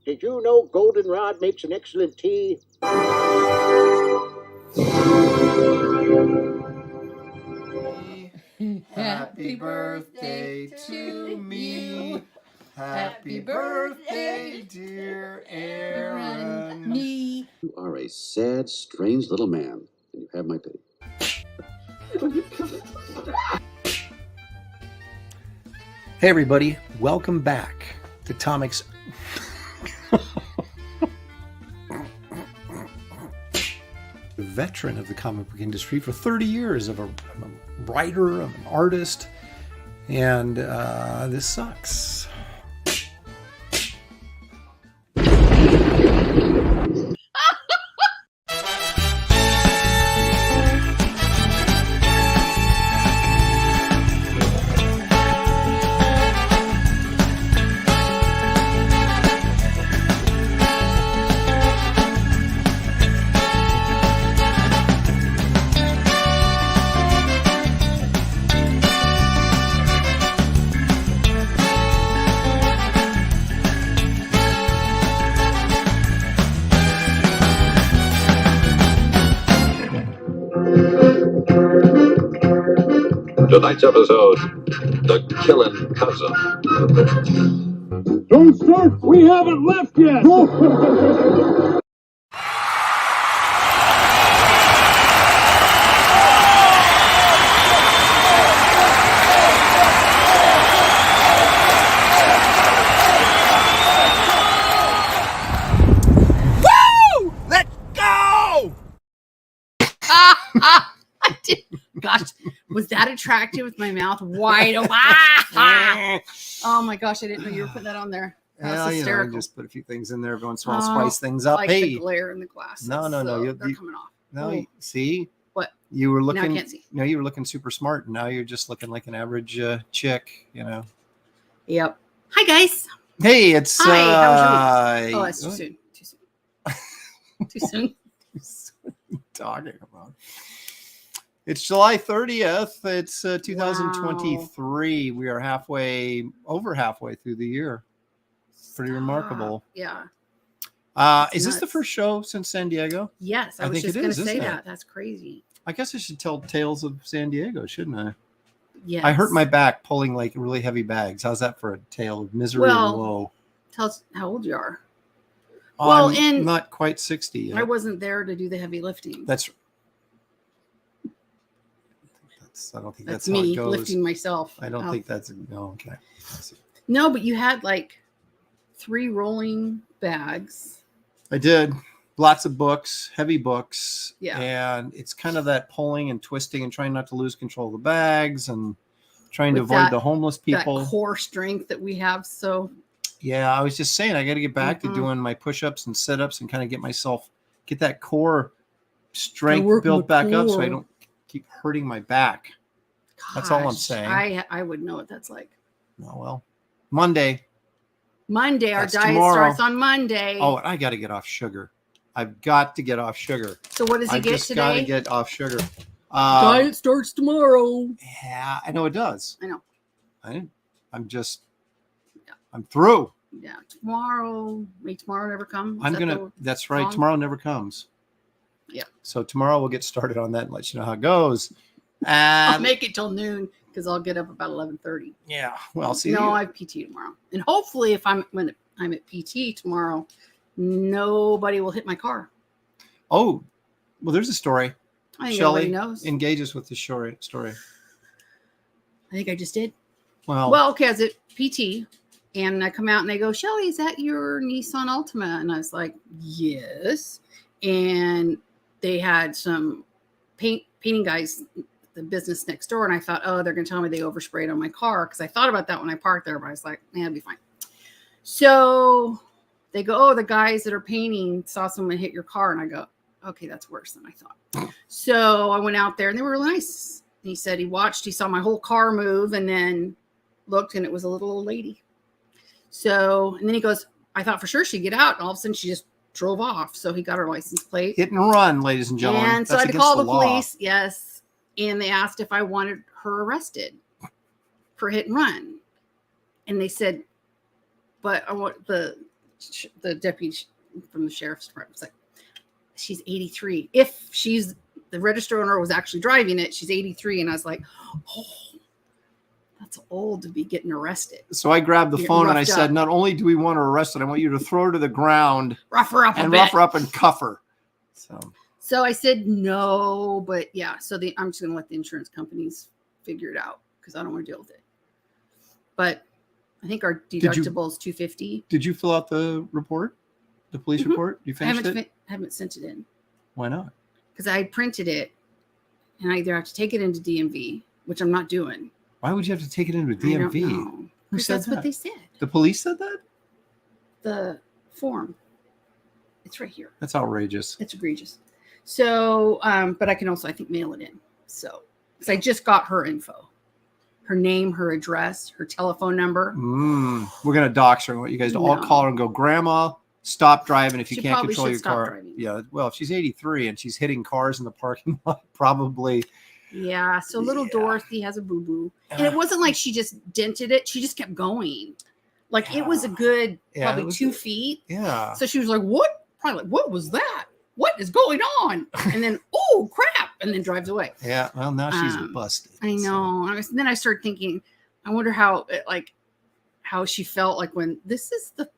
Did you know goldenrod makes an excellent tea? Happy birthday to me. Happy birthday, dear Aaron. Me. You are a sad, strange little man, and you have my pity. Hey everybody, welcome back to Tomic's veteran of the comic book industry for 30 years. I'm a writer, I'm an artist, and this sucks. Tonight's episode, The Killin' Cousin. Don't start! We haven't left yet! Woo! Let's go! I did. Gosh, was that attractive with my mouth wide open? Oh my gosh, I didn't know you were putting that on there. That was hysterical. Just put a few things in there every once in a while, spice things up. Like the glare in the glasses. No. They're coming off. No, see? What? You were looking. Now I can't see. No, you were looking super smart. Now you're just looking like an average chick, you know. Yep. Hi guys. Hey, it's Hi. How was your week? Oh, that's too soon. Too soon. Too soon. What are you talking about? It's July 30th. It's 2023. Wow. We are over halfway through the year. Pretty remarkable. Yeah. Is this the first show since San Diego? Yes, I was just going to say that. That's crazy. I guess I should tell tales of San Diego, shouldn't I? Yes. I hurt my back pulling like really heavy bags. How's that for a tale of misery and woe? Tell us how old you are. I'm not quite 60 yet. I wasn't there to do the heavy lifting. I don't think that's me how it goes. Lifting myself. I don't think that's okay. No, but you had like 3 rolling bags. I did. Lots of books, heavy books. Yeah. And it's kind of that pulling and twisting and trying not to lose control of the bags and trying to avoid the homeless people. That core strength that we have. So yeah, I was just saying I got to get back to doing my push-ups and sit-ups and kind of get that core strength built back up so I don't keep hurting my back. Gosh, that's all I'm saying. I would know what that's like. Oh well. Monday, our diet tomorrow. starts on Monday. Oh, I got to get off sugar. I've got to get off sugar. So what does he get today? Got to get off sugar. Diet starts tomorrow. Yeah, I know it does. I know. I'm through. Yeah, tomorrow. May tomorrow never come. That's right. Tomorrow never comes. Yeah. So tomorrow we'll get started on that and let you know how it goes. I'll make it till noon because I'll get up about 11:30. Yeah. Well, see. No, I have PT tomorrow, and hopefully, when I'm at PT tomorrow, nobody will hit my car. Oh, well, there's a story. I think Shelley everybody knows. Engages with the story. I think I just did. Well, okay. I was at PT, and I come out and they go, "Shelley, is that your Nissan Altima?" And I was like, "Yes." And they had some painting guys, the business next door, and I thought, oh, they're going to tell me they oversprayed on my car because I thought about that when I parked there, but I was like, it'll be fine. So they go, oh, the guys that are painting saw someone hit your car, and I go, okay, that's worse than I thought. So I went out there, and they were really nice. He said he saw my whole car move, and then looked, and it was a little old lady. So, and then he goes, I thought for sure she'd get out, and all of a sudden she just drove off. So he got her license plate. Hit and run, ladies and gentlemen. And so I had to call the police. Yes. And they asked if I wanted her arrested for hit and run. And they said, but I want the deputy from the sheriff's department was like, she's 83. If she's the register owner was actually driving it, she's 83. And I was like, oh, that's old to be getting arrested. So I grabbed the phone and I said, up. not only do we want her arrested, I want you to throw her to the ground, rough her up and cuff her. So I said no, but yeah. So I'm just gonna let the insurance companies figure it out because I don't want to deal with it. But I think our deductible is $250. Did you fill out the report, the police report? You finished it? I haven't sent it in. Why not? Because I printed it, and I either have to take it into DMV, which I'm not doing. Why would you have to take it into DMV? I don't know. Who said that's that? what they said. The police said that? The form. It's right here. That's outrageous. It's egregious. So, but I can also, I think, mail it in. So, because I just got her info. Her name, her address, her telephone number. We're going to dox her. I want you guys to all call her and go, Grandma, stop driving if you can't control your car. Driving. Yeah. Well, if she's 83 and she's hitting cars in the parking lot, probably. Yeah. So little Dorothy has a boo-boo. And it wasn't like she just dented it. She just kept going. Like it was a good, probably 2 feet. Yeah. So she was like, what? Probably like, what was that? What is going on? And then, oh, crap. And then drives away. Yeah. Well, now she's busted. I know. So. Then I started thinking, I wonder how she felt like when this is the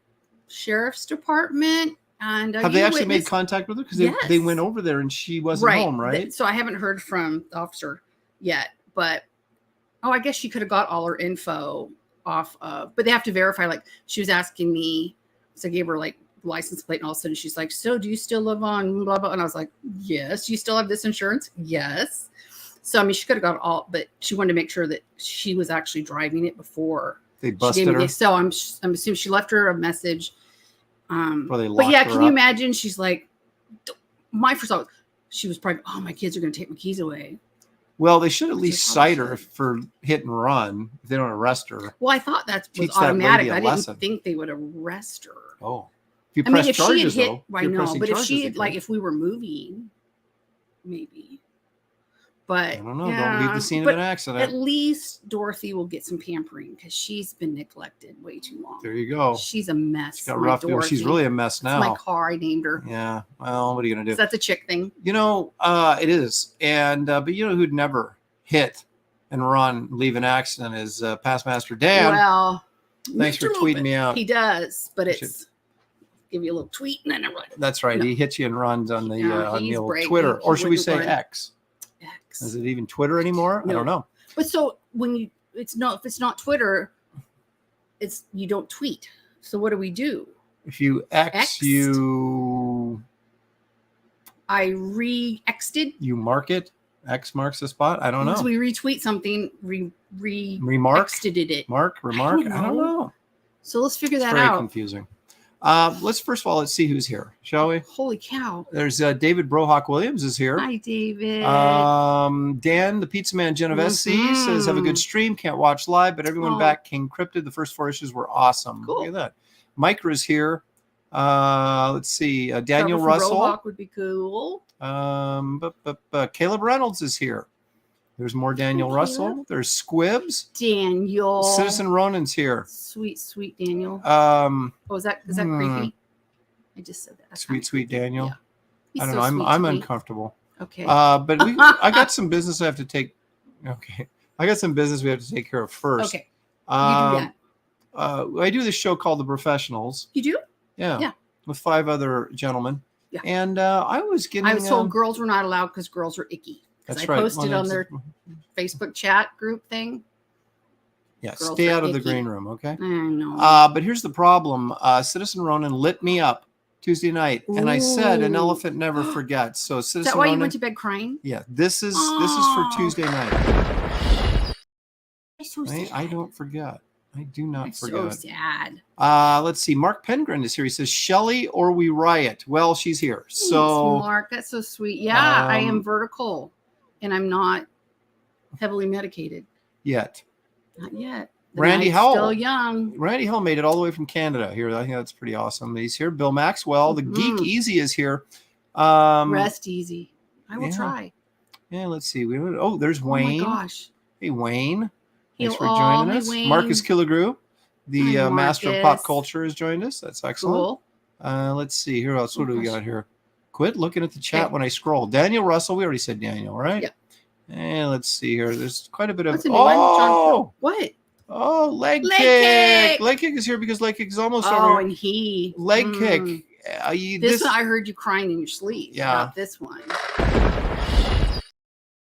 sheriff's department. And have they actually made contact with her? Because they went over there and she wasn't home, right? So I haven't heard from the officer yet. But, I guess she could have got all her info off of. But they have to verify. Like, she was asking me. So I gave her, like, license plate, and all of a sudden she's like, so do you still live on blah blah? And I was like, yes. You still have this insurance? Yes. So I mean, she could have got all, but she wanted to make sure that she was actually driving it before they busted her. So I'm assuming she left her a message. But yeah, can you imagine? She's like, my first thought, she was probably, oh, my kids are going to take my keys away. Well, they should at least cite her for hit and run if they don't arrest her. Well, I thought that was automatic. I didn't think they would arrest her. Oh. If you press charges, though. I know, but if she had, like, if we were moving, maybe. But I don't know. Don't leave the scene of an accident. At least Dorothy will get some pampering because she's been neglected way too long. There you go. She's a mess. She's got rough. She's really a mess now. It's my car. I named her. Yeah. Well, what are you gonna do? So that's a chick thing. It is. And but who'd never hit and run, leave an accident is Past Master Dan. Well, thanks for tweeting me out. He does, but it's. Give you a little tweet and then everyone. That's right. No. He hits you and runs on the old Twitter, or should we say X? X. Is it even Twitter anymore? No. I don't know. But so if it's not Twitter, you don't tweet. So what do we do? If you X, I re-X'd it. You mark it. X marks the spot. I don't know. So we retweet something. Remark. X'd it. Remark. I don't know. So let's figure that out. Very confusing. Let's see who's here, shall we? Holy cow! There's David Brohawk Williams is here. Hi, David. Dan, the Pizza Man Genovese says, "Have a good stream. Can't watch live, but everyone back King Cryptid. The first 4 issues were awesome. Cool. Look at that. Micra's here. Let's see. Daniel Russell Brohawk would be cool. Caleb Reynolds is here. There's more Daniel Russell. There's Squibs. Daniel. Citizen Ronan's here. Sweet Daniel. Is that creepy? I just said that. Sweet Daniel. Yeah. I don't know. I'm uncomfortable. Okay. But I got some business I have to take. Okay. I got some business we have to take care of first. Okay. You do that. I do this show called The Professionals. You do? Yeah. Yeah. With 5 other gentlemen. Yeah. And I was told girls were not allowed because girls are icky. Because I posted on their Facebook chat group thing. Yeah, stay out of the green room, okay? I know. But here's the problem. Citizen Ronan lit me up Tuesday night, and I said an elephant never forgets. So Citizen Is that why Ronan, you went to bed crying? Yeah, this is for Tuesday night. I'm so sad. I don't forget. I do not forget. So sad. Let's see. Mark Pengren is here. He says, Shelley or we riot. Well, she's here. So thanks, Mark, that's so sweet. Yeah, I am vertical. And I'm not heavily medicated yet. Not yet. Randy Howell, still young. Randy Howell made it all the way from Canada here. I think that's pretty awesome. He's here. Bill Maxwell, the Geek Easy is here. Rest easy. I will try. Yeah, let's see. There's Wayne. Oh my gosh. Hey Wayne, thanks for joining us. Wayne. Marcus Killigrew, the master of pop culture, has joined us. That's excellent. Cool. Let's see. Here else. What do we got here? Quit looking at the chat Okay. when I scroll. Daniel Russell. We already said Daniel, right? Yeah. And let's see here. There's quite a bit of. What's a new one? Oh, What? oh, leg Leg kick. kick. Leg kick is here because leg kick is almost Oh, over. and he. Leg kick. This one, I heard you crying in your sleep. Yeah. About this one.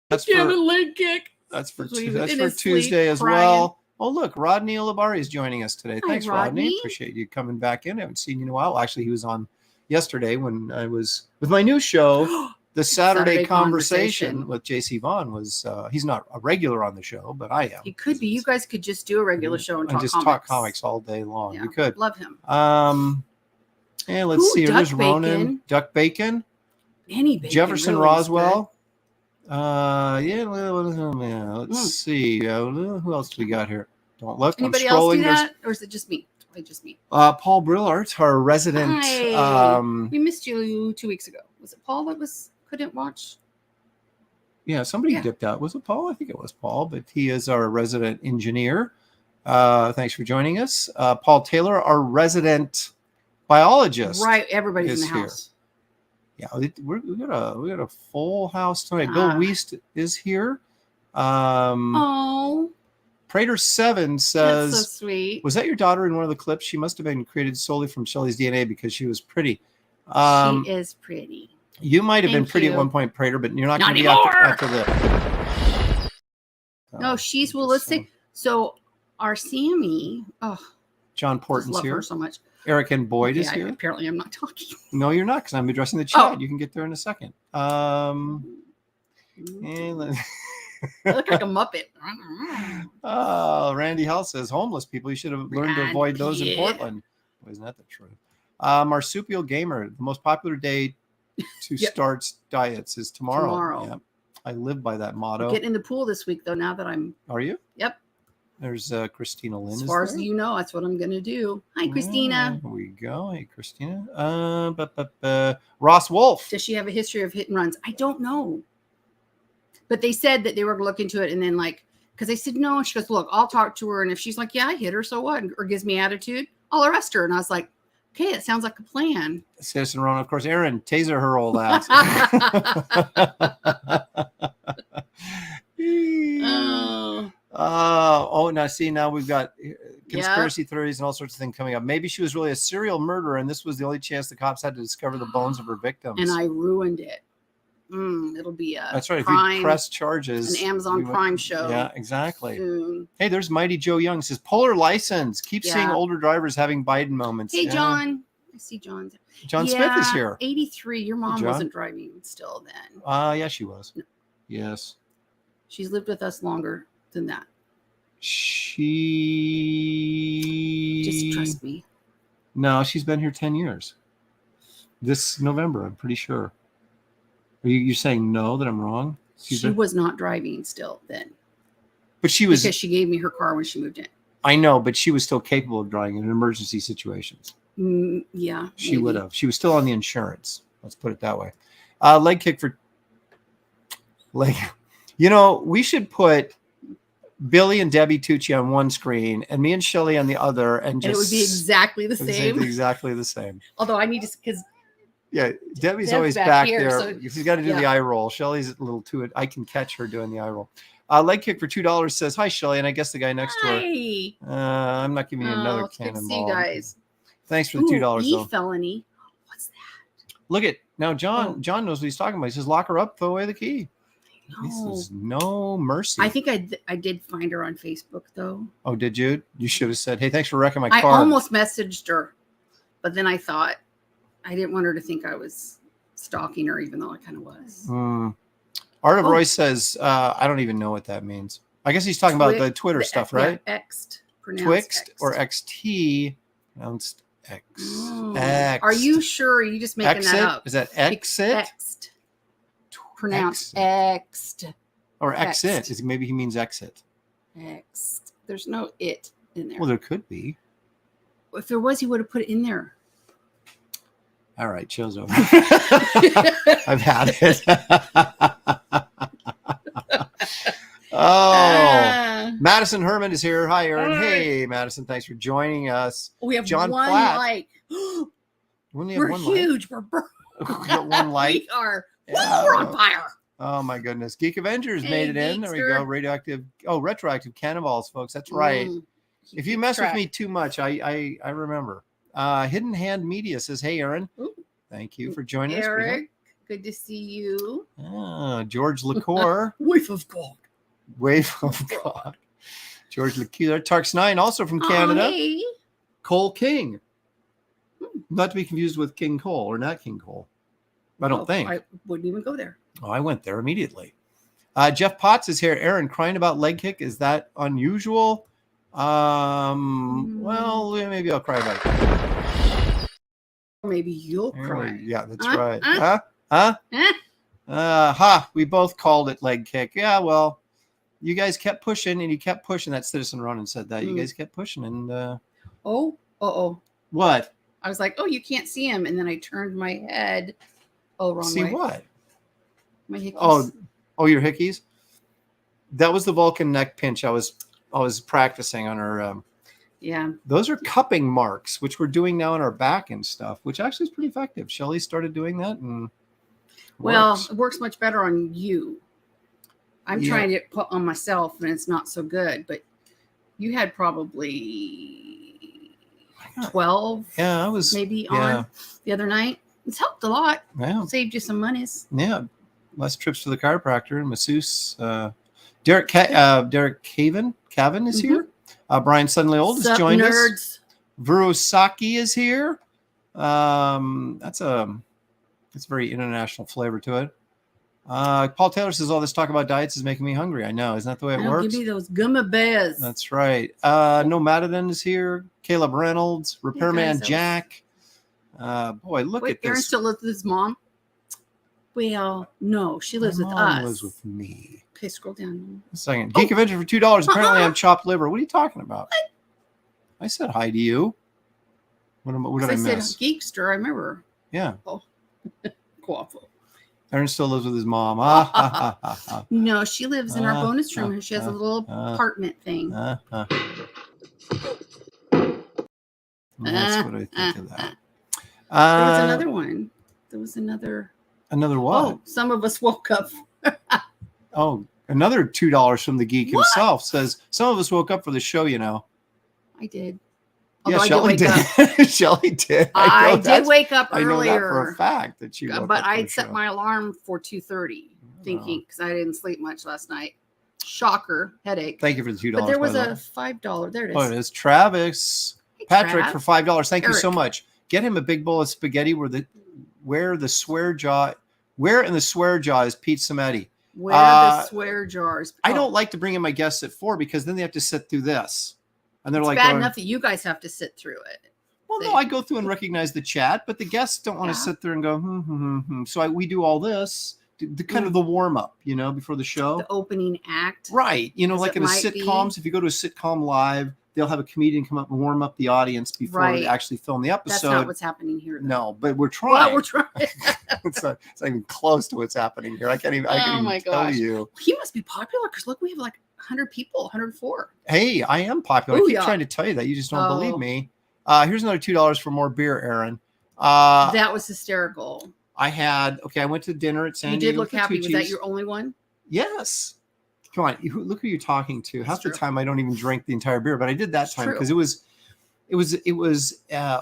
That's Damn for it, leg kick. that's for So he was that's in for his sleep Tuesday as crying. well. Oh, look, Rodney Olabari is joining us today. Hi, Thanks, Rodney. Rodney. Appreciate you coming back in. I haven't seen you in a while. Actually, he was on yesterday when I was with my new show, The Saturday Conversation with JC Vaughn. Was he's not a regular on the show, but I am. He could be. You guys could just do a regular show and talk just comics. talk comics all day long. Yeah, We could. love him. Yeah, let's Ooh, see. Duck There's Ronan, Bacon. Duck Bacon, Any bacon Jefferson really is Roswell. Let's see. Who else do we got here? Don't look. good. Anybody I'm else scrolling. do There's that, or is it just me? Why just me? Paul Brillart, our resident. Hi. We missed you 2 weeks ago. Was it Paul that couldn't watch? Yeah, somebody Yeah. dipped out. Was it Paul? I think it was Paul, but he is our resident engineer. Thanks for joining us. Paul Taylor, our resident biologist. Right, everybody's in is the here. house. Yeah, we got a full house tonight. Bill Wiest is here. Oh, Prater7 that's says, so sweet. was that your daughter in one of the clips? She must have been created solely from Shelley's DNA because she was pretty. She is pretty. You might have been Thank pretty you. at one point, Prater, but you're not Not going to be anymore. after the. No, she's well. Let's see. So our Sammy. Oh, John just Porton's love here. her so much. Eric and Boyd is Okay, here. Apparently, I'm not talking. No, you're not, because I'm addressing the chat. Oh. You can get there in a second. And I look like a Muppet. Randy Hall says, homeless people, you should have learned to Randy. avoid those in Portland. Well, isn't that the truth? Marsupial Gamer, the most popular day to Yep. start diets is tomorrow. Tomorrow. Yeah. I live by that motto. Getting in the pool this week, though. Now that I'm. Are you? Yep. There's Christina Lynn. As is far as there? you know, that's what I'm gonna do. Hi, Christina. Here we go. Hey, Christina. Ross Wolf. Does she have a history of hit and runs? I don't know. But they said that they were going to look into it, and then because they said no, and she goes, "Look, I'll talk to her, and if she's like, yeah, I hit her, so what?" or gives me attitude, I'll arrest her. And I was like, okay, it sounds like a plan. Citizen Ron, of course. Aaron, taser her old ass. Now we've got conspiracy theories and all sorts of things coming up. Maybe she was really a serial murderer, and this was the only chance the cops had to discover the bones of her victims. And I ruined it. It'll be a That's right. Prime, if you press charges, an Amazon Prime show. Yeah, exactly. Soon. Hey, there's Mighty Joe Young. He says polar license. Keep seeing Yeah. older drivers having Biden moments. Hey, Yeah. John. I see John's. John Smith is here. 83. Your mom John? wasn't driving still then. Yeah, she was. No. Yes. She's lived with us longer than that. She Just trust me. No, she's been here 10 years. This November, I'm pretty sure. Are you saying no, that I'm wrong? She was not driving still then. But she was. Because she gave me her car when she moved in. I know, but she was still capable of driving in emergency situations. Yeah. She maybe. would have. She was still on the insurance. Let's put it that way. Leg kick for leg. We should put Billy and Debbie Tucci on one screen and me and Shelley on the other, and it would be exactly the same. Exactly the same. Although I need to, because Yeah, Debbie's Deb's always back back here, there. so- She's got to do the eye roll. Shelley's a little too. I can catch her doing the eye roll. Leg kick for $2 says, "Hi, Shelley," and I guess the guy next to her. Hi. I'm not giving you another It's good to cannonball. see you guys. Thanks for the $2 though. felony. What's that? Look at now, John. Oh. John knows what he's talking about. He says, "Lock her up, throw away the key." This No. is no mercy. I think I did find her on Facebook though. Oh, did you? You should have said, "Hey, thanks for wrecking my I car." almost messaged her, but then I thought I didn't want her to think I was stalking her, even though I kind of was. Art of Oh. Royce says, "I don't even know what that means." I guess he's talking about the Twitter stuff, right? Yeah, pronounced Twixt X'd. or XT, pronounced X. Oh. X. Are you sure? Are you just making Exit? that up? Is that exit? X'd. Pronounced Exit. X'd. Or exit? Xed. Maybe he means exit. X'd. There's no it in there. Well, there could be. If there was, he would have put it in there. All right, show's over. I've had it. Oh, Madison Herman is here. Hi, Aaron. Hi. Hey, Madison. Thanks for joining us. We have John one Platt. like. Wouldn't you have We're one light? huge. We're We got one light. We are. Yeah. We're on fire. Oh my goodness. Geek Avengers Hey, made it in. There we Geekster. go. Retroactive cannonballs, folks. That's right. If you mess with me too much, I remember. Hidden Hand Media says, hey, Aaron. Ooh. Thank you for joining us. Eric, good to see you. George LaCour. Wave of God. Wave of God. George LaCour. Tarks9, also from Canada. Hey. Cole King. Not to be confused with King Cole or not King Cole. I don't think. I wouldn't even go there. Oh, I went there immediately. Jeff Potts is here. Aaron, crying about leg kick. Is that unusual? Well, maybe I'll cry about it. Maybe you'll cry. Yeah, that's right. We both called it leg kick. Yeah, well, you guys kept pushing and you kept pushing. That Citizen Ronan said that. You guys kept pushing and What? I was like, oh, you can't see him. And then I turned my head. Oh, wrong see way. What? My hickeys. Oh, your hickeys? That was the Vulcan neck pinch I was practicing on her. Yeah. Those are cupping marks, which we're doing now on our back and stuff, which actually is pretty effective. Shelley started doing that and it works much better on you. I'm trying to put on myself and it's not so good, but you had probably 12 maybe on the other night. It's helped a lot. Yeah. Saved you some monies. Yeah. Less trips to the chiropractor and masseuse. Derek Cavan is here. Brian Suddenly Old has joined us. Vurosaki is here. That's a very international flavor to it. Paul Taylor says all this talk about diets is making me hungry. I know. Isn't that the way it works? Give me those gummy bears. That's right. Nomadadin is here. Caleb Reynolds. Repairman Jack. Boy, look at this. Aaron still lives with his mom? Well, no, she lives with us. Lives with me. Okay, scroll down. A second. Geek Avenger for $2. Apparently, I'm chopped liver. What are you talking about? What? I said hi to you. What did I miss? I said Geekster. I remember. Yeah. Oh, Quaffle. Aaron still lives with his mom. No, she lives in our bonus room. She has a little apartment thing. That's what I think of that. There was another one. There was another. Another what? Oh, some of us woke up. Another $2 from the geek himself says, some of us woke up for the show, you know. I did. Yeah, Shelley did. Shelley did. I did wake up earlier. I know that for a fact that you woke but up I set my alarm for 2:30, thinking because I didn't sleep much last night. Shocker, headache. Thank you for the $2. But there was a $5. There it is. Oh, it is Travis Patrick for $5. Thank you so much. Get him a big bowl of spaghetti where in the swear jar is Pete SIMETI. Where the swear jars. I don't like to bring in my guests at 4 because then they have to sit through this. And they're it's like, bad enough that you guys have to sit through it. Well, no, I go through and recognize the chat, but the guests don't want to sit there and go, So we do all this, the kind of the warm up, before the show. The opening act. Right. Like in a sitcoms, if you go to a sitcom live, they'll have a comedian come up and warm up the audience before they actually film the episode. That's not what's happening here. Though. No, but we're trying. Well, we're trying. It's not even close to what's happening here. I can't even tell you. He must be popular because look, we have like 100 people, 104. Hey, I am popular. I keep trying to tell you that. You just don't believe me. Here's another $2 for more beer, Aaron. That was hysterical. I went to dinner at San Diego. You did look happy. Was that your only one? Yes. Come on, look who you're talking to. Half the time I don't even drink the entire beer, but I did that time because it was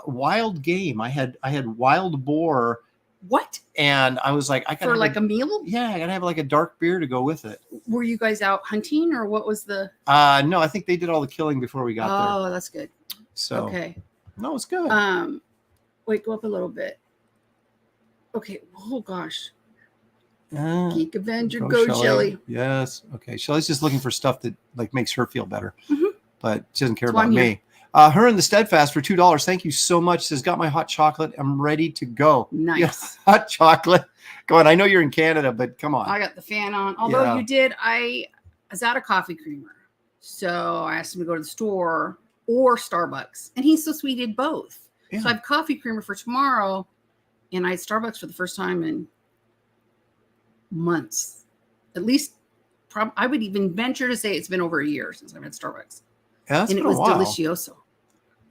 wild game. I had wild boar. What? And I was like, I got a meal. Yeah, I gotta have like a dark beer to go with it. Were you guys out hunting or what was the? No, I think they did all the killing before we got there. Oh, that's good. So okay. No, it's good. Wait, go up a little bit. Okay. Oh gosh. Geek Avenger, go Shelley. Yes. Okay. Shelley's just looking for stuff that makes her feel better, but she doesn't care about me. Her and the Steadfast for $2. Thank you so much. Says, got my hot chocolate. I'm ready to go. Nice. Yeah, hot chocolate. Go on. I know you're in Canada, but come on. I got the fan on. Although you did, I was out of coffee creamer. So I asked him to go to the store or Starbucks. And he's so sweet, he did both. Yeah. So I have coffee creamer for tomorrow. And I had Starbucks for the first time in months. At least, I would even venture to say it's been over a year since I've had Starbucks. Yeah, and it was delicioso.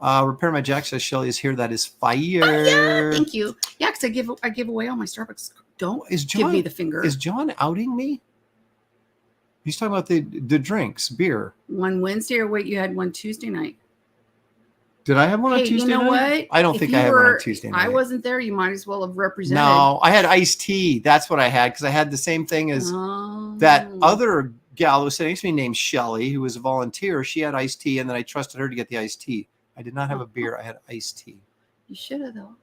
Repair My Jack says Shelley is here. That is fire. Oh, yeah, thank you. Yeah, because I give away all my Starbucks. Don't give me the finger. Is John outing me? He's talking about the drinks, beer. One Wednesday, or wait, you had one Tuesday night. Did I have one on Tuesday night? You know what? I don't think I had one on Tuesday night. I wasn't there. You might as well have represented. No, I had iced tea. That's what I had, because I had the same thing as that other gal who was sitting next to me named Shelley, who was a volunteer. She had iced tea, and then I trusted her to get the iced tea. I did not have a beer. I had iced tea. You should have, though.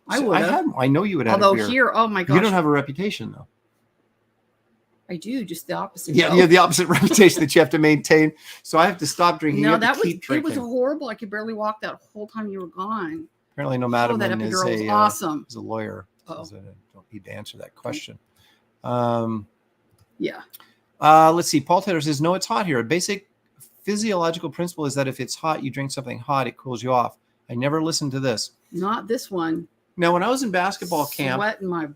I would have. I know you would have. Although here, oh my gosh. You don't have a reputation, though. I do, just the opposite. Yeah, you have the opposite reputation that you have to maintain. So I have to stop drinking. No, it was horrible. I could barely walk that whole time you were gone. Apparently, no Madam is awesome. Is a lawyer. I don't need to answer that question. Yeah. Let's see. Paul Taylor says, no, it's hot here. A basic physiological principle is that if it's hot, you drink something hot, it cools you off. I never listened to this. Not this one. Now, when I was in basketball camp, sweating my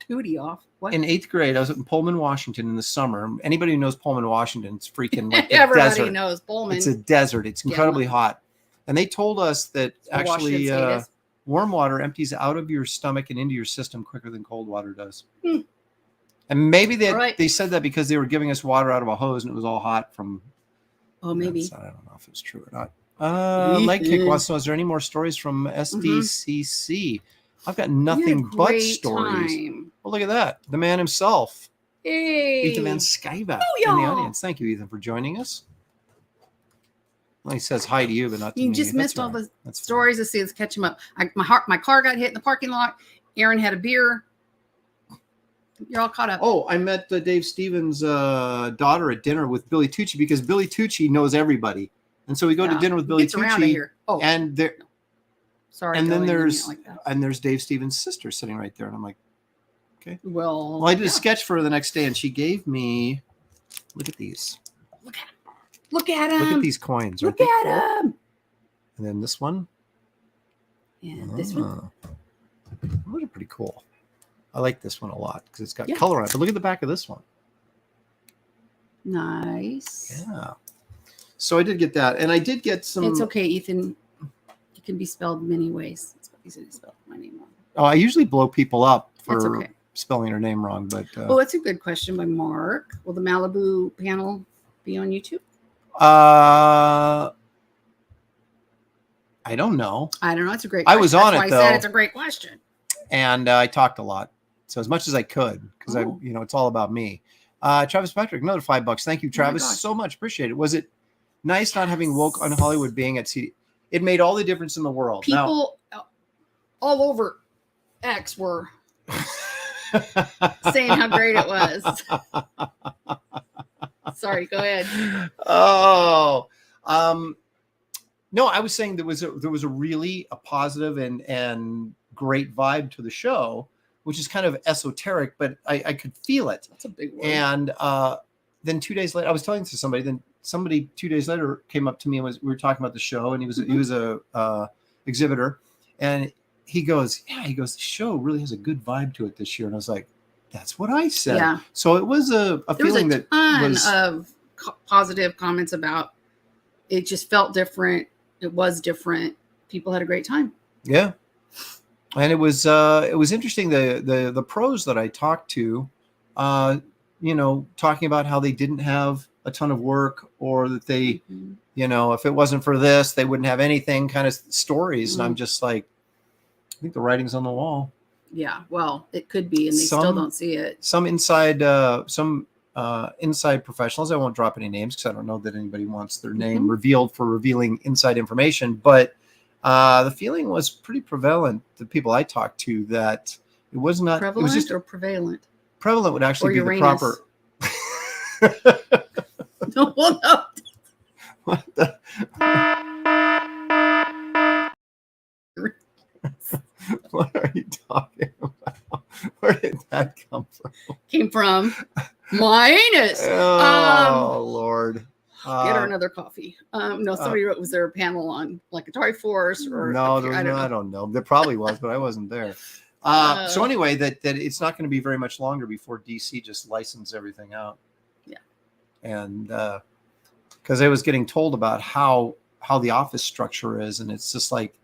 tootie off. What? In 8th grade, I was in Pullman, Washington in the summer. Anybody who knows Pullman, Washington, it's freaking like everybody desert. knows Pullman. It's a desert. It's incredibly hot. And they told us that actually warm water empties out of your stomach and into your system quicker than cold water does. And maybe they said that because they were giving us water out of a hose and it was all hot from. Oh, maybe. I don't know if it's true or not. Light Kick wants to know, is there any more stories from SDCC? I've got nothing but stories. Well, look at that. The man himself. Hey. Ethan Van Skyva in the audience. Thank you, Ethan, for joining us. Well, he says hi to you, but not to me. You just missed all the stories. Let's catch him up. My car got hit in the parking lot. Aaron had a beer. You're all caught up. Oh, I met Dave Stevens' daughter at dinner with Billy Tucci, because Billy Tucci knows everybody. And so we go to dinner with Billy Tucci. And there. Sorry. And then there's Dave Stevens' sister sitting right there. And I'm like, okay. Well, I did a sketch for her the next day, and she gave me, look at these. Look at him. Look at him. Look at these coins. Look at him. And then this one. Yeah, this one. Those are pretty cool. I like this one a lot because it's got color on it. But look at the back of this one. Nice. Yeah. So I did get that. And I did get some. It's okay, Ethan. It can be spelled many ways. That's what he said. He spelled my name wrong. Oh, I usually blow people up for spelling her name wrong. But oh, that's a good question by Mark. Will the Malibu panel be on YouTube? I don't know. It's a great question. I was on it, though. I said it's a great question. And I talked a lot. So as much as I could, because it's all about me. Travis Patrick, another $5. Thank you, Travis, so much. Appreciate it. Was it nice not having Woke on Hollywood being at CD? It made all the difference in the world. People all over X were saying how great it was. Sorry, go ahead. Oh, no, I was saying there was a really positive and great vibe to the show, which is kind of esoteric, but I could feel it. That's a big word. And then 2 days later, I was telling to somebody. Then somebody 2 days later came up to me and we were talking about the show, and he was a exhibitor, and he goes, the show really has a good vibe to it this year. And I was like, that's what I said. Yeah. So it was a feeling that was of positive comments about it. Just felt different. It was different. People had a great time. Yeah. And it was interesting. The pros that I talked to, talking about how they didn't have a ton of work, or that they, if it wasn't for this, they wouldn't have anything, kind of stories. And I'm just like, I think the writing's on the wall. Yeah, well, it could be, and they still don't see it. Some inside professionals, I won't drop any names because I don't know that anybody wants their name revealed for revealing inside information, but the feeling was pretty prevalent, the people I talked to, that it was not prevalent. It was just or prevalent. Prevalent would actually be the proper. No, well, no. What the? What are you talking about? Where did that come from? Came from my anus. Oh, Lord. Get her another coffee. No, somebody wrote, was there a panel on like Atari Force? Or no, I don't know. There probably was, but I wasn't there. So anyway, that it's not going to be very much longer before DC just licenses everything out. Yeah. And because I was getting told about how how the office structure is, and it's just like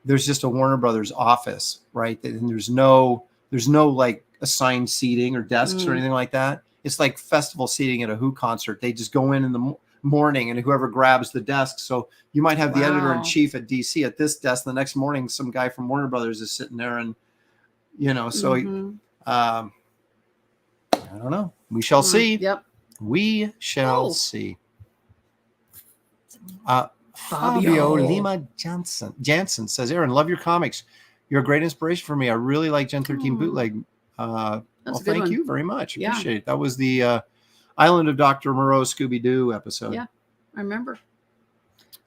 there's just a Warner Brothers office, right? And there's no like assigned seating or desks or anything like that. It's like festival seating at a Who concert. They just go in the morning, and whoever grabs the desk. So you might have the editor in chief at DC at this desk. The next morning, some guy from Warner Brothers is sitting there, and so I don't know. We shall see. Yep. We shall see. Fabio Lima Jansen says, Aaron, love your comics. You're a great inspiration for me. I really like Gen 13 bootleg. Well, thank you very much. Appreciate it. That was the Island of Dr. Moreau Scooby-Doo episode. Yeah, I remember.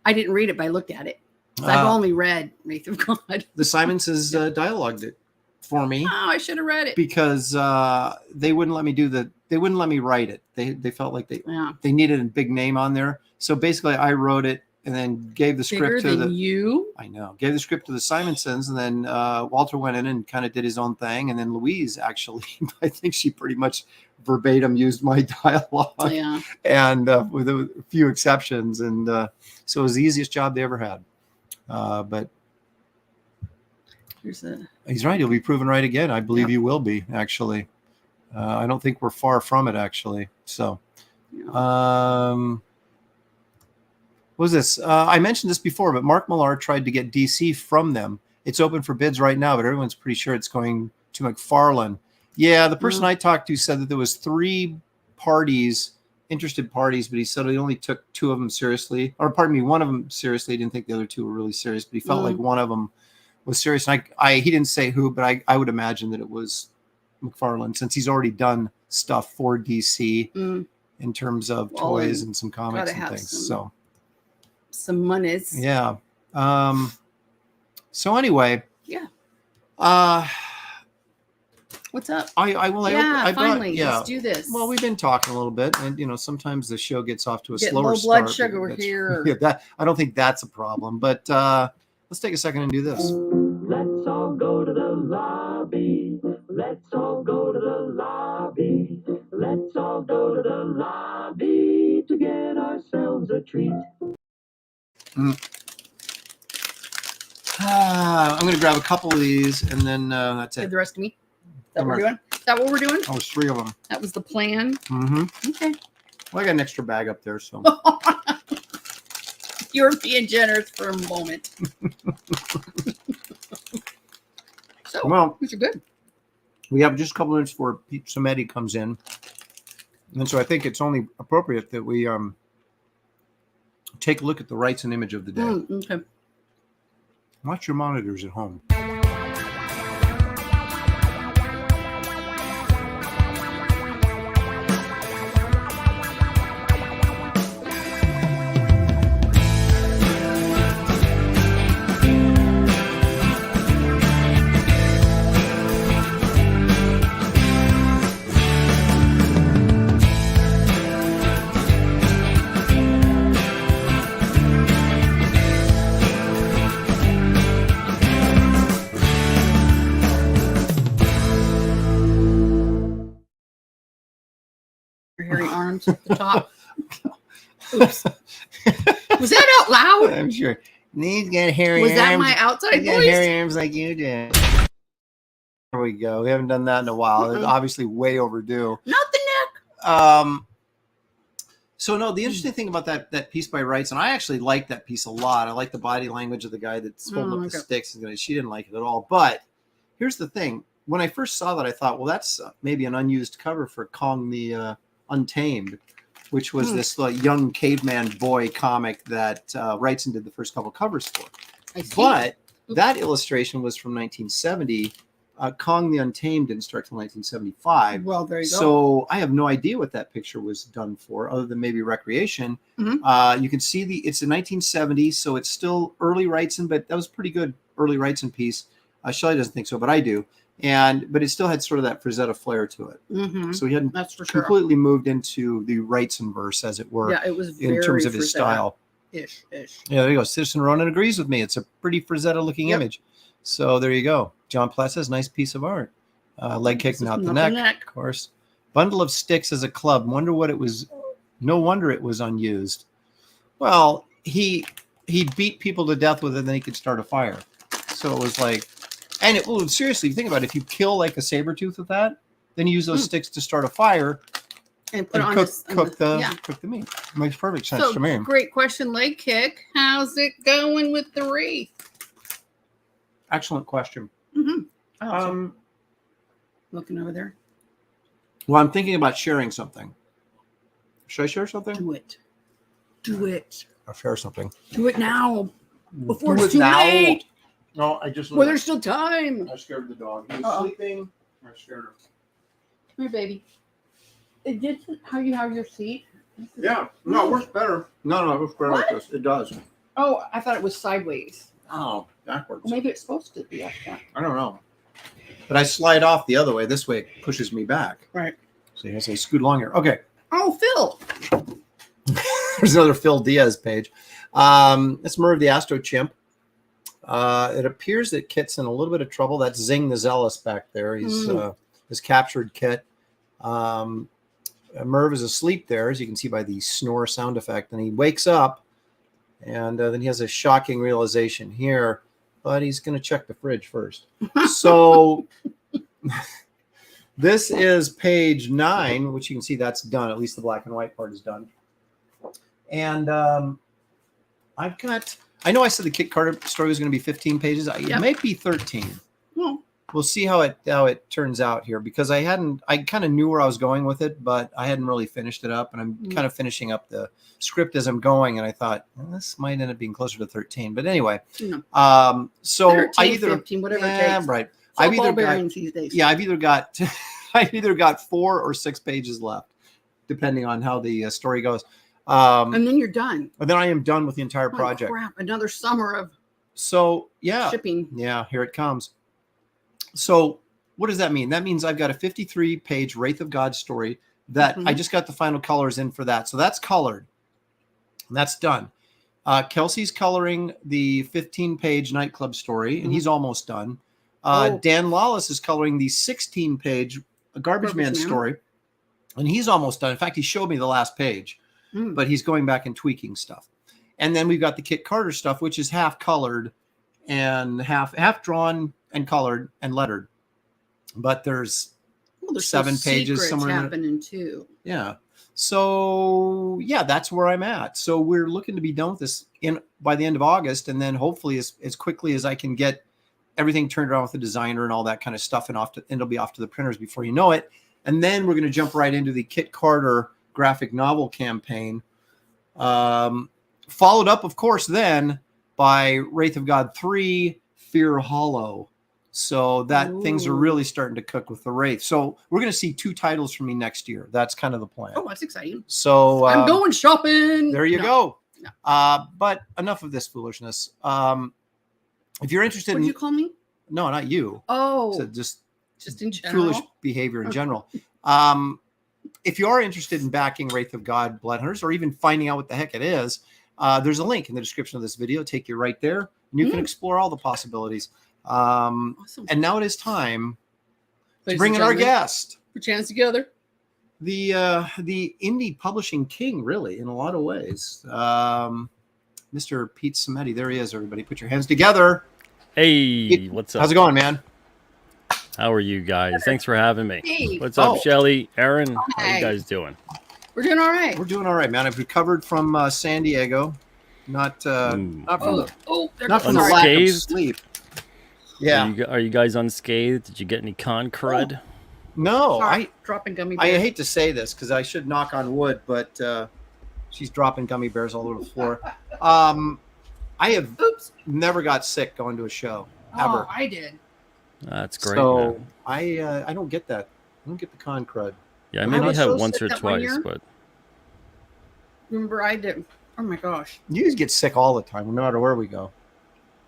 I didn't read it, but I looked at it. I've only read Wraith of God. The Simonsons dialogued it for me. Oh, I should have read it. Because they wouldn't let me they wouldn't let me write it. They felt like they needed a big name on there. So basically I wrote it and then gave the script to gave the script to the Simonsons, and then Walter went in and kind of did his own thing, and then Louise actually, I think she pretty much verbatim used my dialogue, and with a few exceptions, and so it was the easiest job they ever had. But he's right; he'll be proven right again. I believe you will be, actually. I don't think we're far from it, actually. So. What was this? I mentioned this before, but Mark Millar tried to get DC from them. It's open for bids right now, but everyone's pretty sure it's going to McFarlane. Yeah, the person I talked to said that there was 3 interested parties, but he said he only took 2 of them seriously. Or pardon me, 1 of them seriously. He didn't think the other 2 were really serious, but he felt like 1 of them was serious. And he didn't say who, but I would imagine that it was McFarlane, since he's already done stuff for DC in terms of toys and some comics and things. Some monies. Yeah. So anyway. Yeah. What's up? Finally, let's do this. Well, we've been talking a little bit, and sometimes the show gets off to a slower low start. Blood sugar here. I don't think that's a problem, but let's take a second and do this. Let's all go to the lobby. Let's all go to the lobby. Let's all go to the lobby to get ourselves a treat. I'm going to grab a couple of these, and then that's it. The rest of me. Is that what we're doing? Is that what we're doing? Oh, it's 3 of them. That was the plan. Mm-hmm. Okay. Well, I got an extra bag up there, so. You're being generous for a moment. So, these are good. We have just a couple minutes before SIMETI comes in, and so I think it's only appropriate that we take a look at the rights and image of the day. Okay. Watch your monitors at home. Hairy arms at the top. Oops. Was that out loud? I'm sure. These got hairy arms. Was that arms. my outside voice? Hairy arms like you did. There we go. We haven't done that in a while. It's obviously way overdue. Not the neck. So no, the interesting thing about that piece by Wrights, and I actually like that piece a lot. I like the body language of the guy that's holding up the sticks. She didn't like it at all. But here's the thing. When I first saw that, I thought, well, that's maybe an unused cover for Kong the Untamed, which was this young caveman boy comic that Wrightson did the first couple covers for. But that illustration was from 1970. Kong the Untamed didn't start till 1975. Well, there you go. So I have no idea what that picture was done for, other than maybe recreation. Mm-hmm. You can see it's in 1970, so it's still early Wrightson, but that was pretty good early Wrightson piece. Shelley doesn't think so, but I do. But it still had sort of that Frazetta flair to it. Mm-hmm. So he hadn't That's for sure. completely moved into the Wrightson verse, as it were. Yeah, it was very in terms of his style. Ish. Yeah, there you go. Citizen Ronan agrees with me. It's a pretty Frazetta-looking image. So there you go. John Pless says, nice piece of art. Leg kicking out the neck, of course. Bundle of sticks as a club. No wonder it was unused. Well, he he beat people to death with it, and then he could start a fire. So it was like, and seriously, think about it. If you kill like a saber tooth with that, then you use those sticks to start a fire and put and on cook the meat. It makes perfect sense to me. Great question, Leg Kick. How's it going with the wreath? Excellent question. Looking over there. Well, I'm thinking about sharing something. Should I share something? Do it. Do it. I'll share something. Do it now. Before Do it's it too now. late. No, I just. Well, there's still time. I scared the dog. He was sleeping. I scared her. Come here, baby. Is this how you have your seat? Yeah. No, it works better. No, it works better like this. It does. Oh, I thought it was sideways. Oh, backwards. Well, maybe it's supposed to be like that. I don't know. But I slide off the other way. This way it pushes me back. Right. So you say scoot along here. Okay. Oh, Phil. There's another Phil Diaz page. It's Merv the Astro Chimp. It appears that Kit's in a little bit of trouble. That's Zing the Zealous back there. He's his captured Kit. Merv is asleep there, as you can see by the snore sound effect. And he wakes up, and then he has a shocking realization here. But he's going to check the fridge first. So this is page 9, which you can see that's done. At least the black and white part is done. And I know I said the Kit Carter story was going to be 15 pages. It may be 13. Well, we'll see how it turns out here, because I kind of knew where I was going with it, but I hadn't really finished it up, and I'm kind of finishing up the script as I'm going, and I thought, well, this might end up being closer to 13. But anyway, so 13, I either 15, whatever it takes. Right. I've either got these days. Yeah, I've either got 4 or 6 pages left, depending on how the story goes. And then you're done. And then I am done with the entire project. Crap, another summer of shipping. Yeah, here it comes. So what does that mean? That means I've got a 53-page Wraith of God story that I just got the final colors in for that. So that's colored. And that's done. Kelsey's coloring the 15-page nightclub story, and he's almost done. Dan Lawless is coloring the 16-page Garbage Man story, and he's almost done. In fact, he showed me the last page, but he's going back and tweaking stuff. And then we've got the Kit Carter stuff, which is half colored and half drawn and colored and lettered. But there's 7 pages somewhere happening too. Yeah. So yeah, that's where I'm at. So we're looking to be done with this by the end of August, and then hopefully as quickly as I can get everything turned around with the designer and all that kind of stuff, and it'll be off to the printers before you know it. And then we're going to jump right into the Kit Carter graphic novel campaign, followed up, of course, then by Wraith of God 3, Fear Hollow. So things are really starting to cook with the Wraith. So we're going to see 2 titles from me next year. That's kind of the plan. Oh, that's exciting. So I'm going shopping. There you go. No. But enough of this foolishness. If you're interested What did you call me? No, not you. Oh, so just in general. Foolish behavior in general. If you are interested in backing Wraith of God Blood Hunters, or even finding out what the heck it is, there's a link in the description of this video. Take you right there, and you can explore all the possibilities. Awesome. And now it is time to bring in our guest. Put your hands together. The indie publishing king, really, in a lot of ways. Mr. Pete SIMETI. There he is, everybody. Put your hands together. Hey, Pete, what's up? How's it going, man? How are you guys? Thanks for having me. Hey. What's up, Shelley? Aaron? Hi. How you guys doing? We're doing all right. We're doing all right, man. I've recovered from San Diego. Not from the lack of sleep. Yeah. Are you guys unscathed? Did you get any con crud? No, dropping gummy bears. I hate to say this because I should knock on wood, but she's dropping gummy bears all over the floor. I have never got sick going to a show ever. Oh, I did. That's great. So man. I don't get that. I don't get the con crud. Yeah, I maybe have so once or sick that one twice, year. but Remember, I did. Oh my gosh. You just get sick all the time, no matter where we go.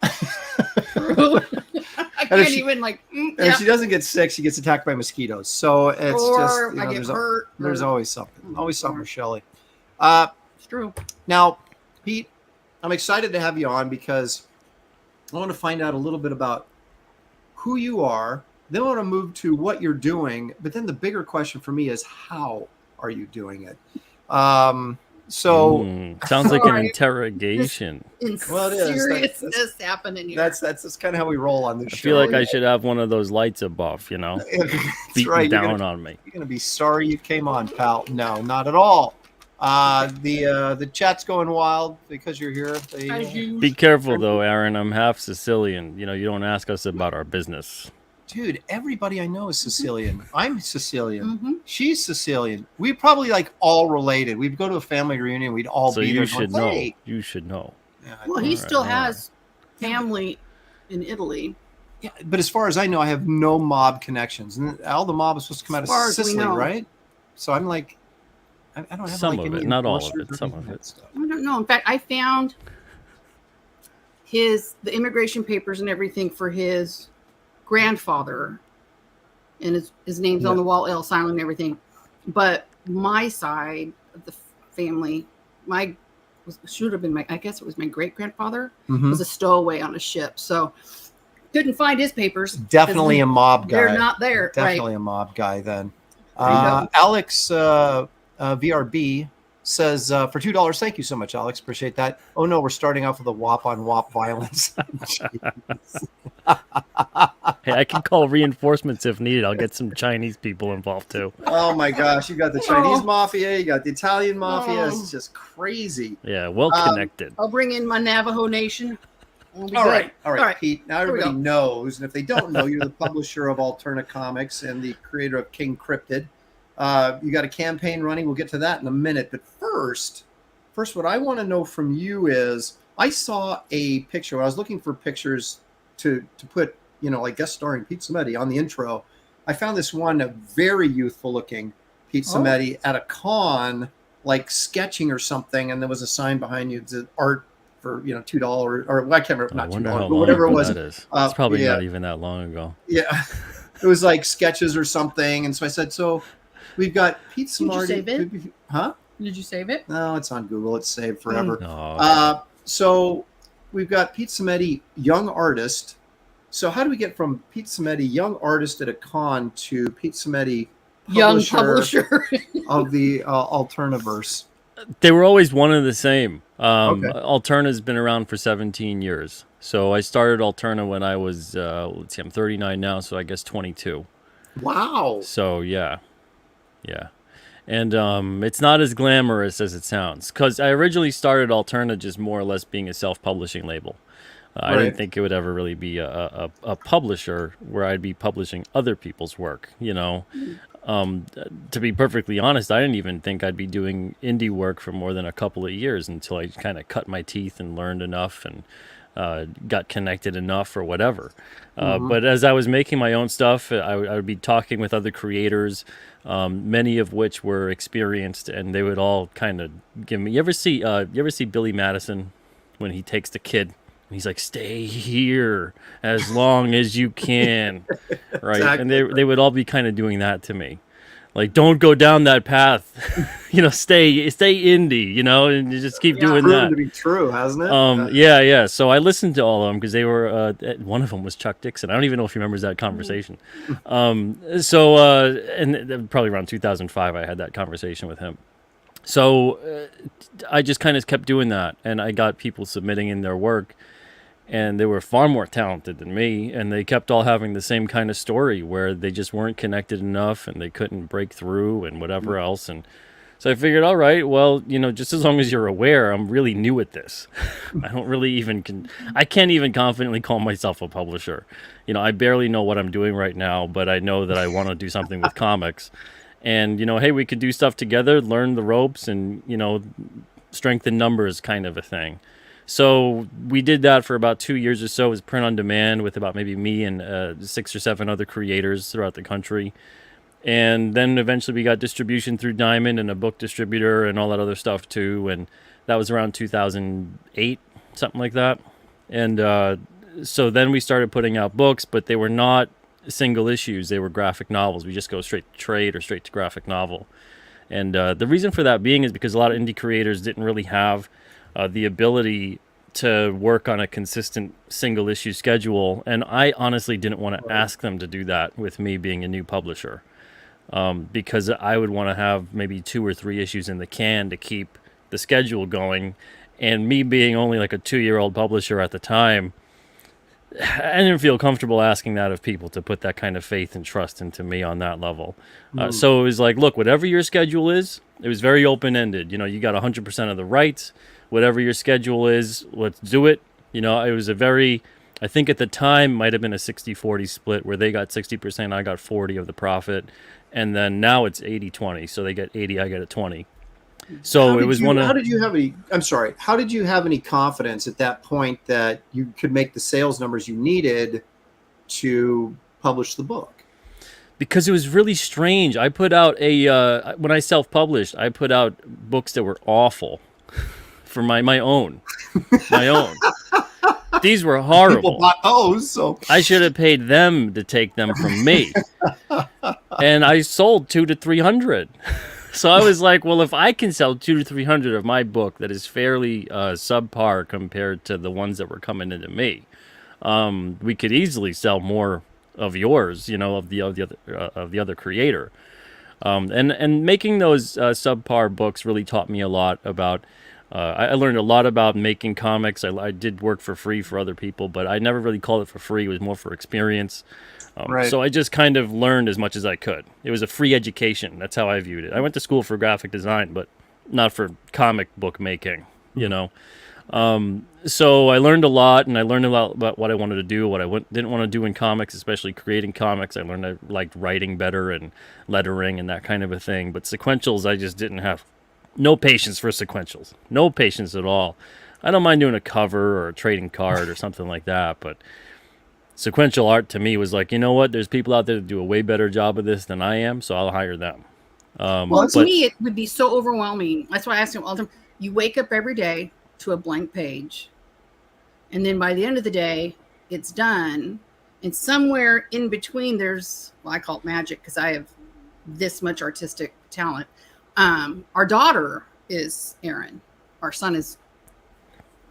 I can't even And if she doesn't get sick, she gets attacked by mosquitoes. So it's or just I get hurt. There's always something. Always something with Shelley. It's true. Now, Pete, I'm excited to have you on because I want to find out a little bit about who you are. Then I want to move to what you're doing. But then the bigger question for me is, how are you doing it? So sounds like an Sorry. interrogation. Well, it is. Seriousness happening here. that's kind of how we roll on this I show. feel like I should have one of those lights above, you know, That's beating right. down on me. You're gonna be sorry you came on, pal. No, not at all. The chat's going wild because you're here. As you- Be careful though, Aaron. I'm half Sicilian. You know, you don't ask us about our business. Dude, everybody I know is Sicilian. I'm Sicilian. Mhm. She's Sicilian. We probably like all related. We'd go to a family reunion. We'd all So be there. you should going, know. "Hey." You should know. Yeah, Well, he Alright, still alright. has family in Italy. yeah, but as far as I know, I have no mob connections. And all the mob is supposed to come out As of far as we Sicily, know. right? So I'm like, I don't have Some like of any it, not all of enforcers it, or some any of that it. stuff. I don't know. In fact, I found the immigration papers and everything for his grandfather, and his name's on the wall, L silent and everything. But my side of the family, should have been I guess it was my great grandfather, Mhm. was a stowaway on a ship, so couldn't find his papers. 'cause Definitely a mob guy. They're not there, Definitely right? a mob guy then. There you go. Alex VRB says for $2. Thank you so much, Alex. Appreciate that. Oh no, we're starting off with a WAP on WAP violence. Hey, I can call reinforcements if needed. I'll get some Chinese people involved too. Oh my gosh, you got the Chinese Oh. mafia, you got the Italian mafia. Oh. It's just crazy. Yeah, well connected. I'll bring in my Navajo Nation. We'll be All good. right, All right. Pete. Now Here we everybody go. knows, and if they don't know, you're the publisher of Alterna Comics and the creator of King Cryptid. You got a campaign running. We'll get to that in a minute. But first, what I want to know from you is, I saw a picture. When I was looking for pictures to put, like guest starring Pete Simeti on the intro. I found this one, a very youthful looking Pete Simeti at a con, like sketching or something, and there was a sign behind you, it's art for $2, or I can't remember, I not wonder how $2, but long whatever it ago was. that is. It's probably yeah. not even that long ago. Yeah, it was like sketches or something, and so I said, so we've got Pete you Simeti. save it? Huh? Did you save it? No, it's on Google. It's saved forever. No. So we've got Pete Simeti, young artist. So how do we get from Pete Simeti, young artist at a con, to Pete Simeti, Young publisher. of the Alternaverse? They were always one and the same. Okay. Alterna's been around for 17 years. So I started Alterna when I was, I'm 39 now, so I guess 22. Wow. So yeah. And it's not as glamorous as it sounds, because I originally started Alterna just more or less being a self-publishing label. I didn't think it would ever really be a publisher where I'd be publishing other people's work, To be perfectly honest, I didn't even think I'd be doing indie work for more than a couple of years until I kind of cut my teeth and learned enough and got connected enough or whatever. But as I was making my own stuff, I would be talking with other creators, many of which were experienced, and they would all kind of give me. You ever see Billy Madison when he takes the kid? He's like, stay here as long as you can, right? Exactly. And they would all be kind of doing that to me. Like, don't go down that path, stay indie, and you just keep doing Proven that. to be true, hasn't it? Yeah. So I listened to all of them because they were, one of them was Chuck Dixon. I don't even know if he remembers that conversation. And probably around 2005, I had that conversation with him. So I just kind of kept doing that, and I got people submitting in their work, and they were far more talented than me, and they kept all having the same kind of story where they just weren't connected enough and they couldn't break through and whatever else. And so I figured, all right, well, just as long as you're aware, I'm really new at this. I don't really I can't even confidently call myself a publisher. I barely know what I'm doing right now, but I know that I want to do something with comics. And, hey, we could do stuff together, learn the ropes, and, strength in numbers kind of a thing. So we did that for about 2 years or so. It was print on demand with about maybe me and 6 or 7 other creators throughout the country. And then eventually we got distribution through Diamond and a book distributor and all that other stuff too. And that was around 2008, something like that. And so then we started putting out books, but they were not single issues. They were graphic novels. We just go straight to trade or straight to graphic novel. And the reason for that being is because a lot of indie creators didn't really have the ability to work on a consistent single issue schedule. And I honestly didn't want to ask them to do that with me being a new publisher, because I would want to have maybe 2 or 3 issues in the can to keep the schedule going. And me being only like a 2-year-old publisher at the time, I didn't feel comfortable asking that of people to put that kind of faith and trust into me on that level. So it was like, look, whatever your schedule is, it was very open-ended. You know, you got 100% of the rights. Whatever your schedule is, let's do it. You know, it was a very, I think at the time might have been a 60-40 split where they got 60%, I got 40 of the profit. And then now it's 80-20. So they get 80, I get a 20. So it was How did you have any? I'm sorry. How did you have any confidence at that point that you could make the sales numbers you needed to publish the book? Because it was really strange. I put out when I self-published, I put out books that were awful for my own. These were horrible. People bought those, so I should have paid them to take them from me. And I sold 200 to 300. So I was like, well, if I can sell 200 to 300 of my book that is fairly subpar compared to the ones that were coming into me, we could easily sell more of yours, you know, of the other creator. And making those subpar books really taught me a lot about. I learned a lot about making comics. I did work for free for other people, but I never really called it for free. It was more for experience. Right. So I just kind of learned as much as I could. It was a free education. That's how I viewed it. I went to school for graphic design, but not for comic book making, you know. So I learned a lot, and I learned a lot about what I wanted to do, what I didn't want to do in comics, especially creating comics. I learned I liked writing better and lettering and that kind of a thing. But sequentials, I just didn't have no patience for sequentials. No patience at all. I don't mind doing a cover or a trading card or something like that, but sequential art to me was like, you know what? There's people out there that do a way better job of this than I am, so I'll hire them. Well, to me, it would be so overwhelming. That's why I asked him all the time. You wake up every day to a blank page, and then by the end of the day, it's done. And somewhere in between, there's, well, I call it magic because I have this much artistic talent. Our daughter is Aaron. Our son is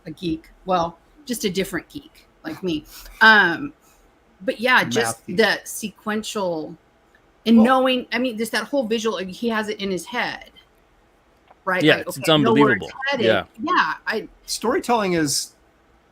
a geek. Well, just a different geek like me. But yeah, just the sequential and knowing, I mean, just that whole visual, he has it in his head, right? Yeah, like, it's unbelievable. Yeah. Storytelling is,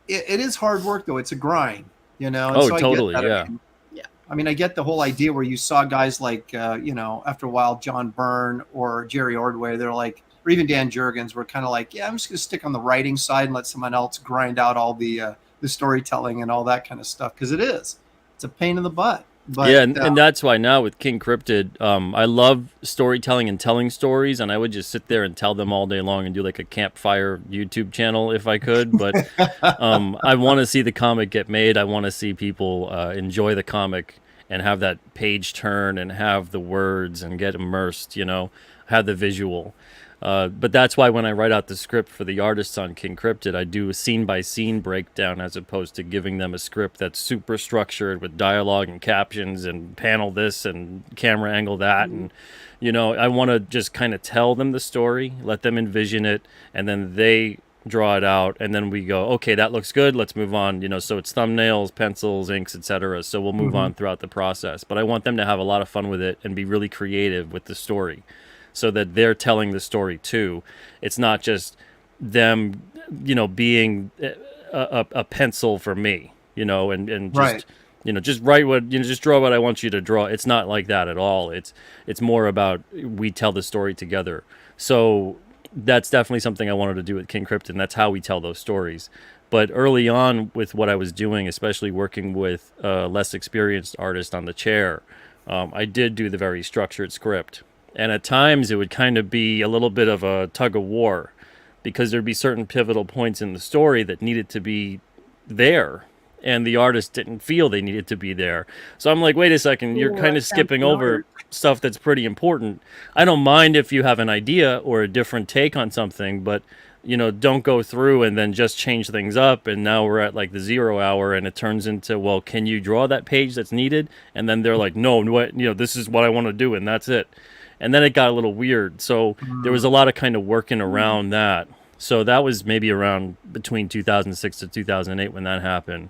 it is hard work though. It's a grind, you know? And oh, so totally. I get that. Yeah. I mean, I get the whole idea where you saw guys like, you know, after a while, John Byrne or Jerry Ordway, they're like, or even Dan Jurgens were kind of like, yeah, I'm just going to stick on the writing side and let someone else grind out all the storytelling and all that kind of stuff. Cause it's a pain in the butt. But, yeah, and that's why now with King Cryptid, I love storytelling and telling stories, and I would just sit there and tell them all day long and do like a campfire YouTube channel if I could. But I want to see the comic get made. I want to see people enjoy the comic and have that page turn and have the words and get immersed, you know, have the visual. But that's why when I write out the script for the artists on King Cryptid, I do a scene-by-scene breakdown as opposed to giving them a script that's super structured with dialogue and captions and panel this and camera angle that. And, you know, I want to just kind of tell them the story, let them envision it, and then they draw it out. And then we go, okay, that looks good. Let's move on. You know, so it's thumbnails, pencils, inks, etc. So we'll move on throughout the process. But I want them to have a lot of fun with it and be really creative with the story, so that they're telling the story too. It's not just them, you know, being a pencil for me, you know, and just, right. You know, just write what, you know, just draw what I want you to draw. It's not like that at all. It's more about we tell the story together. So that's definitely something I wanted to do with King Cryptid, and that's how we tell those stories. But early on with what I was doing, especially working with less experienced artists on the chair, I did do the very structured script. And at times it would kind of be a little bit of a tug of war because there'd be certain pivotal points in the story that needed to be there and the artist didn't feel they needed to be there. So I'm like, wait a second, you're kind of skipping over stuff that's pretty important. I don't mind if you have an idea or a different take on something, but, you know, don't go through and then just change things up. And now we're at like the 0 hour and it turns into, well, can you draw that page that's needed? And then they're like, no, what, you know, this is what I want to do. And that's it. And then it got a little weird. So there was a lot of kind of working around that. So that was maybe around between 2006 to 2008 when that happened.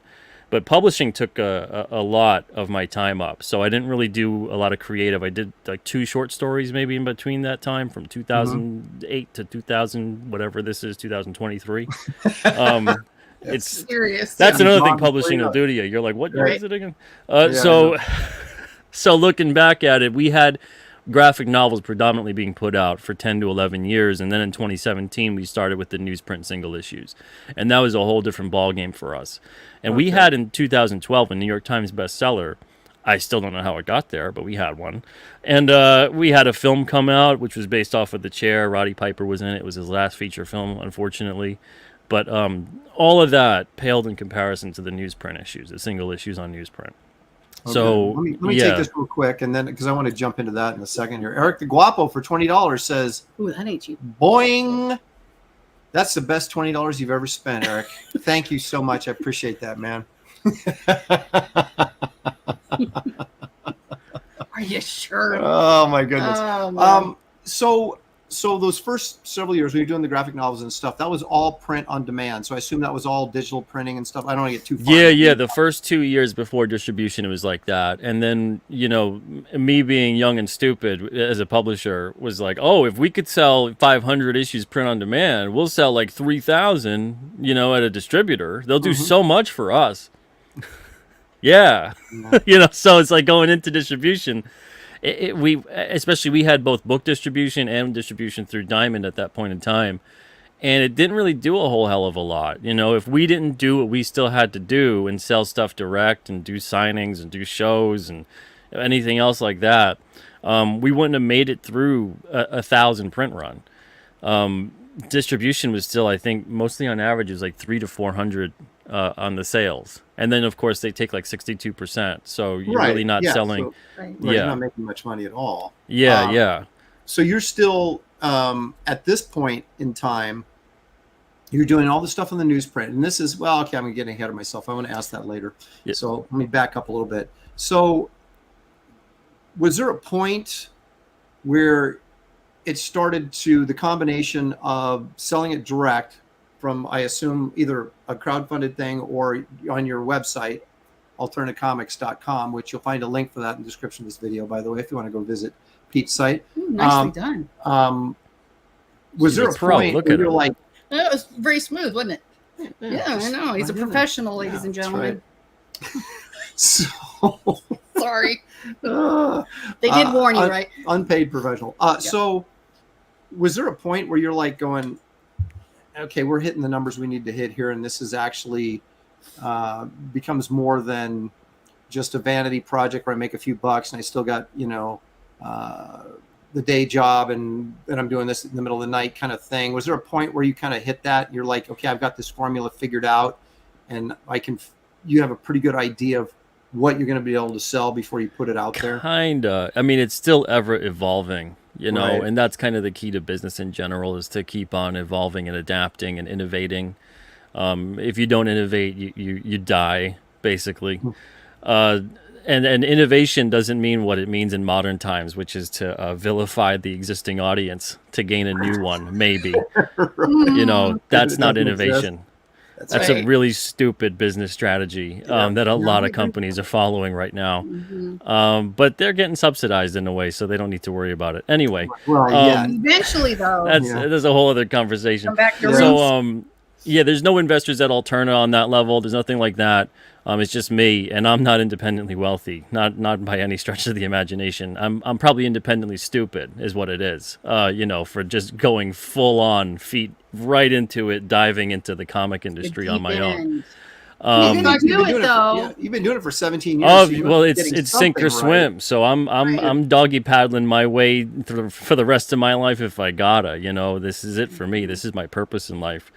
But publishing took a lot of my time up, so I didn't really do a lot of creative. I did like 2 short stories maybe in between that time, from 2008 to 2000, whatever this is, 2023. It's Serious. that's Yeah. another thing John, publishing will straight up. do to you. You're like, what year Right. is it again? Yeah, So, so looking back at it, we had graphic novels predominantly being put out for 10 to 11 years, and then in 2017 we started with the newsprint single issues, and that was a whole different ballgame for us. And we had in 2012 a New York Times bestseller. I still don't know how it got there, but we had one. And we had a film come out, which was based off of The Chair. Roddy Piper was in it. It was his last feature film, unfortunately. But all of that paled in comparison to the newsprint issues, the single issues on newsprint. Okay. So let me take this real quick, and then because I want to jump into that in a second here. Eric the Guapo for $20 says, Ooh, that ain't cheap. "Boing." That's the best $20 you've ever spent, Eric. Thank you so much. I appreciate that, man. Are you sure? Oh my goodness. Oh, man. So those first several years when you're doing the graphic novels and stuff, that was all print on demand. So I assume that was all digital printing and stuff. I don't want to get too far. Yeah. The first 2 years before distribution, it was like that. And then, me being young and stupid as a publisher was like, oh, if we could sell 500 issues print on demand, we'll sell like 3,000, at a distributor. They'll do so much for us. Yeah. So it's like going into distribution. We had both book distribution and distribution through Diamond at that point in time, and it didn't really do a whole hell of a lot. If we didn't do what we still had to do and sell stuff direct and do signings and do shows and anything else like that, we wouldn't have made it through a 1,000 print run. Distribution was still, I think, mostly on average is like 300 to 400 on the sales, and then of course they take like 62%. So you're really not selling. So, Right. you're not making much money at all. Yeah. So you're still at this point in time, you're doing all the stuff on the newsprint, and this is I'm getting ahead of myself. I want to ask that later. Yeah. So let me back up a little bit. So was there a point where it started to the combination of selling it direct from, I assume, either a crowdfunded thing or on your website, alternacomics.com, which you'll find a link for that in the description of this video, by the way, if you want to go visit Pete's site. Ooh, nicely done. Was there a point where you're like, That was very smooth, wasn't it? Yeah, I know. He's a professional, ladies and gentlemen. Right. So Sorry. They did warn you, right? Unpaid professional. So was there a point where you're like going, okay, we're hitting the numbers we need to hit here, and this is actually becomes more than just a vanity project where I make a few bucks and I still got, the day job and I'm doing this in the middle of the night kind of thing? Was there a point where you kind of hit that? You're like, okay, I've got this formula figured out, and you have a pretty good idea of what you're going to be able to sell before you put it out there? Kinda. I mean, it's still ever evolving, Right. and that's kind of the key to business in general, is to keep on evolving and adapting and innovating. If you don't innovate, you die, basically. And innovation doesn't mean what it means in modern times, which is to vilify the existing audience to gain a new one, maybe. That's It not doesn't innovation. That's right. a really stupid business strategy that a lot of companies are following right now. But they're getting subsidized in a way, so they don't need to worry about it. Anyway, Well, yeah. Eventually, though, there's a whole other conversation. come back to roots. So, there's no investors at Alterna on that level. There's nothing like that. It's just me, and I'm not independently wealthy, not by any stretch of the imagination. I'm probably independently stupid, is what it is. For just going full on feet right into it, diving into the comic industry on my own. You can do it, though. You've been doing it for 17 years. Oh, so you well, must be it's getting sink or something right. swim. So I'm doggy paddling my way for the rest of my life if I gotta. This is it for me. This is my purpose in life.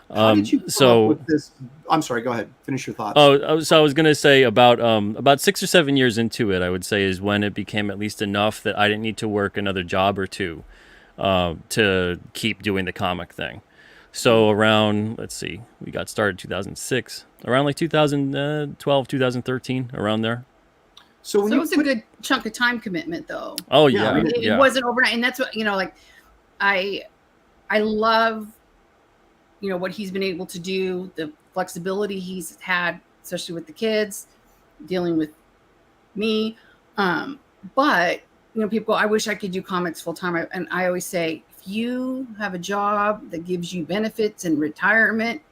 How did you come up with this? I'm sorry. Go ahead. Finish your thoughts. So I was gonna say about 6 or 7 years into it, I would say, is when it became at least enough that I didn't need to work another job or two to keep doing the comic thing. So around, let's see, we got started 2006, around like 2012, 2013, around there. So it was a good chunk of time commitment, though. Oh yeah, It wasn't overnight, and that's what I love. What he's been able to do, the flexibility he's had especially with the kids, dealing with me. But people go, I wish I could do comics full time. And I always say, if you have a job that gives you benefits and retirement,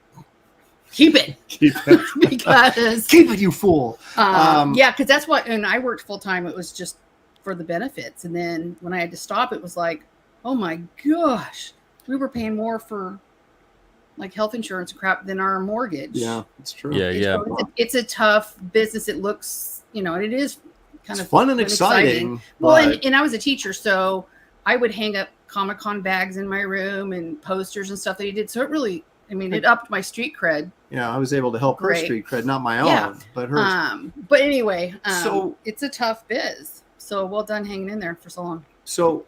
keep it. Because keep it, you fool. Yeah, because that's what. And I worked full time. It was just for the benefits. And then when I had to stop, it was like, oh my gosh, we were paying more for like health insurance and crap than our mortgage. Yeah, it's true. Yeah. It's a tough business. It looks, and it is kind of fun and exciting. Well, and I was a teacher, so I would hang up Comic-Con bags in my room and posters and stuff that he did. So it really, it upped my street cred. Yeah, I was able to help her street cred, not my own, but hers. But anyway, so it's a tough biz. So well done hanging in there for so long. So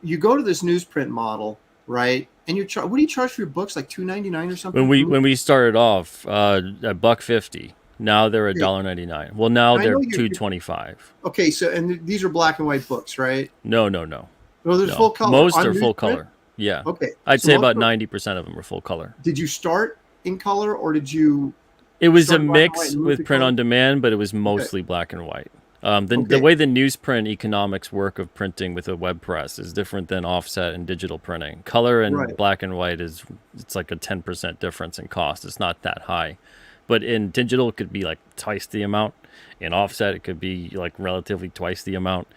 you go to this newsprint model, right? And you what do you charge for your books? Like $2.99 or something? When we started off, $1.50. Now they're $1.99. Well, now they're $2.25. Okay, so and these are black and white books, right? No. Well, there's full color. Most are full color. Yeah. Okay. I'd say about 90% of them are full color. Did you start in color, or did you? It was a mix with print on demand, but it was mostly black and white. The way the newsprint economics work of printing with a web press is different than offset and digital printing. Color and black and white it's like a 10% difference in cost. It's not that high. But in digital, it could be like twice the amount. In offset, it could be like relatively twice the amount.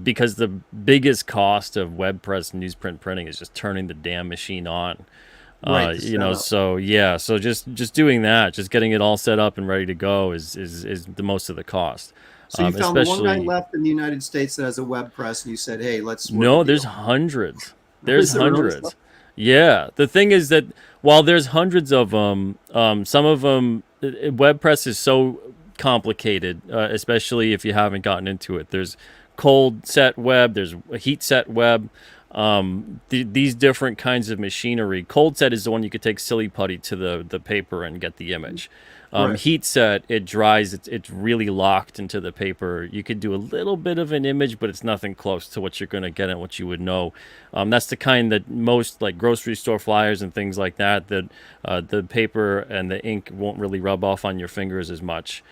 Because the biggest cost of web press newsprint printing is just turning the damn machine on. So just doing that, just getting it all set up and ready to go is the most of the cost. So you found one guy left in the United States that has a web press, and you said, "Hey, let's." No, there's hundreds. There's hundreds. Yeah, the thing is that while there's hundreds of them, some of them, web press is so complicated, especially if you haven't gotten into it. There's cold set web, there's a heat set web. These different kinds of machinery. Cold set is the one you could take silly putty to the paper and get the image. Heat set, it dries, it's really locked into the paper. You could do a little bit of an image, but it's nothing close to what you're going to get and what you would know. That's the kind that most like grocery store flyers and things like that the paper and the ink won't really rub off on your fingers as much.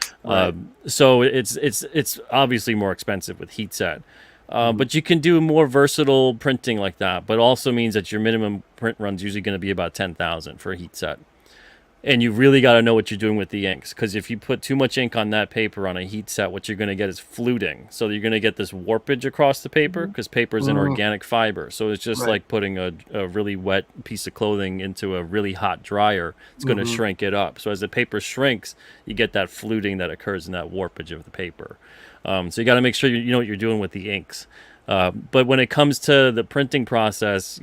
So it's obviously more expensive with heat set. But you can do more versatile printing like that, but also means that your minimum print run's usually going to be about 10,000 for a heat set. And you really got to know what you're doing with the inks, because if you put too much ink on that paper on a heat set, what you're going to get is fluting. So you're going to get this warpage across the paper, because paper is an organic fiber. So it's just like putting a really wet piece of clothing into a really hot dryer. It's going to shrink it up. So as the paper shrinks, you get that fluting that occurs in that warpage of the paper. So you got to make sure you know what you're doing with the inks. But when it comes to the printing process,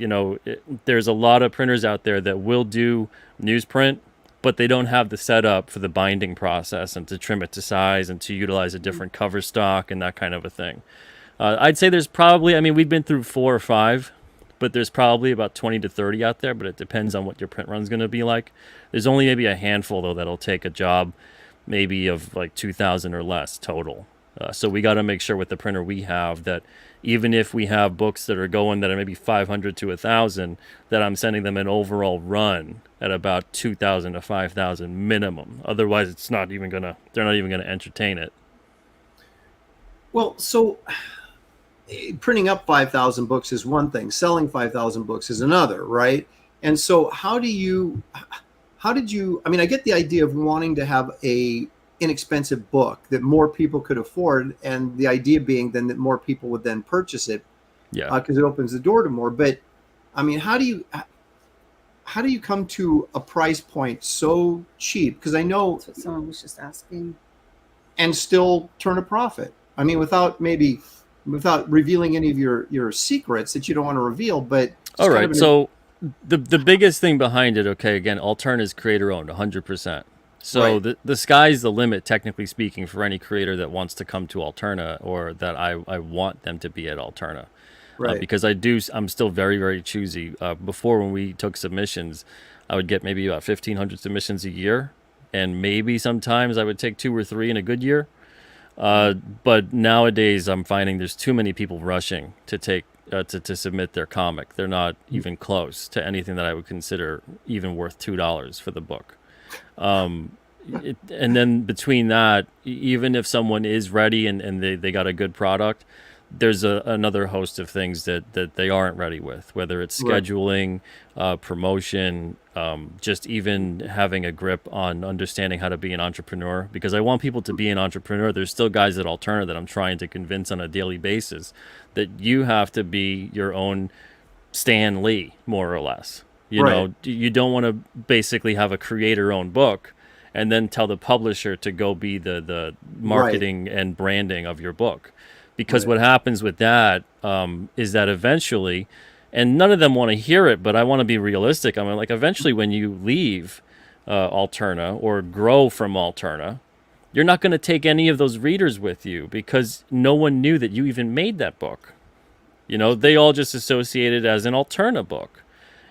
there's a lot of printers out there that will do newsprint, but they don't have the setup for the binding process and to trim it to size and to utilize a different cover stock and that kind of a thing. I'd say there's probably, we've been through 4 or 5, but there's probably about 20 to 30 out there, but it depends on what your print run's going to be like. There's only maybe a handful, though, that'll take a job maybe of like 2,000 or less total. So we got to make sure with the printer we have that even if we have books that are going that are maybe 500 to 1,000, that I'm sending them an overall run at about 2,000 to 5,000 minimum. Otherwise, they're not even gonna entertain it. Well, so printing up 5,000 books is one thing. Selling 5,000 books is another, right? And so how did you? I get the idea of wanting to have a inexpensive book that more people could afford, and the idea being then that more people would then purchase it, because it opens the door to more. But how do you come to a price point so cheap? Because I know that's what someone was just asking, and still turn a profit. Without revealing any of your secrets that you don't want to reveal. But all right, so the biggest thing behind it, again, Alterna is creator owned 100%. So the sky's the limit, technically speaking, for any creator that wants to come to Alterna, or that I want them to be at Alterna. Because I'm still very, very choosy. Before, when we took submissions, I would get maybe about 1,500 submissions a year. And maybe sometimes I would take 2 or 3 in a good year. But nowadays, I'm finding there's too many people rushing to take to submit their comic. They're not even close to anything that I would consider even worth $2 for the book. and then between that, even if someone is ready and they got a good product, there's another host of things that they aren't ready with, whether it's scheduling, promotion, just even having a grip on understanding how to be an entrepreneur. Because I want people to be an entrepreneur. There's still guys at Alterna that I'm trying to convince on a daily basis that you have to be your own Stan Lee, more or less. You know, you don't want to basically have a creator-owned book and then tell the publisher to go be the marketing and branding of your book. Because what happens with that is that eventually, and none of them want to hear it, but I want to be realistic. I mean, like, eventually when you leave Alterna or grow from Alterna, you're not going to take any of those readers with you because no one knew that you even made that book. You know, they all just associated as an Alterna book.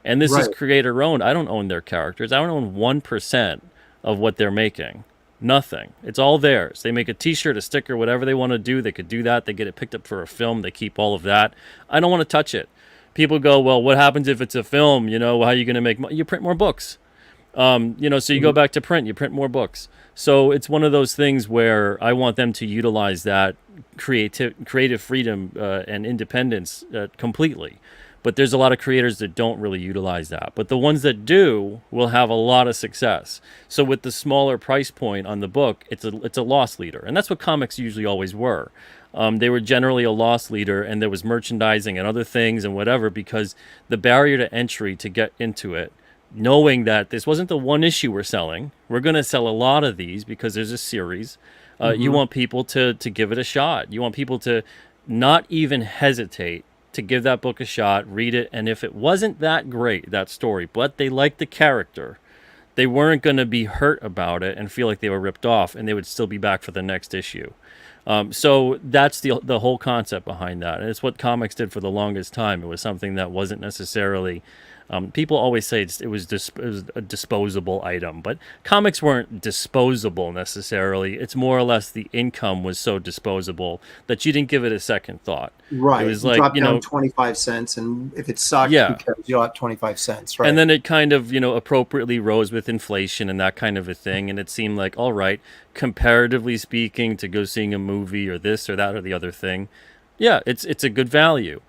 And this is creator owned. I don't own their characters. I don't own 1% of what they're making. Nothing. It's all theirs. They make a t-shirt, a sticker, whatever they want to do. They could do that. They get it picked up for a film. They keep all of that. I don't want to touch it. People go, well, what happens if it's a film? You know, how are you going to make money? You print more books. You know, so you go back to print. You print more books. So it's one of those things where I want them to utilize that creative freedom and independence completely. But there's a lot of creators that don't really utilize that. But the ones that do will have a lot of success. So with the smaller price point on the book, it's a loss leader. And that's what comics usually always were. They were generally a loss leader, and there was merchandising and other things and whatever, because the barrier to entry to get into it, knowing that this wasn't the one issue we're selling, we're going to sell a lot of these because there's a series. You want people to give it a shot. You want people to not even hesitate to give that book a shot, read it, and if it wasn't that great, that story, but they liked the character, they weren't going to be hurt about it and feel like they were ripped off, and they would still be back for the next issue. So that's the whole concept behind that, and it's what comics did for the longest time. It was something that wasn't necessarily... people always say it was a disposable item, but comics weren't disposable necessarily. It's more or less the income was so disposable that you didn't give it a second thought. Right. It was you like, drop you down know, 25 cents, and if it sucked, Yeah. who cares? You'll have 25 cents, right? And then it kind of, you know, appropriately rose with inflation and that kind of a thing. And it seemed like, all right, comparatively speaking, to go seeing a movie or this or that or the other thing, yeah, it's a good value.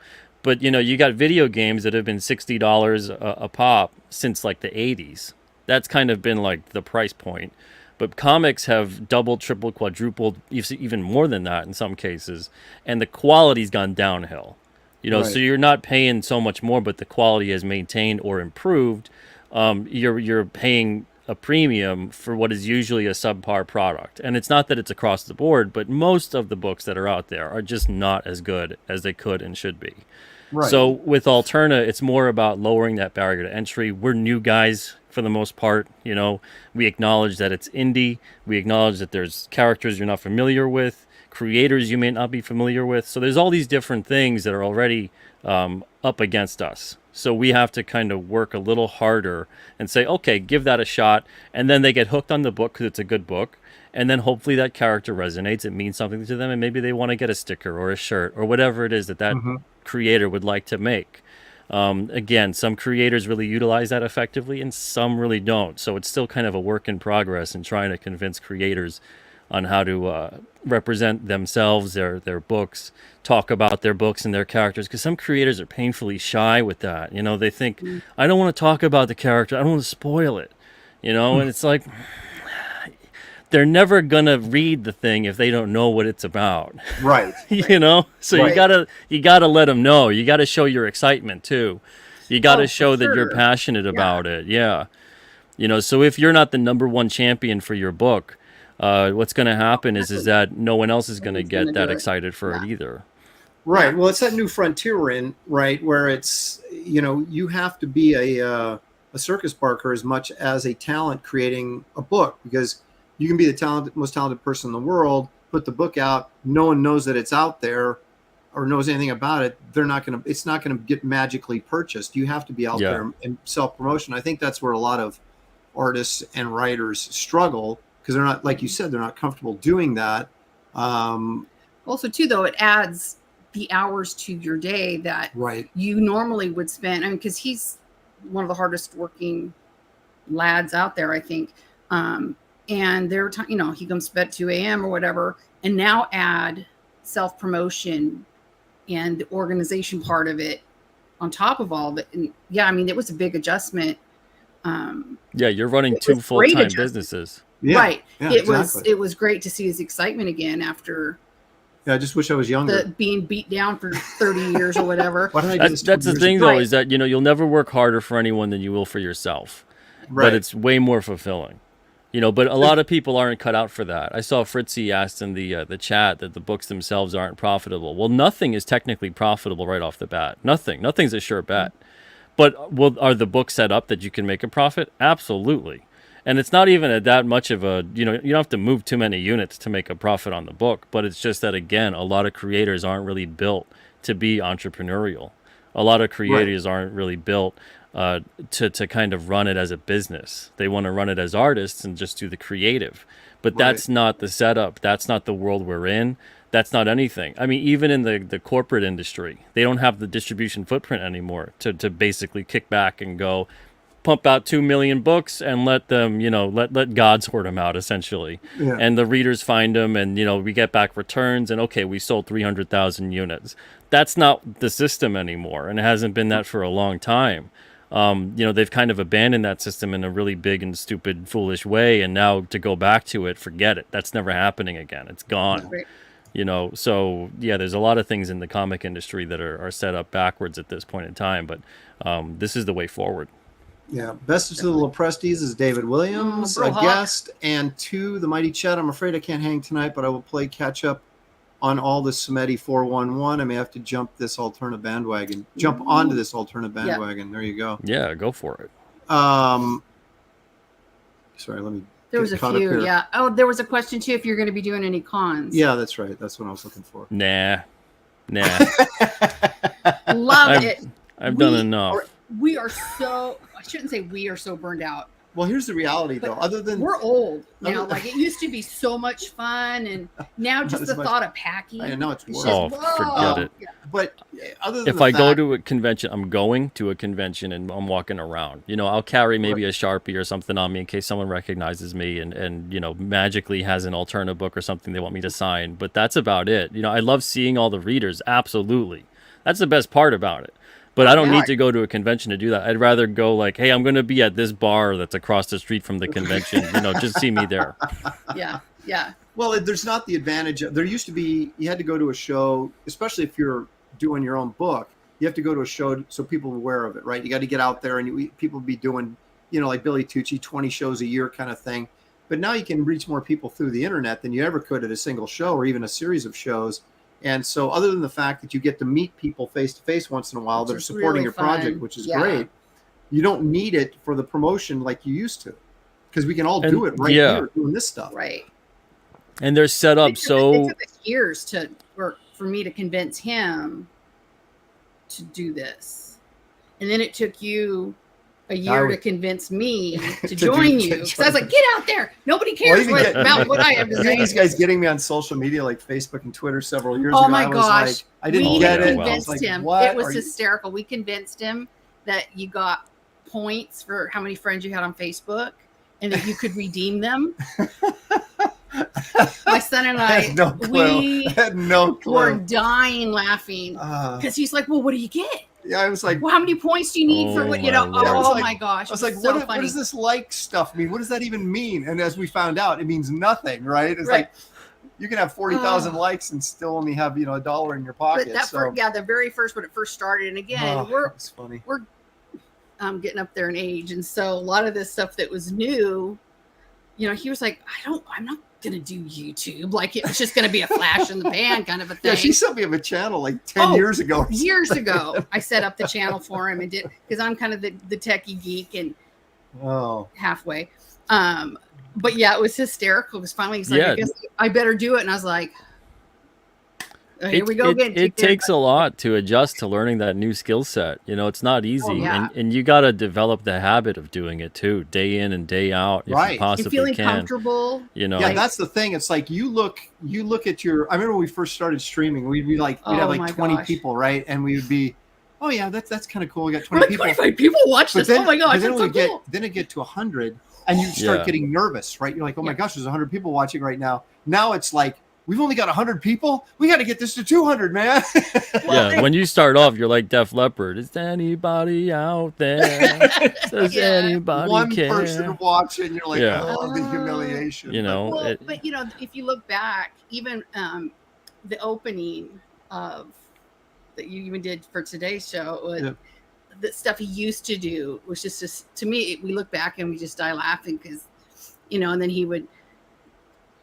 But, you know, you got video games that have been $60 a pop since like the 80s. That's kind of been like the price point. But comics have doubled, tripled, quadrupled, even more than that in some cases. And the quality's gone downhill. You know, so you're not paying so much more, but the quality has maintained or improved. You're paying a premium for what is usually a subpar product. And it's not that it's across the board, but most of the books that are out there are just not as good as they could and should be. Right. So with Alterna, it's more about lowering that barrier to entry. We're new guys for the most part. You know, we acknowledge that it's indie. We acknowledge that there's characters you're not familiar with, creators you may not be familiar with. So there's all these different things that are already up against us. So we have to kind of work a little harder and say, okay, give that a shot. And then they get hooked on the book because it's a good book. And then hopefully that character resonates. It means something to them. And maybe they want to get a sticker or a shirt or whatever it is that creator would like to make. Again, some creators really utilize that effectively and some really don't. So it's still kind of a work in progress in trying to convince creators on how to represent themselves, their books, talk about their books and their characters. Because some creators are painfully shy with that. You know, they think, I don't want to talk about the character. I don't want to spoil it. You know, and it's like... they're never gonna read the thing if they don't know what it's about. Right. You know? So you gotta let them know. You gotta show your excitement too. You gotta show that you're passionate about it. Yeah. You know, so if you're not the number one champion for your book, what's gonna happen is that no one else is gonna get that excited for it either. Right. Well, it's that new frontier we're in, right, where it's, you know, you have to be a circus barker as much as a talent creating a book, because you can be the most talented person in the world, put the book out, no one knows that it's out there or knows anything about it. It's not going to get magically purchased. You have to be out there and self-promotion. I think that's where a lot of artists and writers struggle, because they're not, like you said, they're not comfortable doing that. Also, too, though, it adds the hours to your day that you normally would spend. I mean, because he's one of the hardest working lads out there, I think. And they're, he comes to bed at 2 a.m. or whatever, and now add self-promotion and the organization part of it on top of all of it. And yeah, I mean, it was a big adjustment. Yeah, you're running 2 full-time businesses. Yeah, right. Yeah, It was great to see his excitement again after. Yeah, I just wish I was younger. Being beat down for 30 years or whatever. Why did I do this That's the 20 thing, years though, Right. is that, you'll never work harder for anyone than you will for yourself. Right. But it's way more fulfilling. But a lot of people aren't cut out for that. I saw Fritzy asked in the chat that the books themselves aren't profitable. Well, nothing is technically profitable right off the bat. Nothing's a sure bet. But are the books set up that you can make a profit? Absolutely. And it's not even that much of a, you don't have to move too many units to make a profit on the book. But it's just that, again, a lot of creators aren't really built to be entrepreneurial. A lot of creators aren't really built to kind of run it as a business. They want to run it as artists and just do the creative. But that's not the setup. That's not the world we're in. That's not anything. I mean, even in the corporate industry, they don't have the distribution footprint anymore to basically kick back and go pump out 2 million books and let them, let God sort them out, essentially. Yeah. And the readers find them, and, we get back returns, and okay, we sold 300,000 units. That's not the system anymore, and it hasn't been that for a long time. They've kind of abandoned that system in a really big and stupid, foolish way. And now to go back to it, forget it. That's never happening again. It's gone. Right. So yeah, there's a lot of things in the comic industry that are set up backwards at this point in time. But this is the way forward. Yeah. Best of the Little Presties is David Williams, Bro a Hawk. guest, and 2, the Mighty Chet. I'm afraid I can't hang tonight, but I will play catch up on all the SIMETI 411. I may have to jump onto this Alterna bandwagon. There you go. Yeah, go for it. Sorry, let me. There was a few, yeah. Oh, there was a question too if you're going to be doing any cons. Yeah, that's right. That's what I was looking for. Nah. Love it. I've done enough. We are so. I shouldn't say we are so burned out. Well, here's the reality, though. Other than We're old now. Like it used to be so much fun, and now just the thought of packing. I know it's worse. Oh, forget it. Yeah. But other than If I go to a convention, I'm going to a convention and I'm walking around. I'll carry maybe a Sharpie or something on me in case someone recognizes me and magically has an Alterna book or something they want me to sign. But that's about it. I love seeing all the readers. Absolutely. That's the best part about it. But I don't need to go to a convention to do that. I'd rather go like, hey, I'm going to be at this bar that's across the street from the convention. Just see me there. Yeah. Well, there's not the advantage. There used to be, you had to go to a show, especially if you're doing your own book. You have to go to a show so people are aware of it, right? You got to get out there and people be doing, like Billy Tucci, 20 shows a year kind of thing. But now you can reach more people through the internet than you ever could at a single show or even a series of shows. And so other than the fact that you get to meet people face to face once in a while that are supporting really your fun. project, which is great, you don't need it for the promotion like you used to, because we can all do it right here doing this stuff. Right. And they're set up It took us years for me to convince him to do this. And then it took you a year to convince me to join you. Because I was like, get out there. Nobody cares about what I have to say. These guys getting me on social media like Facebook and Twitter several years ago. Oh my gosh. I didn't get it. We convinced him. It was hysterical. We convinced him that you got points for how many friends you had on Facebook and that you could redeem them. My son and I had no clue. were dying laughing because he's like, well, what do you get? Yeah, I was like, well, how many points do you need for what, my gosh. I was like, so what does this like stuff mean? What does that even mean? And as we found out, it means nothing, right? It's like, you can have 40,000 likes and still only have, $1 in your pocket. But the very first, when it first started. And again, we're getting up there in age. And so a lot of this stuff that was new, he was like, I'm not going to do YouTube. Like it was just going to be a flash in the pan kind of a thing. Yeah, she sent me a channel like 10 years ago. Years ago, I set up the channel for him and did, because I'm kind of the techie geek and halfway. But yeah, it was hysterical because finally he's like, I guess I better do it. And I was like, here we go again. It takes a lot to adjust to learning that new skill set. It's not easy. And you got to develop the habit of doing it too, day in and day out. If you possibly feeling can. Comfortable. Yeah, that's the thing. It's like you look at your, I remember when we first started streaming, we'd have like 20 people, right? And we would be, oh yeah, that's kind of cool. We got 20 people. 25 people watch this. Oh my gosh, that's so cool. Then it get to 100. and you start Yeah. getting nervous, right? You're like, oh my Yeah. gosh, there's 100 people watching right now. Now it's like, we've only got 100 people. We got to get this to 200, man. Yeah, when you start off, you're like Def Leppard. Is anybody out there? Does Yeah. anybody One care? person watching, you're like, Yeah. oh, the humiliation. You know, Well, but you know, if you look back, even the opening of that you even did for today's show was Yeah. the stuff he used to do was just to me. We look back and we just die laughing because, you know, and then he would.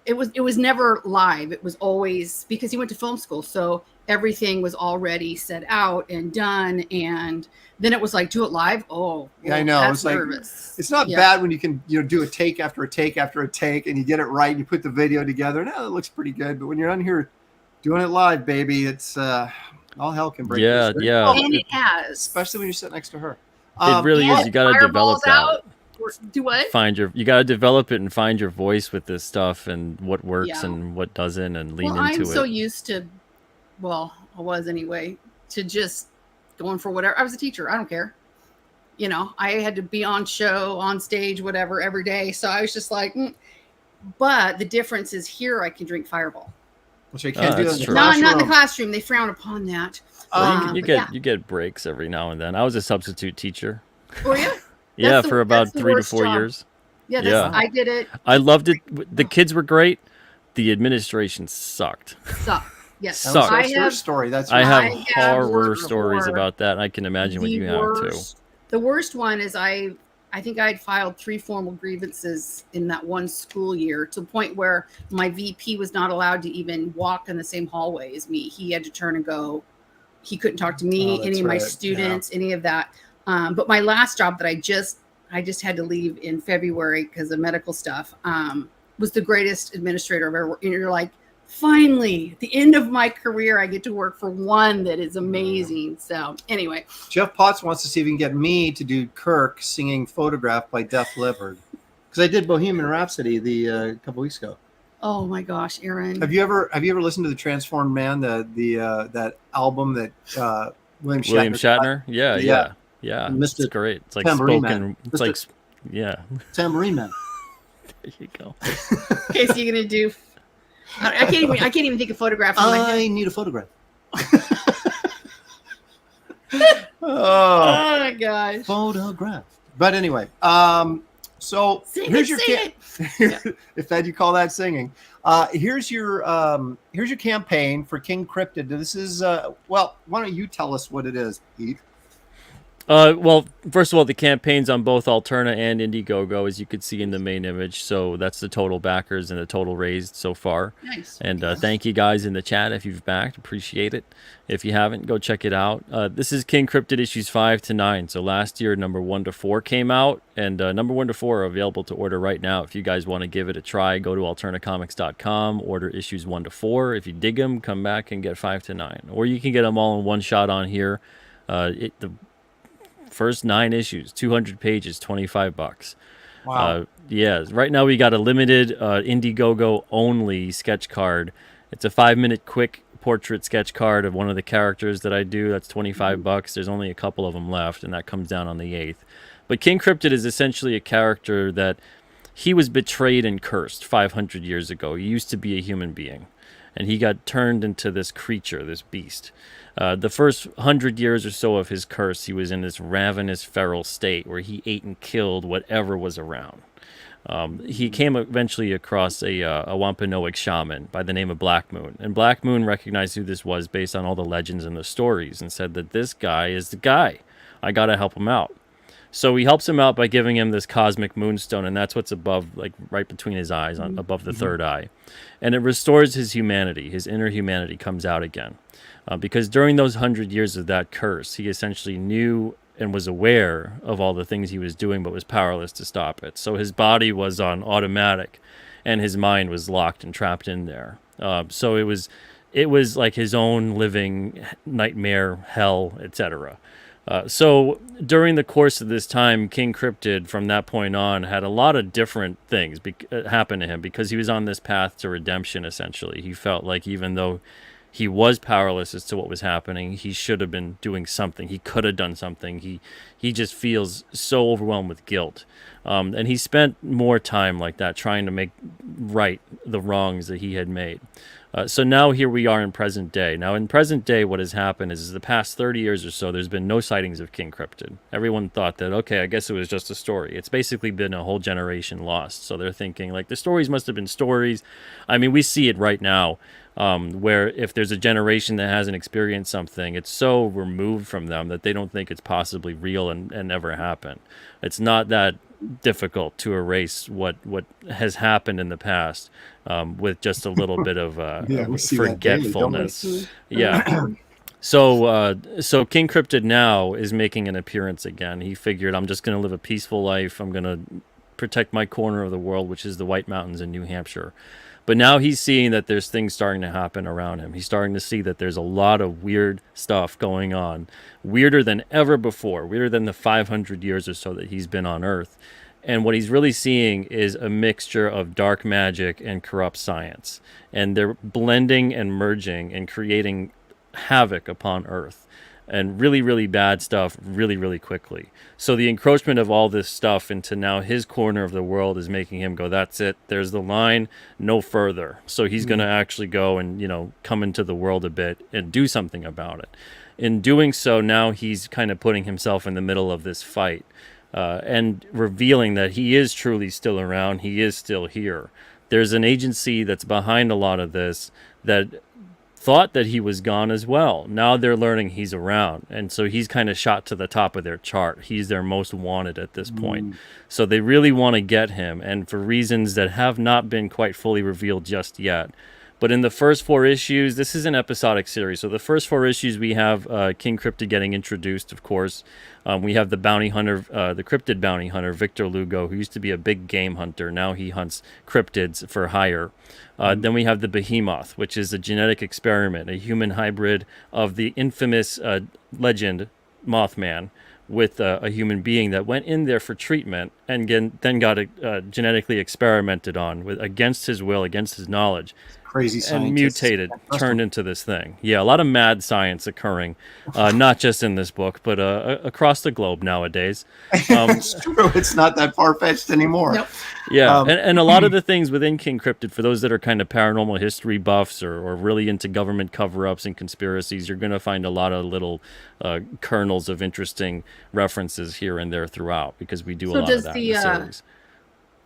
It was never live. It was always because he went to film school, so everything was already set out and done. And then it was like, do it live. Oh, Yeah, I know. That's It's like, nervous. it's not Yeah. bad when you can, do a take after a take after a take, and you get it right, and you put the video together, and it looks pretty good. But when you're on here doing it live, baby, it's all hell can break yeah, loose, right? yeah. And it has, Especially when you sit next to her. It really is. and You got to develop fireballs that. out. Do what? You got to develop it and find your voice with this stuff and what works Yeah. and what doesn't, and lean Well, into I'm so it. used to, well, I was anyway, to just going for whatever. I was a teacher. I don't care. You know, I had to be on show, on stage, whatever, every day. So I was just like, but the difference is here I can drink Fireball. Which I can't do that's in the true. No, not in the classroom. classroom. They frown upon that. Well, you but get yeah. you get breaks every now and then. I was a substitute teacher. Oh, yeah? Yeah, That's the- for about that's the 3 to worst 4 job. years. Yeah, Yeah. I did it. I loved it. The kids were great. The administration sucked. Suck. Yes. That was Sucked. I your have story. That's I right. have I have horror worked stories for about that. I can imagine what the you have too. worst. The worst one is I think I had filed 3 formal grievances in that one school year to the point where my VP was not allowed to even walk in the same hallway as me. He had to turn and go. He couldn't talk to me, Oh, that's any of my right. students, any of that. But my last job that I just had to leave in February because of medical stuff, was the greatest administrator I've ever worked. And you're like, finally, at the end of my career, I get to work for one that is amazing. So anyway, Jeff Potts wants to see if he can get me to do Kirk singing "Photograph" by Def Leppard, because I did Bohemian Rhapsody a couple weeks ago. oh my gosh, Aaron. Have you ever listened to the Transformed Man, that album that William Shatner? Yeah, Yeah. yeah. Mr. It's great. It's like Tambourine spoken. Man. It's Mr. like, yeah. Tambourine Man. There you go. Okay, so you're gonna do. I can't even think of photographs. In my head. I need a photograph. Oh Oh, my gosh. photograph. But anyway, so Sing here's it, your sing if that you call that singing. Here's your campaign for King Cryptid. This is well, why don't you tell us what it is, Pete? Well, first of all, the campaign's on both Alterna and Indiegogo, as you could see in the main image. So that's the total backers and the total raised so far. Nice. And thank you guys in the chat if you've backed. Appreciate it. If you haven't, go check it out. This is King Cryptid issues 5 to 9. So last year, number 1 to 4 came out, and number 1 to 4 are available to order right now. If you guys want to give it a try, go to alternacomics.com, order issues 1 to 4. If you dig them, come back and get 5 to 9. Or you can get them all in one shot on here. The first 9 issues, 200 pages, $25. Wow. Yeah, right now we got a limited Indiegogo only sketch card. It's a 5-minute quick portrait sketch card of one of the characters that I do. That's $25. There's only a couple of them left, and that comes down on the 8th. But King Cryptid is essentially a character that he was betrayed and cursed 500 years ago. He used to be a human being, and he got turned into this creature, this beast. The first 100 years or so of his curse, he was in this ravenous, feral state where he ate and killed whatever was around. He came eventually across a Wampanoag shaman by the name of Black Moon. And Black Moon recognized who this was based on all the legends and the stories and said that this guy is the guy. I got to help him out. So he helps him out by giving him this cosmic moonstone, and that's what's above, like right between his eyes, above the third eye. And it restores his humanity. His inner humanity comes out again. Because during those 100 years of that curse, he essentially knew and was aware of all the things he was doing, but was powerless to stop it. So his body was on automatic, and his mind was locked and trapped in there. So it was like his own living nightmare, hell, etc. So during the course of this time, King Cryptid, from that point on, had a lot of different things happen to him because he was on this path to redemption, essentially. He felt like even though He was powerless as to what was happening. He should have been doing something. He could have done something. He just feels so overwhelmed with guilt. And he spent more time like that trying to make right the wrongs that he had made. So now here we are in present day. Now in present day, what has happened is the past 30 years or so, there's been no sightings of King Cryptid. Everyone thought that, okay, I guess it was just a story. It's basically been a whole generation lost. So they're thinking like the stories must have been stories. I mean, we see it right now. Where if there's a generation that hasn't experienced something, it's so removed from them that they don't think it's possibly real and ever happen. It's not that difficult to erase what has happened in the past with just a little bit of forgetfulness. Yeah. So King Cryptid now is making an appearance again. He figured, I'm just going to live a peaceful life. I'm going to protect my corner of the world, which is the White Mountains in New Hampshire. But now he's seeing that there's things starting to happen around him. He's starting to see that there's a lot of weird stuff going on, weirder than ever before, weirder than the 500 years or so that he's been on Earth. And what he's really seeing is a mixture of dark magic and corrupt science. And they're blending and merging and creating havoc upon Earth. And really, really bad stuff really, really quickly. So the encroachment of all this stuff into now his corner of the world is making him go, that's it, there's the line, no further. So he's going to actually go and, come into the world a bit and do something about it. In doing so, now he's kind of putting himself in the middle of this fight and revealing that he is truly still around, he is still here. There's an agency that's behind a lot of this that thought that he was gone as well. Now they're learning he's around, and so he's kind of shot to the top of their chart. He's their most wanted at this point. So they really want to get him, and for reasons that have not been quite fully revealed just yet. But in the first 4 issues, this is an episodic series. So the first 4 issues, we have King Cryptid getting introduced, of course. We have the bounty hunter, the cryptid bounty hunter, Victor Lugo, who used to be a big game hunter. Now he hunts cryptids for hire. Then we have the Behemoth, which is a genetic experiment, a human hybrid of the infamous legend Mothman with a human being that went in there for treatment and then got genetically experimented on against his will, against his knowledge. Crazy scientists. And mutated, turned into this thing. Yeah, a lot of mad science occurring, not just in this book, but across the globe nowadays. It's true. It's not that far-fetched anymore. Nope. Yeah, and a lot of the things within King Cryptid, for those that are kind of paranormal history buffs or really into government cover-ups and conspiracies, you're going to find a lot of little kernels of interesting references here and there throughout, because we do a lot of that in the series.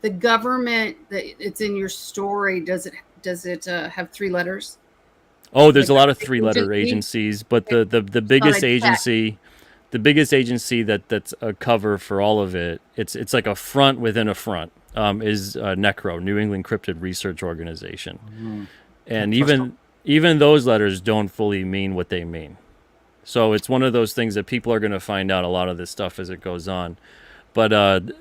The government that it's in your story, does it have 3 letters? Oh, there's a lot of 3-letter agencies, but the biggest agency, that's a cover for all of it. It's like a front within a front. Is NECRO, New England Cryptid Research Organization, and even those letters don't fully mean what they mean. So it's one of those things that people are going to find out a lot of this stuff as it goes on. But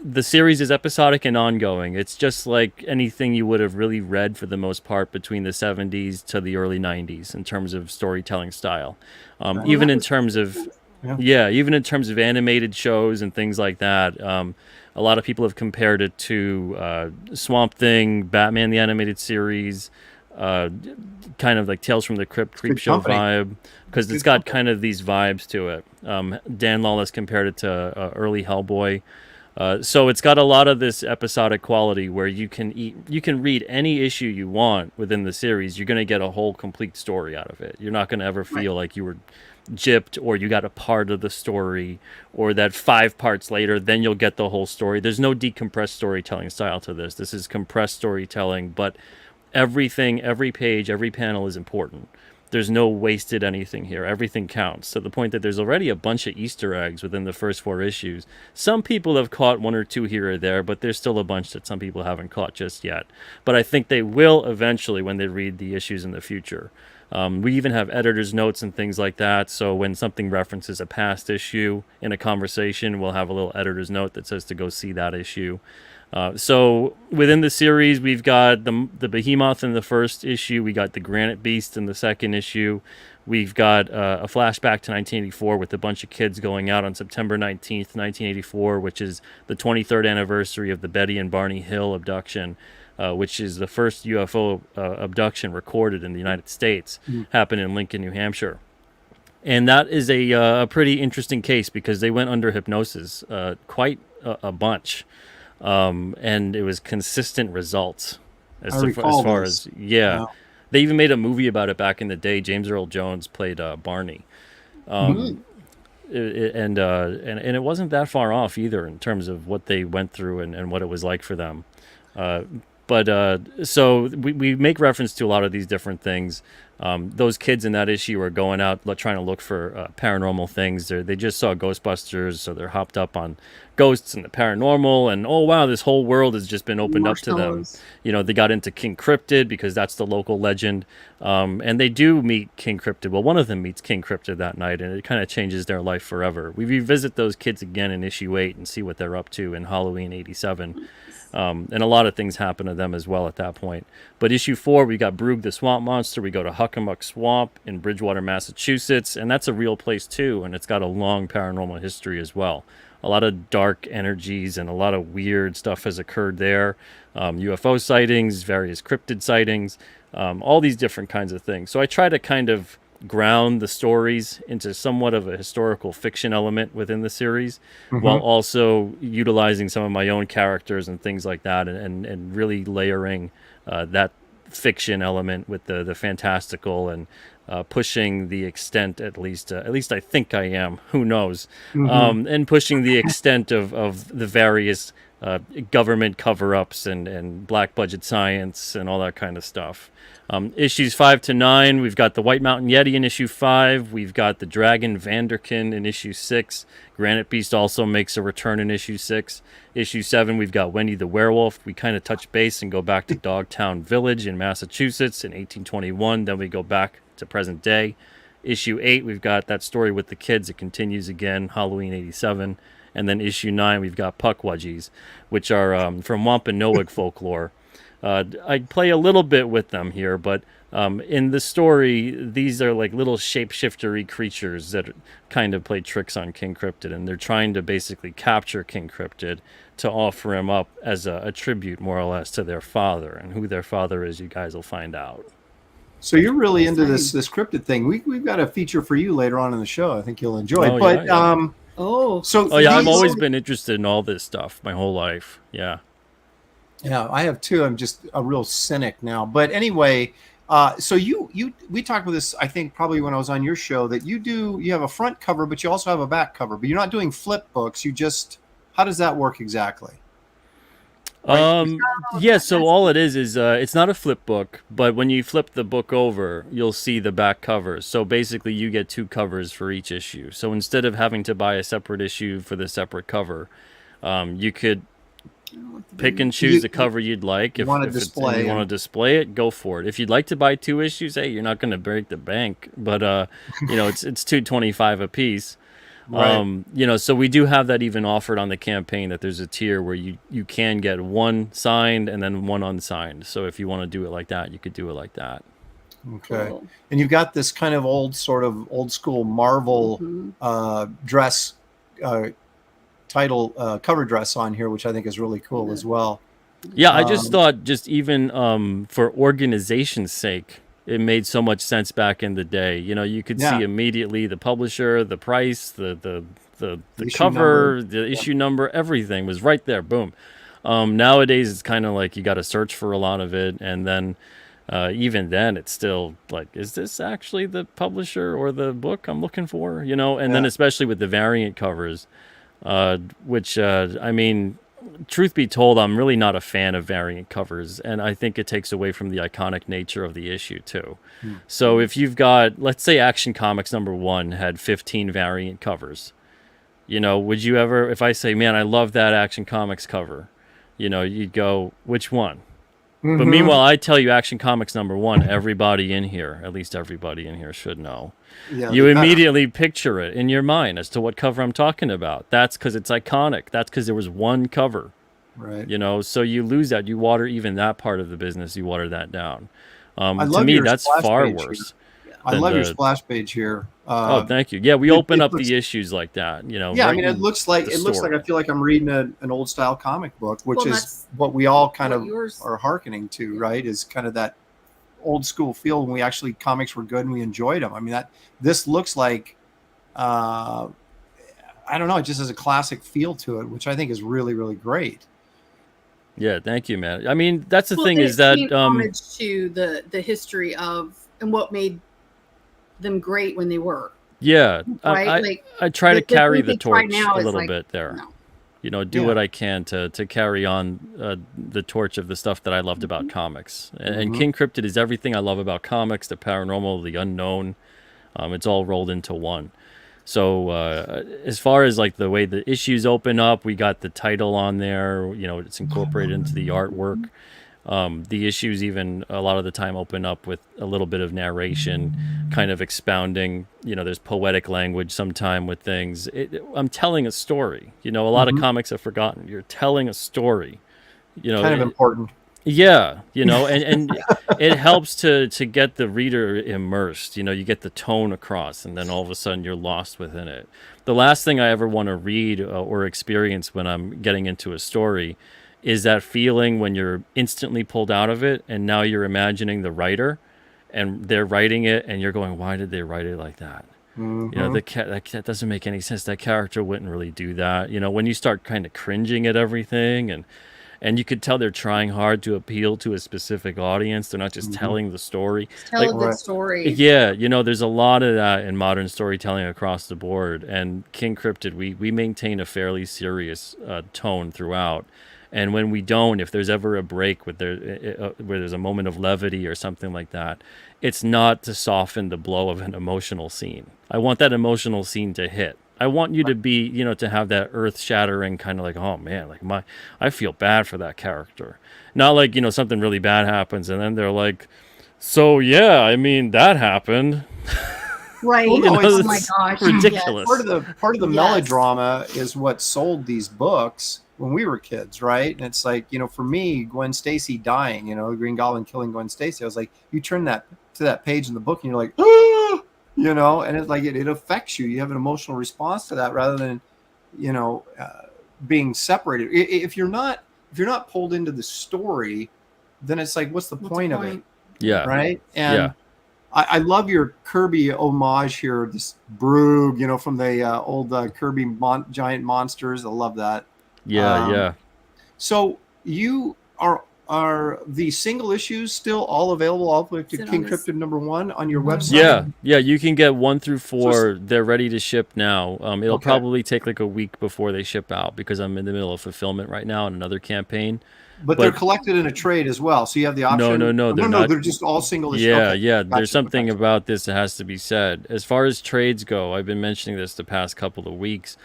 the series is episodic and ongoing. It's just like anything you would have really read for the most part between the 70s to the early 90s in terms of storytelling style. Even in terms of animated shows and things like that. A lot of people have compared it to Swamp Thing, Batman the Animated Series, kind of like Tales from the Crypt, Creep Show vibe, because it's got kind of these vibes to it. Dan Lawless compared it to early Hellboy. So it's got a lot of this episodic quality where you can read any issue you want within the series. You're going to get a whole complete story out of it. You're not going to ever feel like you were gypped or you got a part of the story, or that 5 parts later then you'll get the whole story. There's no decompressed storytelling style to this. This is compressed storytelling, but everything, every page, every panel is important. There's no wasted anything here. Everything counts, to the point that there's already a bunch of Easter eggs within the first 4 issues. Some people have caught 1 or 2 here or there, but there's still a bunch that some people haven't caught just yet. But I think they will eventually when they read the issues in the future. We even have editor's notes and things like that, so when something references a past issue in a conversation, we'll have a little editor's note that says to go see that issue. So within the series, we've got the Behemoth in the first issue. We got the Granite Beast in the second issue. We've got a flashback to 1984 with a bunch of kids going out on September 19th, 1984, which is the 23rd anniversary of the Betty and Barney Hill abduction. which is the first UFO abduction recorded in the United States, happened in Lincoln, New Hampshire. And that is a pretty interesting case because they went under hypnosis quite a bunch. And it was consistent results as far as Wow. They even made a movie about it back in the day. James Earl Jones played Barney. And it wasn't that far off either in terms of what they went through and what it was like for them. So we make reference to a lot of these different things. Those kids in that issue are going out trying to look for paranormal things. They just saw Ghostbusters, so they're hopped up on ghosts and the paranormal, and oh wow, this whole world has just been opened up to them. You know, they got into King Cryptid because that's the local legend, and they do meet King Cryptid. Well, one of them meets King Cryptid that night, and it kind of changes their life forever. We revisit those kids again in issue 8 and see what they're up to in Halloween '87. And a lot of things happen to them as well at that point. But issue 4, we got Broog the Swamp Monster. We go to Huckamuck Swamp in Bridgewater, Massachusetts, and that's a real place too, and it's got a long paranormal history as well. A lot of dark energies and a lot of weird stuff has occurred there. UFO sightings, various cryptid sightings, all these different kinds of things. So I try to kind of ground the stories into somewhat of a historical fiction element within the series, while also utilizing some of my own characters and things like that, and really layering that fiction element with the fantastical, and pushing the extent, at least I think I am, who knows, and pushing the extent of the various government cover-ups and black budget science and all that kind of stuff. Issues 5 to 9, we've got the White Mountain Yeti in issue 5. We've got the Dragon Vanderkin in issue 6. Granite Beast also makes a return in issue 6. Issue 7, we've got Wendy the Werewolf. We kind of touch base and go back to Dogtown Village in Massachusetts in 1821. Then we go back to present day. Issue 8, we've got that story with the kids. It continues again, Halloween '87. And then issue 9, we've got Puckwudgies, which are from Wampanoag folklore. I play a little bit with them here, but in the story, these are like little shapeshiftery creatures that kind of play tricks on King Cryptid, and they're trying to basically capture King Cryptid to offer him up as a tribute, more or less, to their father. And who their father is, you guys will find out. So you're really into this cryptid thing. We've got a feature for you later on in the show. I think you'll enjoy. Oh, but yeah. I've always these- been interested in all this stuff my whole life. Yeah. Yeah, I have too. I'm just a real cynic now. But anyway, so we talked about this, I think, probably when I was on your show, that you have a front cover, but you also have a back cover. But you're not doing flip books. How does that work exactly? Yeah, so all it is it's not a flip book, but when you flip the book over, you'll see the back covers. So basically you get 2 covers for each issue. So instead of having to buy a separate issue for the separate cover, you could pick and choose the cover you'd like. If you want to display it, go for it. If you'd like to buy 2 issues, hey, you're not going to break the bank, but it's $2.25 a piece. Right. So we do have that even offered on the campaign, that there's a tier where you can get 1 signed and then 1 unsigned. So if you want to do it like that, you could do it like that. Okay. Cool. And you've got this kind of old school Marvel dress title cover dress on here, which I think is really cool as well. Yeah, I just thought, just even for organization's sake, it made so much sense back in the day. You could see immediately the publisher, the price, the cover, the issue number, everything was right there. Boom. Nowadays, it's kind of like you got to search for a lot of it, and then even then, it's still like, is this actually the publisher or the book I'm looking for? And then especially with the variant covers, which I mean, truth be told, I'm really not a fan of variant covers, and I think it takes away from the iconic nature of the issue too. So if you've got, let's say, Action Comics #1 had 15 variant covers, would you ever, if I say, man, I love that Action Comics cover, you'd go, which one? But meanwhile, I tell you, Action Comics #1, everybody in here, at least everybody in here, should know. Yeah, you immediately picture it in your mind as to what cover I'm talking about. That's because it's iconic. That's because there was 1 cover. Right. So you lose that. You water even that part of the business. You water that down. I to love me, your that's splash far page worse. I love your splash page here. Oh, thank you. Yeah, we open up looks, the issues like that, you know. Yeah, right I mean, it looks like I feel like I'm reading an old style comic book, which is what we all kind of are hearkening to, right? Is kind of that old school feel when we actually comics were good and we enjoyed them. I mean, this looks like I don't know, it just has a classic feel to it, which I think is really, really great. Yeah, thank you, man. I mean, that's the thing is that homage to the history of and what made them great when they were. Yeah, right? I try to carry the torch a little bit there. No. You know, do what I can to carry on the torch of the stuff that I loved about comics. And King Cryptid is everything I love about comics, the paranormal, the unknown. It's all rolled into one. So as far as like the way the issues open up, we got the title on there. You know, it's incorporated into the artwork. The issues even a lot of the time open up with a little bit of narration, kind of expounding. You know, there's poetic language sometime with things. I'm telling a story. You know, a lot of comics have forgotten. You're telling a story. You know, kind of important. Yeah, you know, and it helps to get the reader immersed. You know, you get the tone across, and then all of a sudden you're lost within it. The last thing I ever want to read or experience when I'm getting into a story is that feeling when you're instantly pulled out of it, and now you're imagining the writer, and they're writing it, and you're going, why did they write it like that? You know, that doesn't make any sense. That character wouldn't really do that. You know, when you start kind of cringing at everything and you could tell they're trying hard to appeal to a specific audience. They're not just telling the story. Tell a good story. Yeah, you know, there's a lot of that in modern storytelling across the board. And King Cryptid, we maintain a fairly serious tone throughout. And when we don't, if there's ever a break where there's a moment of levity or something like that, it's not to soften the blow of an emotional scene. I want that emotional scene to hit. I want you to be, you know, to have that earth-shattering kind of like, oh man, like I feel bad for that character. Not like, you know, something really bad happens and then they're like, so yeah, I mean that happened. Right. Well, no, oh my gosh. Ridiculous. Part of the melodrama is what sold these books when we were kids, right? And it's like, you know, for me, Gwen Stacy dying, you know, Green Goblin killing Gwen Stacy, I was like, you turn that to that page in the book and you're like, ah! You know, and it's like it affects you. You have an emotional response to that rather than, you know, being separated. If you're not pulled into the story, then it's like, what's the point of it? Yeah. Right. And I love your Kirby homage here. This Broog, you know, from the old Kirby giant monsters. I love that. Yeah. So you are the single issues still all available all the way to King Cryptid #1 on your website? Yeah, you can get 1 through 4. They're ready to ship now. It'll probably take like a week before they ship out because I'm in the middle of fulfillment right now on another campaign. But they're collected in a trade as well, so you have the option. No, they're just all single issues. Yeah. There's something about this that has to be said. As far as trades go, I've been mentioning this the past couple of weeks.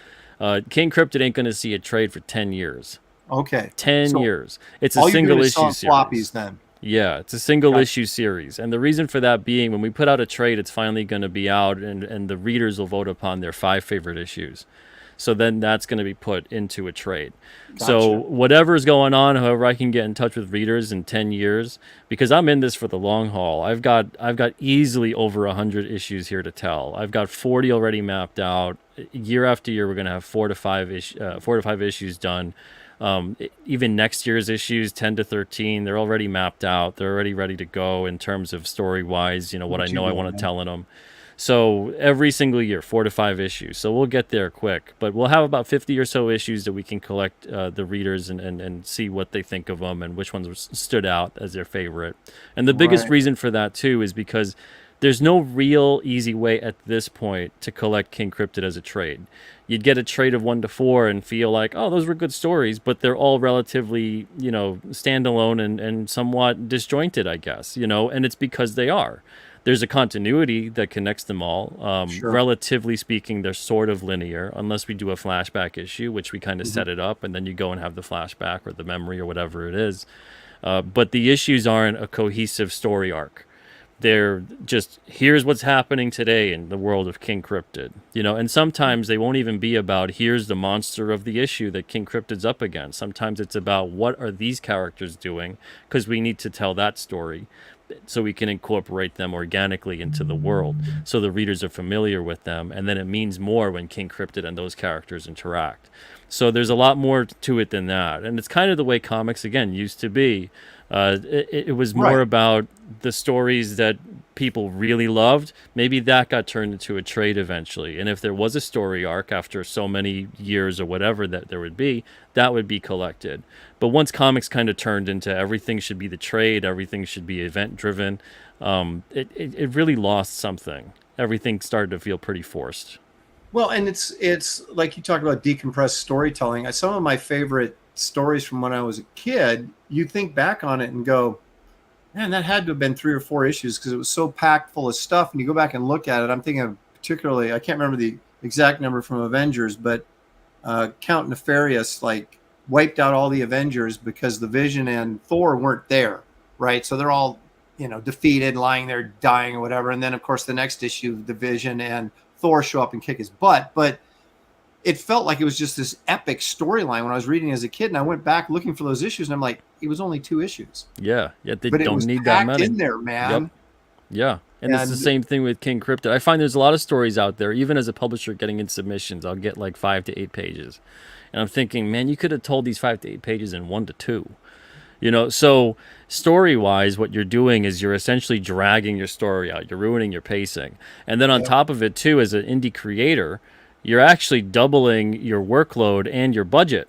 King Cryptid ain't going to see a trade for 10 years. Okay. 10 years. It's a single issue series. Floppies then. Yeah, it's a single issue series. And the reason for that being when we put out a trade, it's finally going to be out and the readers will vote upon their 5 favorite issues. So then that's going to be put into a trade. Gotcha. So whatever's going on, however I can get in touch with readers in 10 years, because I'm in this for the long haul. I've got easily over 100 issues here to tell. I've got 40 already mapped out. Year after year, we're going to have 4 to 5 issues done. Even next year's issues, 10 to 13, they're already mapped out. They're already ready to go in terms of story-wise, you know, what I know I want to tell in them. So every single year, 4 to 5 issues. So we'll get there quick. But we'll have about 50 or so issues that we can collect the readers and see what they think of them and which ones stood out as their favorite. And the biggest reason for that, too, is because there's no real easy way at this point to collect King Cryptid as a trade. You'd get a trade of 1 to 4 and feel like, oh, those were good stories, but they're all relatively, you know, standalone and somewhat disjointed, I guess, you know, and it's because they are. There's a continuity that connects them all. Relatively speaking, they're sort of linear, unless we do a flashback issue, which we kind of set it up, and then you go and have the flashback or the memory or whatever it is. But the issues aren't a cohesive story arc. They're just, here's what's happening today in the world of King Cryptid, you know, and sometimes they won't even be about here's the monster of the issue that King Cryptid's up against. Sometimes it's about what are these characters doing because we need to tell that story. so we can incorporate them organically into the world, so the readers are familiar with them, and then it means more when King Cryptid and those characters interact. So there's a lot more to it than that, and it's kind of the way comics again used to be. It was more Right. about the stories that people really loved. Maybe that got turned into a trade eventually, and if there was a story arc after so many years or whatever that there would be, that would be collected. But once comics kind of turned into everything should be the trade, everything should be event driven, it really lost something. Everything started to feel pretty forced. Well, and it's like you talk about decompressed storytelling. Some of my favorite stories from when I was a kid, you think back on it and go, man, that had to have been 3 or 4 issues because it was so packed full of stuff. And you go back and look at it. I'm thinking of particularly, I can't remember the exact number from Avengers, but Count Nefarious like wiped out all the Avengers because the Vision and Thor weren't there, right? So they're all, defeated, lying there, dying or whatever. And then, of course, the next issue, the Vision and Thor show up and kick his butt. But it felt like it was just this epic storyline when I was reading as a kid, and I went back looking for those issues, and I'm like, it was only 2 issues. Yeah, they But it don't was need that packed many in there, man. Yep. Yeah, and it's the And- same thing with King Cryptid. I find there's a lot of stories out there. Even as a publisher getting in submissions, I'll get like 5 to 8 pages, and I'm thinking, man, you could have told these 5 to 8 pages in 1 to 2. So story-wise, what you're doing is you're essentially dragging your story out. You're ruining your pacing. And then on top of it, too, as an indie creator, you're actually doubling your workload and your budget.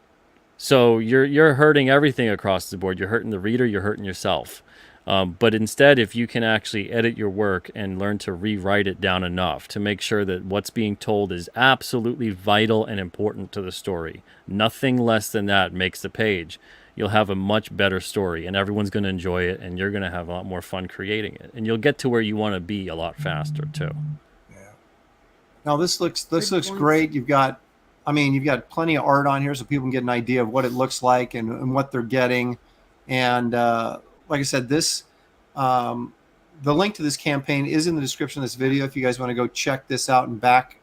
So you're hurting everything across the board. You're hurting the reader. You're hurting yourself. But instead, if you can actually edit your work and learn to rewrite it down enough to make sure that what's being told is absolutely vital and important to the story, nothing less than that makes the page, you'll have a much better story, and everyone's going to enjoy it, and you're going to have a lot more fun creating it, and you'll get to where you want to be a lot faster too. Now this looks points. great. You've got plenty of art on here so people can get an idea of what it looks like and what they're getting. And like I said, this the link to this campaign is in the description of this video if you guys want to go check this out and back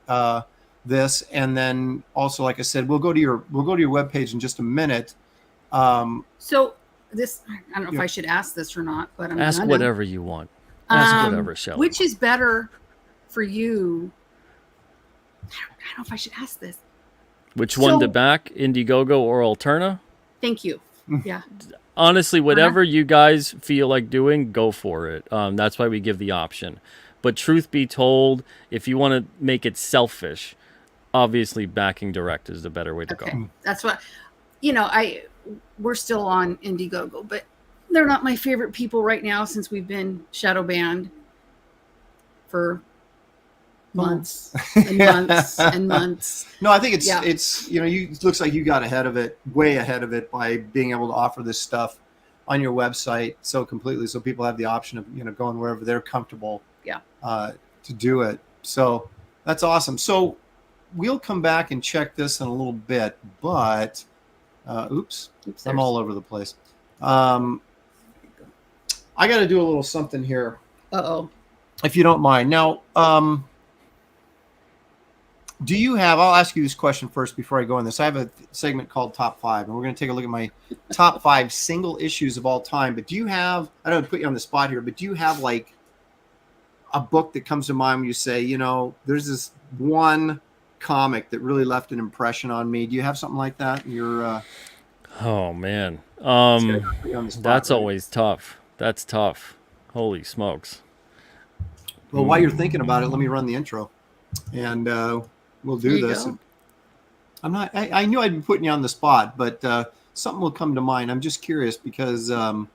this. And then also, like I said, we'll go to your webpage in just a minute. So this, I don't know if I should ask this or not, but I'm Ask gonna. whatever you want. Ask whatever, Shelley. Which is better for you? I don't know if I should ask this. Which one to So- back, Indiegogo or Alterna? Thank you. Yeah. Honestly, whatever you guys feel like doing, go for it. That's why we give the option. But truth be told, if you want to make it selfish, obviously backing direct is the better way to Okay. go. That's what, we're still on Indiegogo, but they're not my favorite people right now since we've been shadow banned for months and months and months. No, I think it's Yeah. it looks like you got way ahead of it by being able to offer this stuff on your website so completely, so people have the option of going wherever they're comfortable. Yeah. To do it. So that's awesome. So we'll come back and check this in a little bit, but oops, I'm there's- all over the place. I got to do a little something here, Uh-oh. if you don't mind. Now, do you have, I'll ask you this question first before I go in this. I have a segment called Top 5, and we're going to take a look at my top 5 single issues of all time. But do you have, I don't want to put you on the spot here, but do you have like a book that comes to mind when you say, there's this one comic that really left an impression on me? Do you have something like that? Oh, man. Put you on the spot, That's right? always tough. That's tough. Holy smokes. Well, while you're thinking about it, let me run the intro, and we'll do There you this. go. I knew I'd be putting you on the spot, but something will come to mind. I'm just curious because what am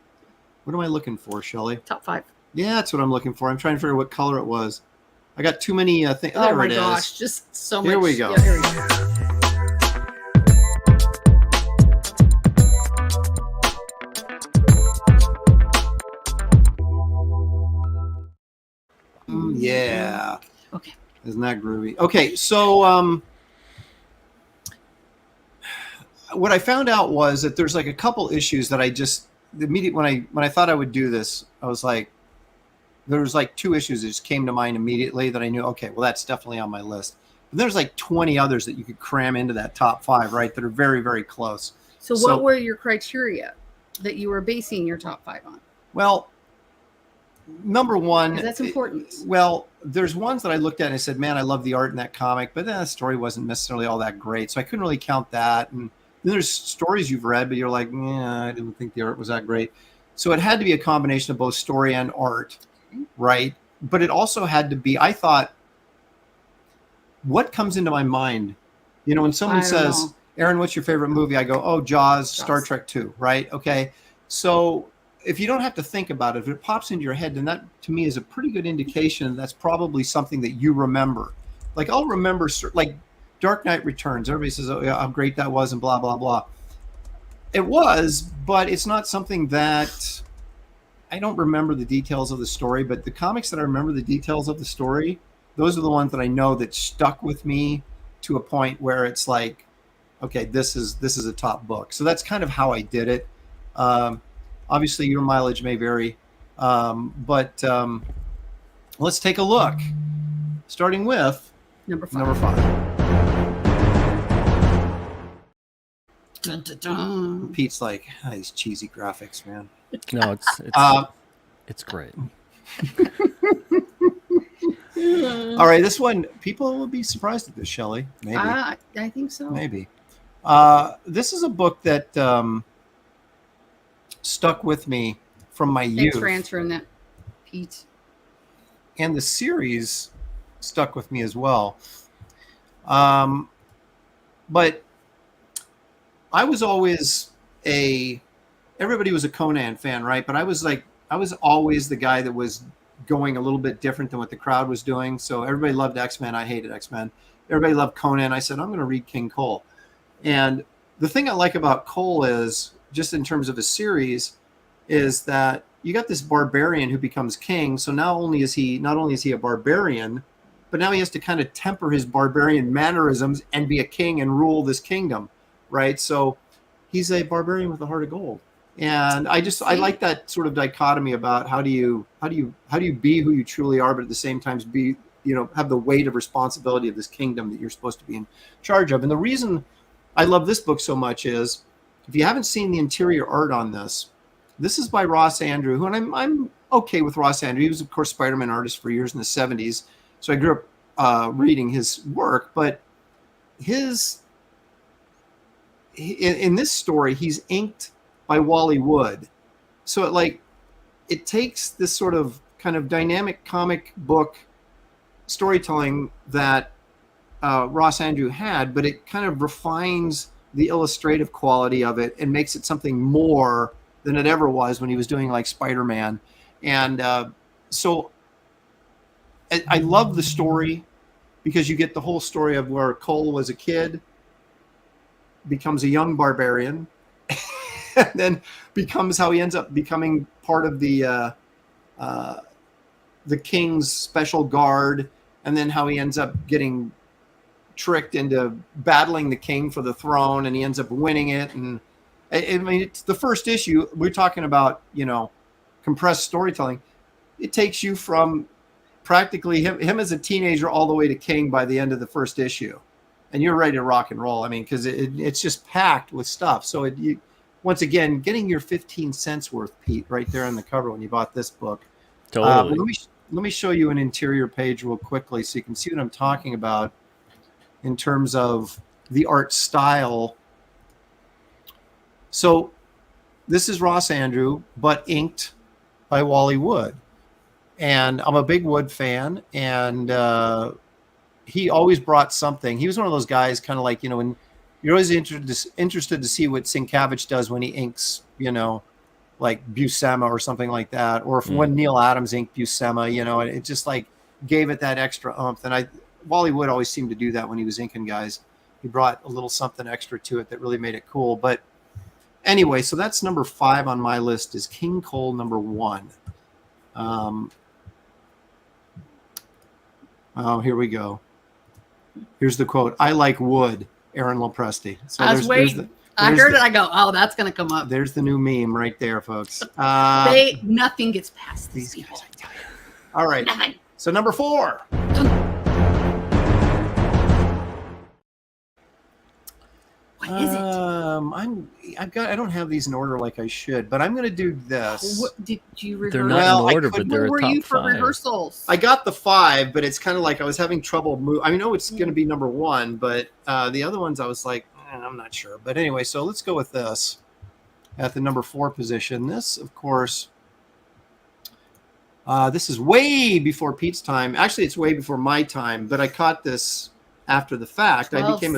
I looking for, Shelley? Top 5. Yeah, that's what I'm looking for. I'm trying to figure out what color it was. I got too many things. Oh There my it is. gosh, just so much. Here we go. Yeah, here we go. Yeah. Okay. Isn't that groovy? Okay, so what I found out was that there's like a couple issues that I just immediately when I thought I would do this, I was like, there was like 2 issues that just came to mind immediately that I knew, okay, well, that's definitely on my list. And there's like 20 others that you could cram into that top 5, right? That are very, very close. So So- what were your criteria that you were basing your top 5 on? Well, number one, 'Cause that's important. Well, there's ones that I looked at and I said, man, I love the art in that comic, but then the story wasn't necessarily all that great. So I couldn't really count that. And then there's stories you've read, but you're like, yeah, I didn't think the art was that great. So it had to be a combination of both story and art, right? But it also had to be, I thought, what comes into my mind? You know, when someone says, Aaron, what's your favorite movie? I go, oh, Jaws. Star Trek 2, right? Okay. So if you don't have to think about it, if it pops into your head, then that to me is a pretty good indication that's probably something that you remember. Like I'll remember, like Dark Knight Returns. Everybody says, oh, yeah, how great that was and blah, blah, blah. It was, but it's not something that I don't remember the details of the story, but the comics that I remember the details of the story, those are the ones that I know that stuck with me to a point where it's like, okay, this is a top book. So that's kind of how I did it. Obviously, your mileage may vary, but let's take a look. Starting with Number 5. Number 5. Dun, dun, dun. Pete's like, these cheesy graphics, man. No, it's great. All right, this one, people will be surprised at this, Shelley. Maybe. I think so. Maybe. This is a book that stuck with me from my Thanks youth. for answering that, Pete. And the series stuck with me as well. But I was always everybody was a Conan fan, right? But I was always the guy that was going a little bit different than what the crowd was doing. So everybody loved X-Men. I hated X-Men. Everybody loved Conan. I said, I'm going to read King Cole. And the thing I like about Cole is, just in terms of a series, is that you got this barbarian who becomes king. So not only is he a barbarian, but now he has to kind of temper his barbarian mannerisms and be a king and rule this kingdom, right? So he's a barbarian with a heart of gold. And I like that sort of dichotomy about how do you be who you truly are, but at the same time be, have the weight of responsibility of this kingdom that you're supposed to be in charge of. And the reason I love this book so much is, if you haven't seen the interior art on this is by Ross Andru, who, and I'm okay with Ross Andru. He was, of course, Spider-Man artist for years in the 70s. So I grew up reading his work, but in this story, he's inked by Wally Wood. So it takes this sort of kind of dynamic comic book storytelling that Ross Andru had, but it kind of refines the illustrative quality of it and makes it something more than it ever was when he was doing like Spider-Man. And so I love the story because you get the whole story of where Cole was a kid, becomes a young barbarian, and then becomes how he ends up becoming part of the king's special guard, and then how he ends up getting tricked into battling the king for the throne, and he ends up winning it. And I mean, it's the first issue. We're talking about, compressed storytelling. It takes you from practically him as a teenager all the way to king by the end of the first issue, and you're ready to rock and roll. I mean, because it's just packed with stuff. So once again, getting your 15 cents worth, Pete, right there on the cover when you bought this book. Totally. Let me show you an interior page real quickly so you can see what I'm talking about in terms of the art style. So this is Ross Andru, but inked by Wally Wood. And I'm a big Wood fan, and he always brought something. He was one of those guys, kind of like, when you're always interested to see what Sienkiewicz does when he inks, like Buscema or something like that, or when Neil Adams inked Buscema, it just like gave it that extra oomph. And Wally Wood always seemed to do that when he was inking guys. He brought a little something extra to it that really made it cool. But anyway, so that's number 5 on my list, is King Cole number 1. Oh, here we go. Here's the quote. I like wood, Aaron Lopresti. So I was waiting. I heard it. I go, oh, that's going to come up. There's the new meme right there, folks. Nothing gets past these people. Guys, I tell you. All right. Nothing. So number 4. What is it? I I don't have these in order like I should, but I'm going to do this. What did you rehearse? They're not Well, in order, I could- but they're Where a were top you for 5. rehearsals? I got the 5, but it's kind of like I was having trouble. I know it's going to be number 1, but the other ones I was like, I'm not sure. But anyway, so let's go with this at the number 4 position. This, of course, this is way before Pete's time. Actually, it's way before my time, but I caught this after the fact. I became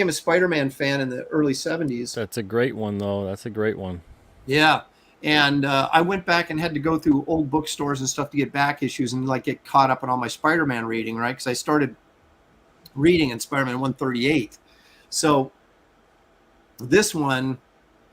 a Spider-Man fan in the early 70s. That's a great one, though. That's a great one. Yeah. And I went back and had to go through old bookstores and stuff to get back issues and like get caught up on all my Spider-Man reading, right? Because I started reading in Spider-Man 138. So this one,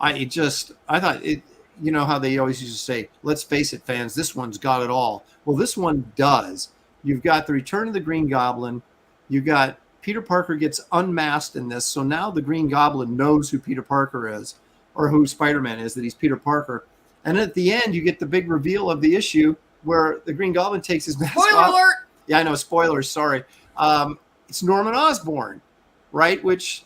I thought it, you know how they always used to say, let's face it, fans, this one's got it all. Well, this one does. You've got the Return of the Green Goblin. You've got Peter Parker gets unmasked in this. So now the Green Goblin knows who Peter Parker is, or who Spider-Man is, that he's Peter Parker. And at the end, you get the big reveal of the issue where the Green Goblin takes his mask off. Spoiler alert! Yeah, I know, spoilers, sorry. It's Norman Osborn, right? Which,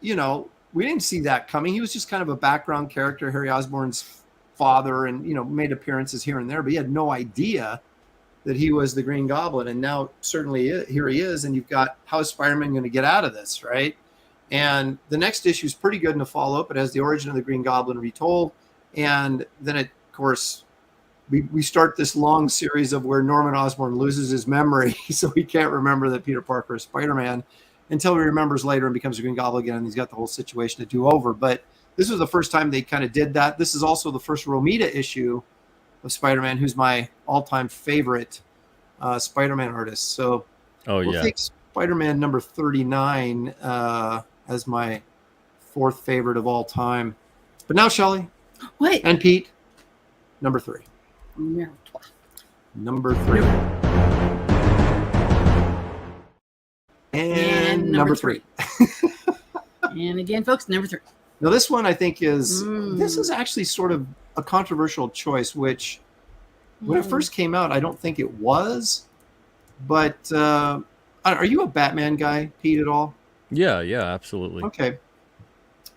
you know, we didn't see that coming. He was just kind of a background character, Harry Osborn's father, and, you know, made appearances here and there, but he had no idea that he was the Green Goblin. And now certainly here he is, and you've got, how is Spider-Man going to get out of this, right? And the next issue is pretty good in the follow-up. It has the origin of the Green Goblin retold. And then, of course, we start this long series of where Norman Osborn loses his memory, so he can't remember that Peter Parker is Spider-Man until he remembers later and becomes a Green Goblin again, and he's got the whole situation to do over. But this was the first time they kind of did that. This is also the first Romita issue of Spider-Man, who's my all-time favorite Spider-Man artist. So we'll take Spider-Man number 39 as my 4th favorite of all time. But now, Shelley. What? And Pete, number 3. Yeah. Number 3. And number 3. And again, folks, number 3. Now, this one I think is, this is actually sort of a controversial choice, which when it first came out, I don't think it was. But are you a Batman guy, Pete, at all? Yeah, absolutely. Okay.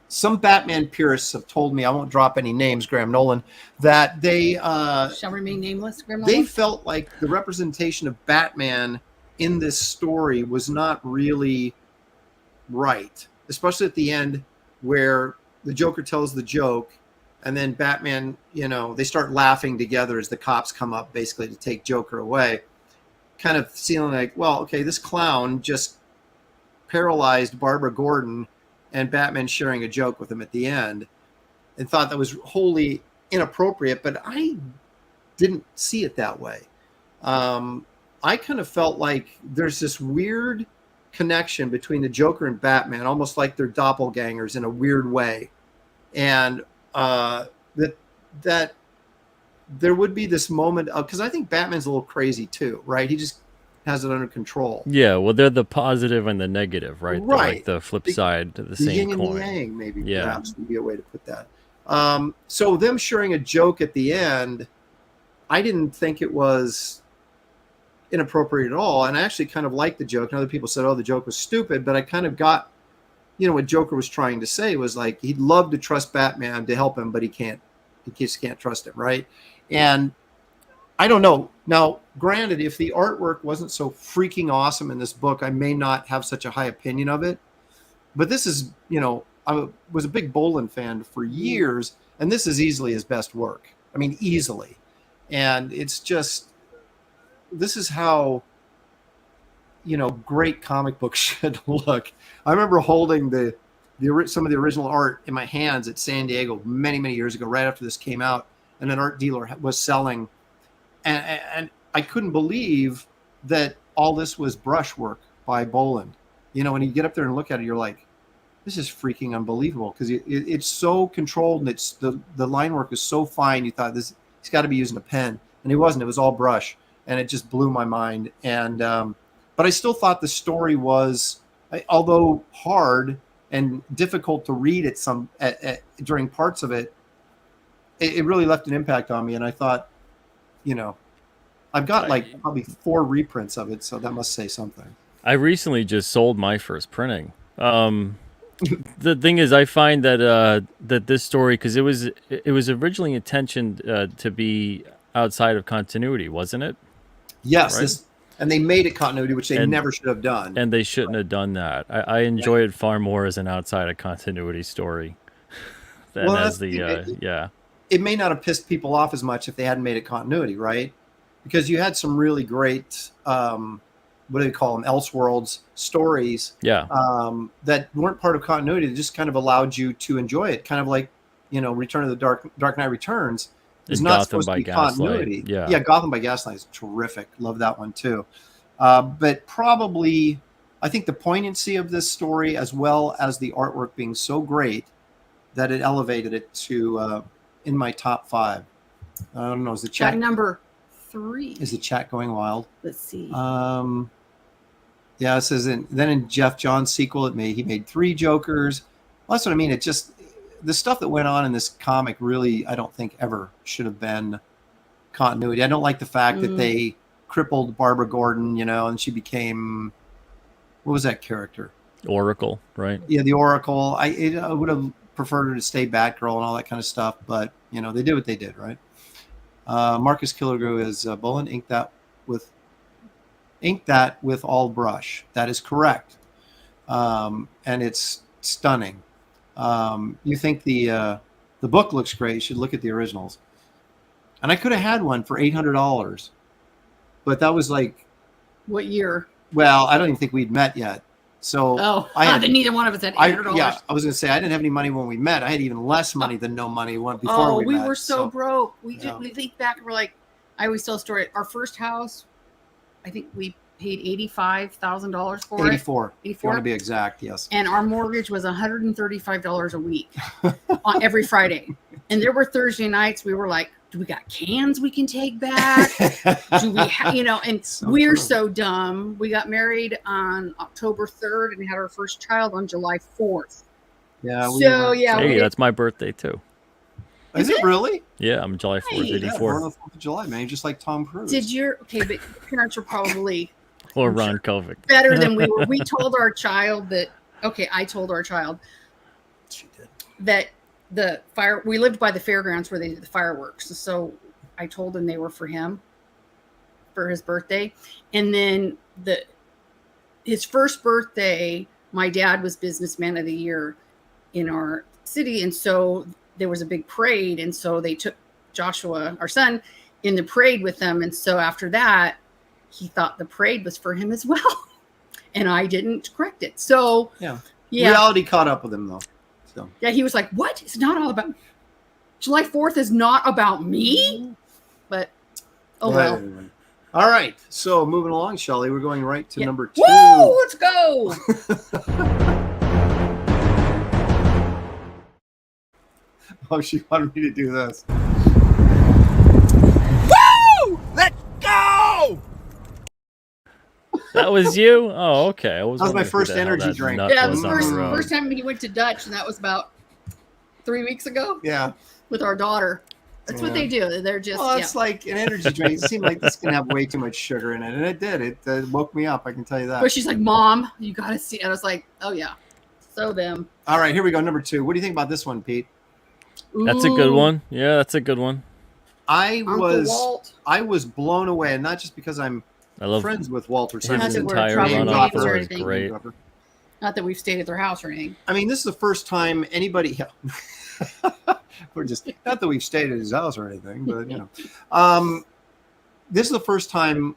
Some Batman purists have told me, I won't drop any names, Graham Nolan, that they shall remain nameless, Graham Nolan? They felt like the representation of Batman in this story was not really right, especially at the end where the Joker tells the joke and then Batman, you know, they start laughing together as the cops come up basically to take Joker away, kind of feeling like, well, okay, this clown just paralyzed Barbara Gordon and Batman sharing a joke with him at the end, and thought that was wholly inappropriate, but I didn't see it that way. I kind of felt like there's this weird connection between the Joker and Batman, almost like they're doppelgangers in a weird way, and that there would be this moment of, because I think Batman's a little crazy too, right? He just has it under control. Yeah, well, they're the positive and the negative, right? Right. They're like the flip side to the same yin coin. and the yang, maybe, perhaps would be a way to put that. So them sharing a joke at the end, I didn't think it was inappropriate at all, and I actually kind of liked the joke. And other people said, oh, the joke was stupid, but I kind of got, you know, what Joker was trying to say was like, he'd love to trust Batman to help him, but he just can't trust him, right? And I don't know. Now, granted, if the artwork wasn't so freaking awesome in this book, I may not have such a high opinion of it. But this is, you know, I was a big Boland fan for years, and this is easily his best work. I mean, easily. And it's just, this is how, you know, great comic books should look. I remember holding some of the original art in my hands at San Diego many, many years ago, right after this came out, and an art dealer was selling. And I couldn't believe that all this was brushwork by Boland. You know, when you get up there and look at it, you're like, this is freaking unbelievable, because it's so controlled, and it's the line work is so fine. You thought he's got to be using a pen, and he wasn't. It was all brush, and it just blew my mind. And but I still thought the story was, although hard and difficult to read during parts of it, it really left an impact on me. And I thought, you know, I've got like probably 4 reprints of it, so that must say something. I recently just sold my first printing. The thing is, I find that that this story, because it was originally intentioned to be outside of continuity, wasn't it? Yes, Right. and they made it continuity, which they And- never should have done. And they shouldn't have done that. I enjoy it far more as an outside of continuity story than Well, as that's- the yeah. It may not have pissed people off as much if they hadn't made it continuity, right? Because you had some really great, what do they call them, Elseworlds stories Yeah. that weren't part of continuity. That just kind of allowed you to enjoy it, kind of like, Return of the Dark Knight Returns is And not Gotham supposed to by be Gaslight. continuity. Yeah. Yeah, Gotham by Gaslight is terrific. Love that one too. But probably, I think the poignancy of this story, as well as the artwork being so great, that it elevated it to in my top 5. I don't know. Is the Chat chat number 3. is the chat going wild? Let's see. Yeah, it says then in Jeff Johns' sequel, he made 3 Jokers. Well, that's what I mean. It just, the stuff that went on in this comic really, I don't think ever should have been continuity. I don't like the fact that they crippled Barbara Gordon, and she became, what was that character? Oracle, right? Yeah, the Oracle. I would have preferred her to stay Batgirl and all that kind of stuff, but they did what they did, right? Marcus Killigrew is Bullen inked that with all brush. That is correct, and it's stunning. You think the book looks great? You should look at the originals. And I could have had one for $800, but that was like, What year? well, I don't even think we'd met yet. So then neither one of us had $800. Yeah, I was going to say I didn't have any money when we met. I had even less money than no money before we met. We were so broke. We think back and we're like, I always tell a story. Our first house, I think we paid $85,000 for 84. it. If you want to be exact, yes. And our mortgage was $135 a week on every Friday. And there were Thursday nights we were like, do we got cans we can take back? Do we have, and So we're true. so dumb. We got married on October 3rd and we had our first child on July 4th. Yeah. Hey, that's my birthday too. Is it really? Yeah, I'm July 4th, Hey. 84. Born on the 4th of July, man. You're just like Tom Cruise. But your parents were probably Or Ron Kovic. better than we were. We told our child that, I told our child She did. that we lived by the fairgrounds where they did the fireworks. So I told him they were for him, for his birthday. And then his first birthday, my dad was businessman of the year in our city. And so there was a big parade. And so they took Joshua, our son, in the parade with them. And so after that, he thought the parade was for him as well. And I didn't correct it. So Yeah. yeah. Reality caught up with him, though. So. Yeah, he was like, what? It's not all about July 4th is not about me? But well. Anyway. All right. So moving along, Shelley, we're going right to number 2. Woo! Let's go. Oh, she wanted me to do this. Woo! Let's go! That was you? Oh, okay. That was my first energy drink. Yeah, it was was the on first time he went to Dutch, and that was about 3 weeks ago Yeah. with our daughter. That's what they do. They're just Well, it's like an energy drink. It seemed like this can have way too much sugar in it, and it did. It woke me up. I can tell you that. But she's like, Mom, you gotta see. And I was like, oh yeah, so them. All right, here we go. Number 2. What do you think about this one, Pete? That's a good Ooh, one. Yeah, that's a good one. Uncle Walt. I was blown away, and not just because I'm I love friends with Walter his Not Simonson. that we're entire trouble run makers on or her is anything. great. Not that we've stayed at their house or anything. I mean, this is the first time anybody. We're just not that we've stayed at his house or anything, but this is the first time,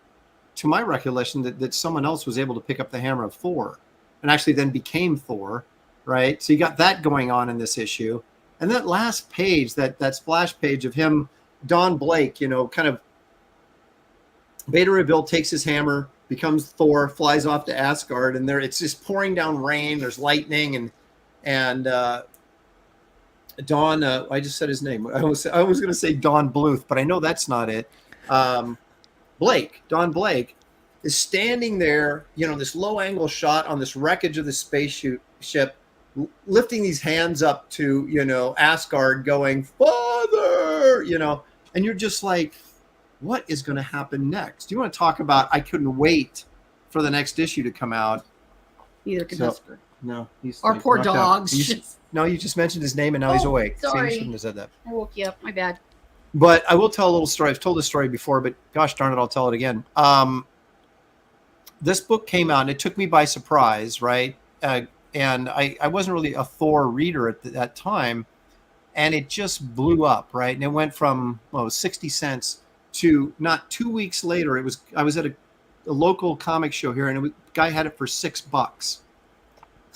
to my recollection, that someone else was able to pick up the hammer of Thor, and actually then became Thor, right? So you got that going on in this issue, and that last page, that splash page of him, Don Blake, kind of. Beta Reveal takes his hammer, becomes Thor, flies off to Asgard, and it's just pouring down rain. There's lightning, and Don. I just said his name. I was going to say Don Bluth, but I know that's not it. Don Blake is standing there. This low angle shot on this wreckage of the spaceship, lifting these hands up to Asgard, going Father, and you're just like, what is going to happen next? Do you want to talk about? I couldn't wait for the next issue to come out. Neither could Husker. No, he's Our like, poor knocked out. dogs. No, you just mentioned his name and now he's Oh, awake. See, sorry. you shouldn't have said that. I woke you up. My bad. But I will tell a little story. I've told this story before, but gosh darn it, I'll tell it again. This book came out and it took me by surprise, right? And I wasn't really a Thor reader at that time. And it just blew up, right? And it went from 60 cents to not 2 weeks later. I was at a local comic show here, and a guy had it for $6.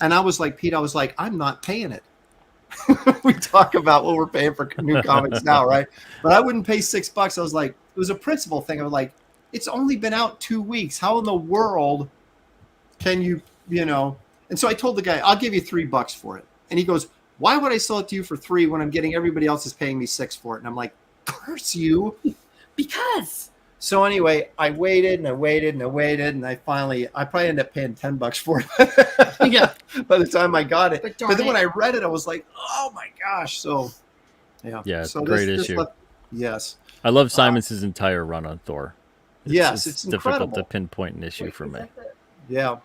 And I was like, Pete, I'm not paying it. We talk about what we're paying for new comics now, right? But I wouldn't pay $6. I was like, it was a principle thing. I was like, it's only been out 2 weeks. How in the world can you? And so I told the guy, I'll give you $3 for it. And he goes, why would I sell it to you for $3 when I'm getting everybody else is paying me $6 for it? And I'm like, curse you. Because. So anyway, I waited and I waited and I waited, and I probably ended up paying $10 for it. Yeah. By the time I got it. But then when I read it, I was like, oh my gosh. So yeah. Yeah, so great issue. Yes. I love Simons's entire run on Thor. It's difficult incredible to pinpoint an issue for me. Yeah.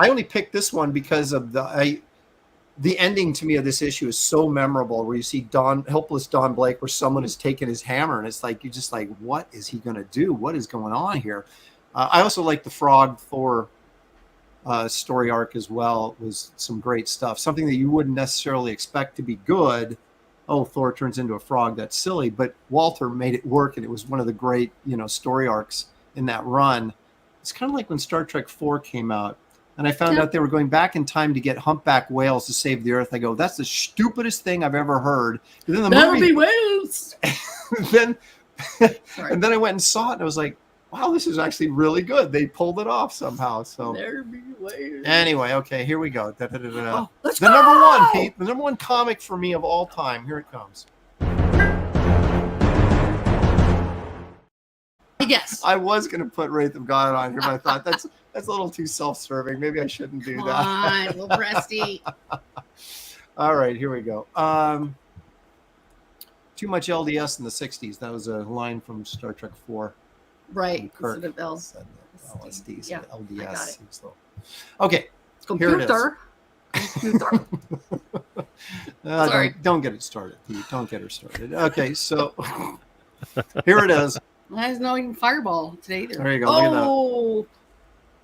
I only picked this one because of the ending to me of this issue is so memorable, where you see helpless Don Blake, where someone has taken his hammer, and it's like, you're just like, what is he going to do? What is going on here? I also like the Frog Thor story arc as well. It was some great stuff. Something that you wouldn't necessarily expect to be good. Oh, Thor turns into a frog. That's silly. But Walter made it work, and it was one of the great, story arcs in that run. It's kind of like when Star Trek 4 came out, and I found out they were going back in time to get humpback whales to save the Earth. I go, that's the stupidest thing I've ever heard. And then That'll be whales. And then I went and saw it, and I was like, wow, this is actually really good. They pulled it off somehow. So There be whales. anyway, okay, here we go. Let's The go! number one, Pete. The number one comic for me of all time. Here it comes. Yes. I was going to put Wraith of God on here, but I thought that's a little too self-serving. Maybe I shouldn't do Come that. on, little breasty. All right, here we go. Too much LDS in the 60s. That was a line from Star Trek 4. Right. Kirk Instead of L's. said that. LSD, Yeah, LDS. I got it. So. Okay, here it is. Computer. Sorry. Don't get it started, Pete. Don't get her started. Okay, so here it is. There's no even fireball today either. There you go. Look at that. Oh,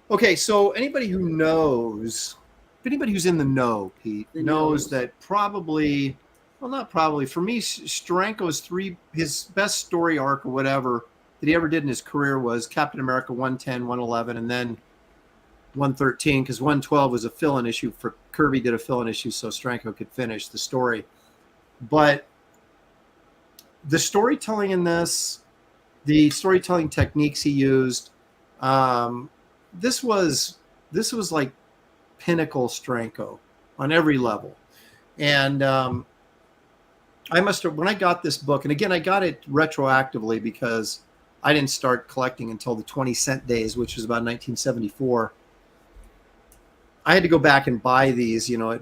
Okay, so anybody who knows, anybody who's in the know, Pete, knows that probably, well, not probably, for me, Steranko's his best story arc or whatever that he ever did in his career was Captain America 110, 111, and then 113, because 112 was a fill-in issue for Kirby did a fill-in issue so Steranko could finish the story. But the storytelling in this, the storytelling techniques he used, this was like pinnacle Steranko on every level. And I must have, when I got this book, and again, I got it retroactively because I didn't start collecting until the 20-cent days, which was about 1974. I had to go back and buy these, at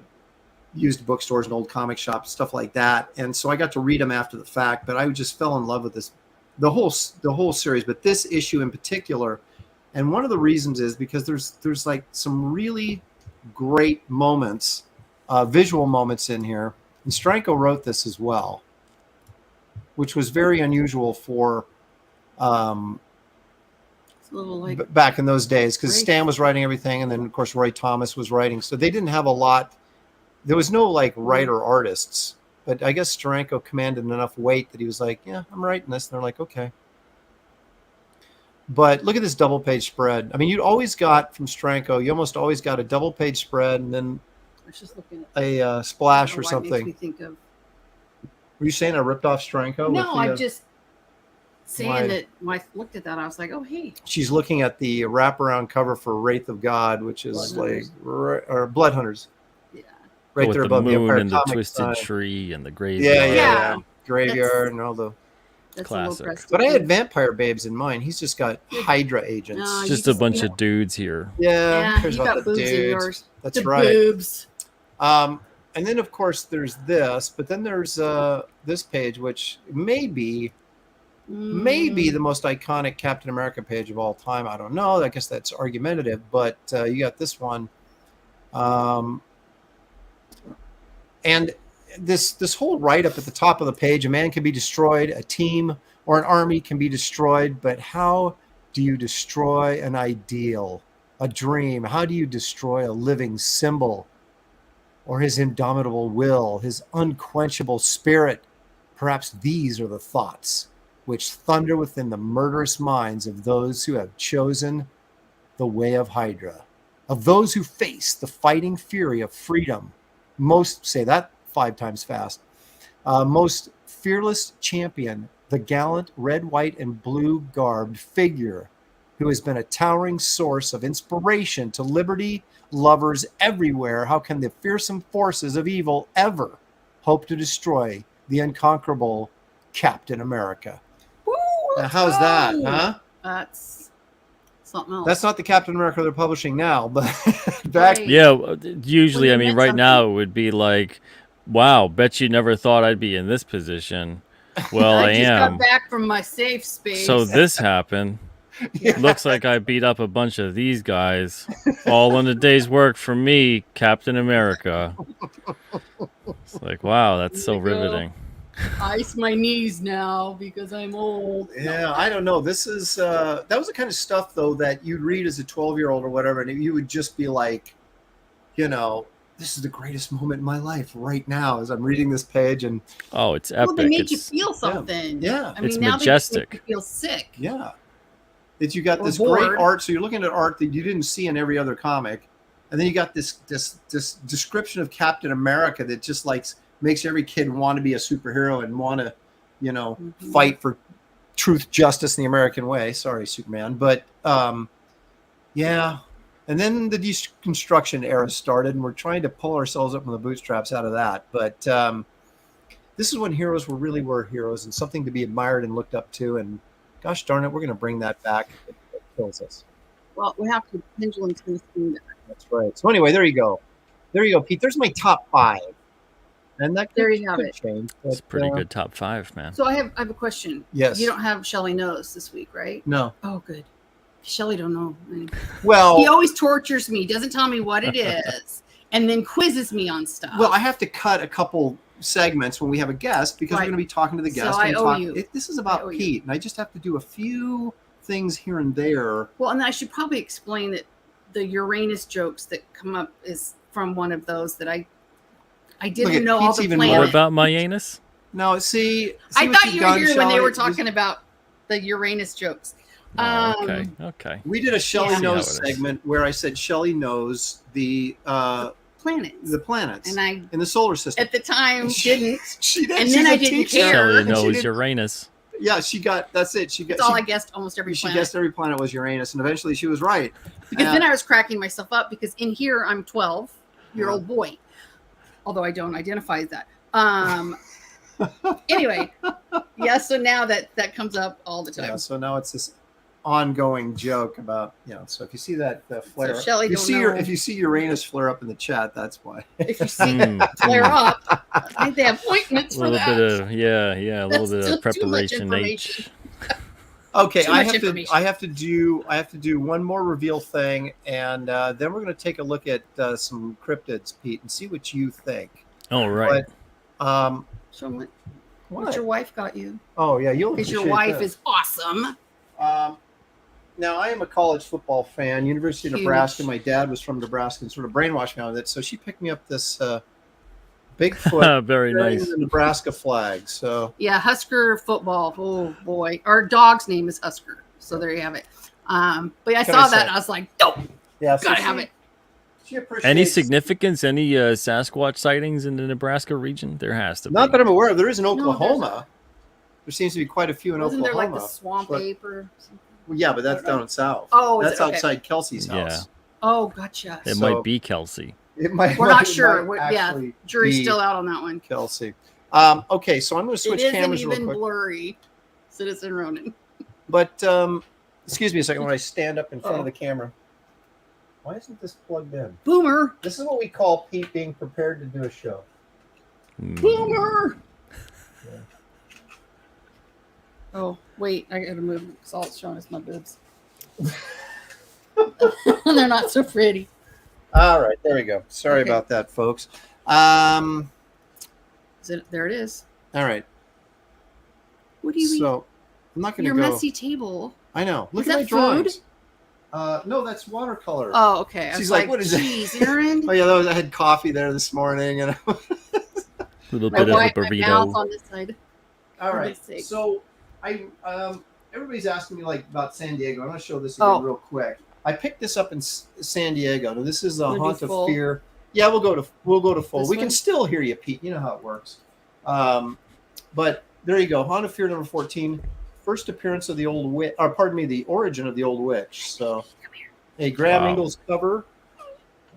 used bookstores and old comic shops, stuff like that. And so I got to read them after the fact, but I just fell in love with this, the whole series, but this issue in particular. And one of the reasons is because there's like some really great moments, visual moments in here. And Steranko wrote this as well, which was very unusual for it's a little like back in those days, because Right. Stan was writing everything, and then of course Roy Thomas was writing, so they didn't have a lot. There was no like writer artists, but I guess Steranko commanded enough weight that he was like, yeah, I'm writing this. And they're like, okay. But look at this double page spread. I mean, you almost always got a double page spread and then I was just looking at a splash I or don't know why it makes something. me think of, Were you saying I ripped off Steranko? no, I'm just saying why? that when I looked at that, I was like, oh, hey. She's looking at the wraparound cover for Wraith of God, which is or Blood Hunters. Yeah. Right with there the above moon Empire and the Comics twisted sign. tree and the Yeah, graveyard. Yeah. Graveyard and all the. That's Classic. a little breasty. But I had Vampire Babes in mind. He's just got Hydra agents. No, you Just a just- bunch yeah. of dudes here. Yeah, Yeah, cares you about got the boobs in dudes. yours. That's The right. boobs. And then of course there's this, but then there's this page, which may be the most iconic Captain America page of all time. I don't know. I guess that's argumentative, but you got this one. And this whole write-up at the top of the page, a man can be destroyed, a team or an army can be destroyed, but how do you destroy an ideal, a dream? How do you destroy a living symbol, or his indomitable will, his unquenchable spirit? Perhaps these are the thoughts which thunder within the murderous minds of those who have chosen the way of Hydra, of those who face the fighting fury of freedom. Most, say that 5 times fast, most fearless champion, the gallant red, white, and blue garbed figure who has been a towering source of inspiration to liberty lovers everywhere. How can the fearsome forces of evil ever hope to destroy the unconquerable Captain America? Woo, Now, how's that, go. huh? That's something else. That's not the Captain America they're publishing now, but back. Right. Yeah, usually, Well, I you mean, meant right now something. it would be like, wow, bet you never thought I'd be in this position. Well, I I just am. got back from my safe space. So this happened. Yeah. Looks like I beat up a bunch of these guys. All in a day's work for me, Captain America. It's like, wow, that's so Here we go. riveting. Ice my knees now because I'm old. Yeah, I don't know. This is that was the kind of stuff though that you'd read as a 12-year-old or whatever, and you would just be like, you know, this is the greatest moment in my life right now as I'm reading this page, and Oh, it's epic. Well, they make you It's feel something. yeah. I mean, It's now majestic. they make you feel sick. yeah, that you got Or this bored. great art. So you're looking at art that you didn't see in every other comic, and then you got this description of Captain America that just like makes every kid want to be a superhero and want to, you know, Mhm. fight for truth, justice, and the American way. Sorry, Superman, but yeah. And then the deconstruction era started, and we're trying to pull ourselves up from the bootstraps out of that. But this is when heroes were heroes and something to be admired and looked up to. And gosh darn it, we're going to bring that back. It kills us. Well, we have to pendulum to swing that. That's right. So anyway, there you go. There you go, Pete. There's my top 5. And that There could, you have could it. change. It's but, pretty good top 5, man. So I have a question. Yes. You don't have Shelley knows this week, right? No. Oh, good. Shelley don't know. Well, He always tortures me, doesn't tell me what it is, and then quizzes me on stuff. well, I have to cut a couple segments when we have a guest because Right. we're going to be talking to the So guest. I and owe talk, you. this is I about owe you. Pete, and I just have to do a few things here and there. Well, and I should probably explain that the Uranus jokes that come up is from one of those that I Look didn't at know all Pete's the even planets. more What about my anus? No, see I what thought you've you were done, here when they Shelley? were talking about the Uranus jokes. Oh, okay, okay. We did a Shelley Yeah. knows See how it is. segment where I said Shelley knows the Planets. planets And I, in the solar system. at the time, She- didn't. She did. And She's then a I didn't teacher. care. Shelley And she knows did- Uranus. Yeah, she got. That's it. She got. That's all she, I guessed almost every she planet. guessed every planet was Uranus, and eventually she was right. Because then I was cracking myself up because in here I'm 12-year-old boy, although I don't identify as that. Anyway, yeah. So now that comes up all the time. Yeah, so now it's this ongoing joke about So if you see that flare, Shelley if you don't see know. if you see Uranus flare up in the chat, that's why. If you see Mm, flare up, I think they have appointments a for little that. bit of a little That's bit too of much preparation information. H. Okay, Too I much have to. information. I have to do one more reveal thing, and then we're going to take a look at some cryptids, Pete, and see what you think. Oh, right. But Show 'em what what? your wife got you. Oh yeah, you'll Because your appreciate wife this. is awesome. Now I am a college football fan, University of Huge. Nebraska. My dad was from Nebraska and sort of brainwashed me on it. So she picked me up this Bigfoot Very carrying nice. the Nebraska flag. So Yeah, Husker football. Oh boy, our dog's name is Husker. So there you have it. But yeah, I Can saw I say- that and I was like, nope, yeah, so gotta have it. She appreciates. Any significance? Any Sasquatch sightings in the Nebraska region? There has to be. Not that I'm aware of. There is in No, there's Oklahoma. There seems to be quite a few in Wasn't there Oklahoma. like the swamp but- ape or something? Well, yeah, but that's down in south. Oh, is that's it? Okay. outside Kelsey's Yeah. house. Oh, gotcha. It So- might be Kelsey. It might. We're not it sure. might We're- yeah, actually Jury's be still out on that one. Kelsey. Okay, so I'm going to switch It isn't cameras real even quick. blurry, Citizen Ronan. But excuse me a second when I stand up in front of Oh. the camera. Why isn't this plugged in? Boomer. This is what we call Pete being prepared to do a show. Mm. Boomer. Yeah. Oh, wait, I gotta move because all it's showing is my boobs. They're not so pretty. All right, there we go. Sorry Okay. about that, folks. There it is. All right. What do you mean? So I'm not going to Your go. messy table. I know. Look Is at my that food? drawings. No, that's watercolor. Oh, okay. I She's was like, "What is that?" Geez, Aaron. Oh yeah, I had coffee there this morning, and A little My bit of a mouth burrito. on this side. all For right. goodness sake. So I everybody's asking me like about San Diego. I'm going to show this again real quick. I picked this up in San Diego. Now, this is a Wanna do Haunt of full? Fear. Yeah, we'll go to full. This We one? can still hear you, Pete. You know how it works. But there you go. Haunt of Fear number 14. First appearance of the old witch, or pardon me, the origin of the old witch. So a Graham Wow. Ingalls cover,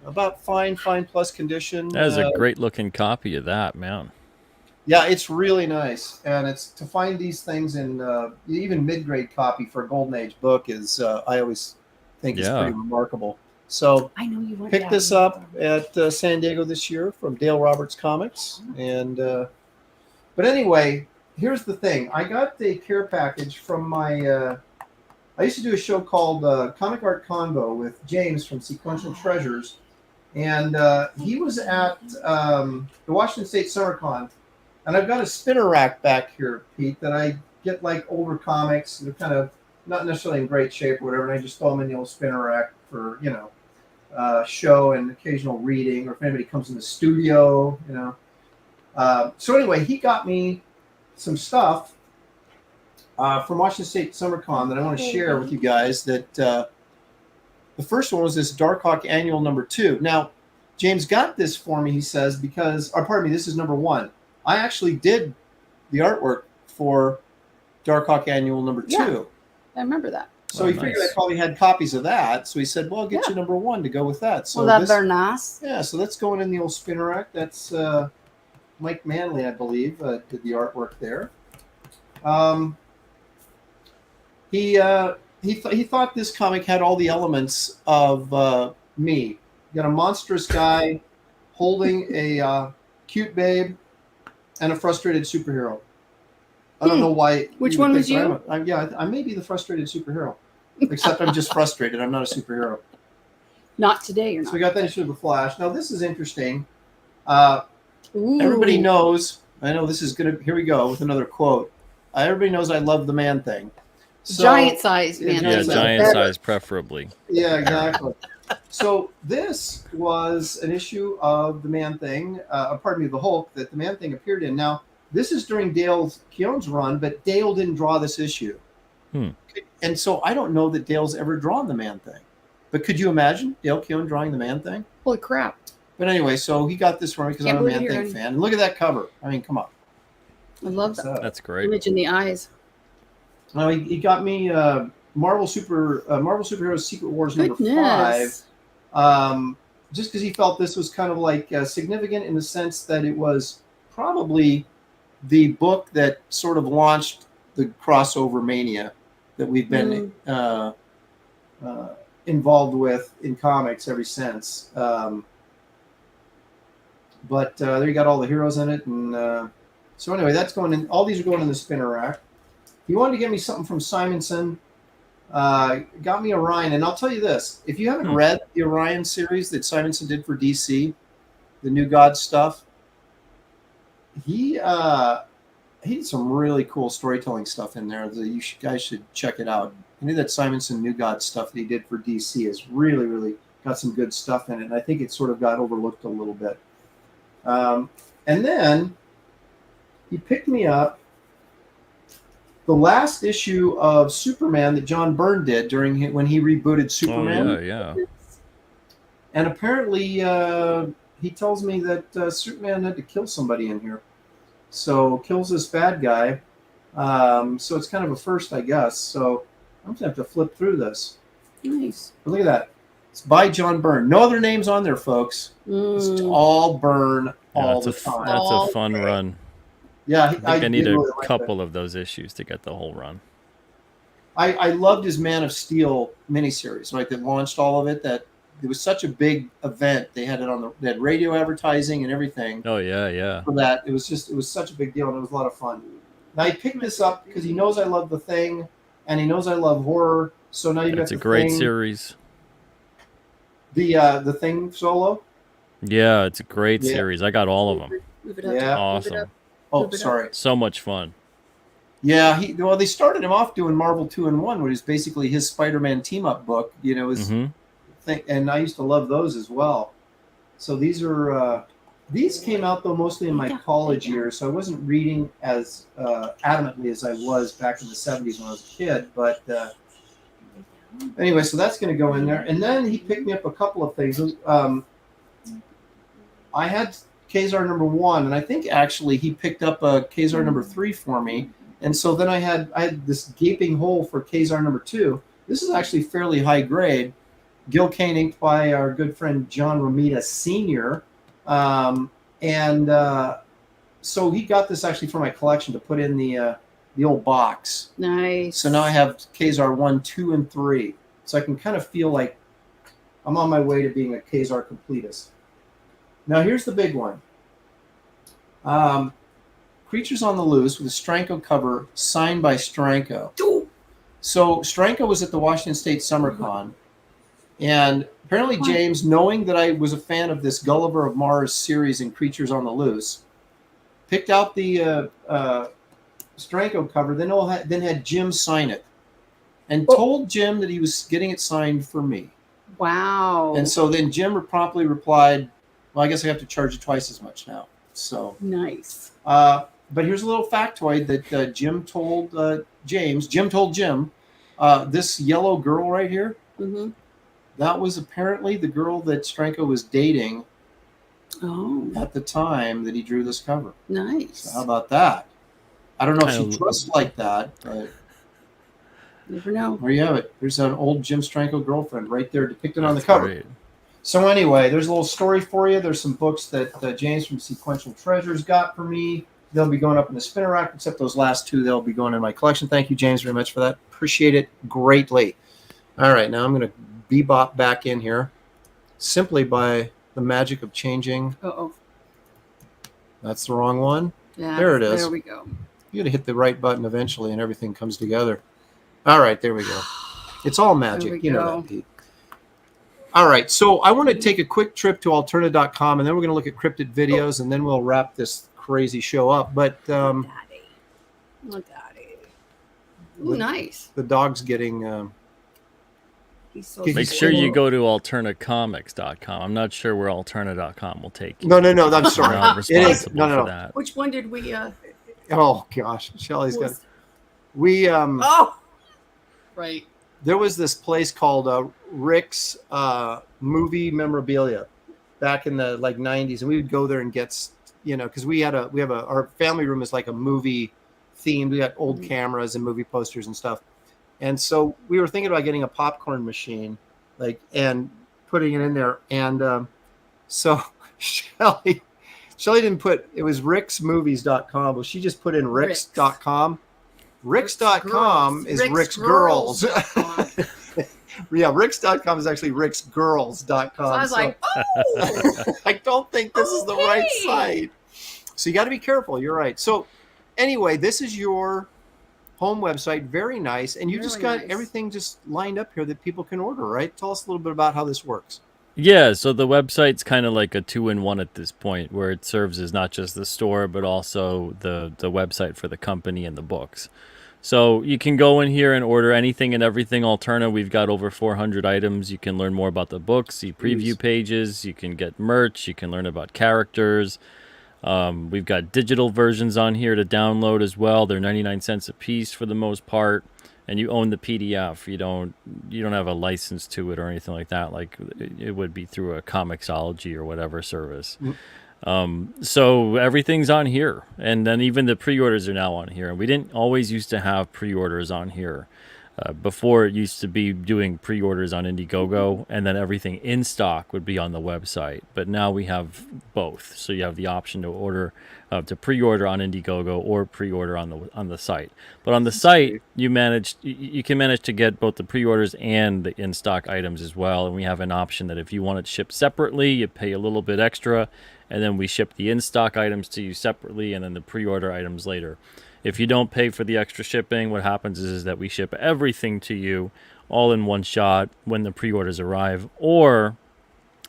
about fine plus condition. That is a great looking copy of that, man. Yeah, it's really nice, and it's to find these things in even mid-grade copy for a Golden Age book is I always think is pretty remarkable. So I know you want picked this up at San Diego this year from Dale Roberts Comics, and but anyway, here's the thing: I got the care package from my. I used to do a show called Comic Art Convo with James from Sequential Treasures, and he was at the Washington State SummerCon. And I've got a spinner rack back here, Pete, that I get like older comics. They're kind of not necessarily in great shape or whatever, and I just throw them in the old spinner rack for, show and occasional reading, or if anybody comes in the studio, So anyway, he got me some stuff from Washington State SummerCon that I want to share with you guys. That the first one was this Darkhawk Annual number 2. Now, James got this for me, he says, because, or pardon me, this is number 1. I actually did the artwork for Darkhawk Annual number 2. Yeah, I remember that. So he figured I probably had copies of that. So he said, well, I'll get you number 1 to go with that. So well, that's very nice. Yeah, so that's going in the old spinner rack. That's Mike Manley, I believe, did the artwork there. He thought this comic had all the elements of me. You got a monstrous guy holding a cute babe and a frustrated superhero. I don't know why. Which one was you? I may be the frustrated superhero, except I'm just frustrated. I'm not a superhero. Not today, you're not. So we got that issue of the Flash. Now this is interesting. Ooh. Everybody knows. I know this is gonna. Here we go with another quote. Everybody knows I love the Man Thing. So, giant size, man. Yeah, giant size preferably. Yeah, exactly. So this was an issue of the Man Thing, pardon me, the Hulk, that the Man Thing appeared in. Now, this is during Dale Keown's run, but Dale didn't draw this issue. And so I don't know that Dale's ever drawn the Man Thing. But could you imagine Dale Keown drawing the Man Thing? Holy crap. But anyway, so he got this for me because I'm a Man Thing fan. And look at that cover. I mean, come on. I love that. That's great. Image in the eyes. Well, he got me Marvel Superheroes Secret Wars number 5. Just because he felt this was kind of like significant in the sense that it was probably the book that sort of launched the crossover mania that we've been involved with in comics ever since. But there you got all the heroes in it, and so anyway, that's going in. All these are going in the spinner rack. He wanted to get me something from Simonson. Got me Orion, and I'll tell you this: if you haven't read the Orion series that Simonson did for DC, the New Gods stuff, he did some really cool storytelling stuff in there. You guys should check it out. I think that Simonson New Gods stuff that he did for DC is really, really got some good stuff in it, and I think it sort of got overlooked a little bit. And then he picked me up the last issue of Superman that John Byrne did when he rebooted Superman. Oh, yeah. And apparently he tells me that Superman had to kill somebody in here. So kills this bad guy. So it's kind of a first, I guess. So I'm going to have to flip through this. Nice. But look at that. It's by John Byrne. No other names on there, folks. It's all Byrne all the time. That's a fun run. Yeah, I need a couple of those issues to get the whole run. I loved his Man of Steel miniseries, right? That launched all of it. That it was such a big event. They had it they had radio advertising and everything. Oh yeah. For that, it was such a big deal, and it was a lot of fun. Now I picked this up because he knows I love The Thing, and he knows I love horror. So now you got it's The a great Thing, series. The Thing solo. Yeah, it's a great series. I got all of them. Move it up. Yeah. Awesome. Oh, Move it up. sorry. So much fun. Yeah, they started him off doing Marvel 2-in-1, which is basically his Spider-Man team-up book. And I used to love those as well. So these came out though mostly in my college years, so I wasn't reading as adamantly as I was back in the 70s when I was a kid. But anyway, so that's going to go in there. And then he picked me up a couple of things. I had Kazar #1, and I think actually he picked up a Kazar #3 for me. And so then I had this gaping hole for Kazar #2. This is actually fairly high grade. Gil Kane, inked by our good friend John Romita Sr. So he got this actually for my collection to put in the old box. Nice. So now I have Kazar 1, 2, and 3. So I can kind of feel like I'm on my way to being a Kazar completist. Now here's the big one. Creatures on the Loose with a Stranko cover signed by Stranko. So Stranko was at the Washington State Summer Con. And apparently James, knowing that I was a fan of this Gulliver of Mars series and Creatures on the Loose, picked out the Stranko cover, then had Jim sign it. And told Jim that he was getting it signed for me. Wow. And so then Jim promptly replied, well, I guess I have to charge you twice as much now. So nice. But here's a little factoid that Jim told James. Jim told Jim, this yellow girl right here, that was apparently the girl that Stranko was dating at the time that he drew this cover. Nice. So how about that? I don't know if she dressed like that, but never know. There you have it. There's an old Jim Stranko girlfriend right there depicted on the cover. Great. So anyway, there's a little story for you. There's some books that James from Sequential Treasures got for me. They'll be going up in the spinner rack, except those last two, they'll be going in my collection. Thank you, James, very much for that. Appreciate it greatly. All right, now I'm going to bebop back in here simply by the magic of changing. That's the wrong one. Yeah, there it is. There we go. You got to hit the right button eventually, and everything comes together. All right, there we go. It's all magic. You know that, Pete. All right, so I want to take a quick trip to alterna.com, and then we're going to look at cryptid videos, and then we'll wrap this crazy show up. But Daddy. Ooh, nice. The dog's getting make sure you go to alternacomics.com. I'm not sure where alterna.com will take you. No, I'm sorry. I'm not responsible no. for that. Which one did we oh gosh, Shelley's got right. There was this place called Rick's Movie Memorabilia back in the 90s, and we would go there and get, because our family room is like a movie themed. We got old cameras and movie posters and stuff. And so we were thinking about getting a popcorn machine, and putting it in there. And so Shelley didn't put, it was ricksmovies.com. Well, she just put in ricks.com. Ricks.com is Rick's Girls. Yeah, Ricks.com is actually ricksgirls.com. So I was like, oh! I don't think this is the right site. So you got to be careful. You're right. So anyway, this is your home website. Very nice. And you just got everything just lined up here that people can order, right? Tell us a little bit about how this works. Yeah, so the website's kind of like a 2-in-1 at this point, where it serves as not just the store, but also the website for the company and the books. So you can go in here and order anything and everything Alterna. We've got over 400 items. You can learn more about the books, see preview pages. You can get merch. You can learn about characters. We've got digital versions on here to download as well. They're 99 cents a piece for the most part. And you own the PDF. You don't have a license to it or anything like that. Like it would be through a Comixology or whatever service. So everything's on here, and then even the pre-orders are now on here. And we didn't always used to have pre-orders on here. Before, it used to be doing pre-orders on Indiegogo, and then everything in stock would be on the website. But now we have both, so you have the option to order, to pre-order on Indiegogo or pre-order on the site. But on the site, you can manage to get both the pre-orders and the in-stock items as well. And we have an option that if you want it shipped separately, you pay a little bit extra, and then we ship the in-stock items to you separately, and then the pre-order items later. If you don't pay for the extra shipping, what happens is that we ship everything to you all in one shot when the pre-orders arrive. Or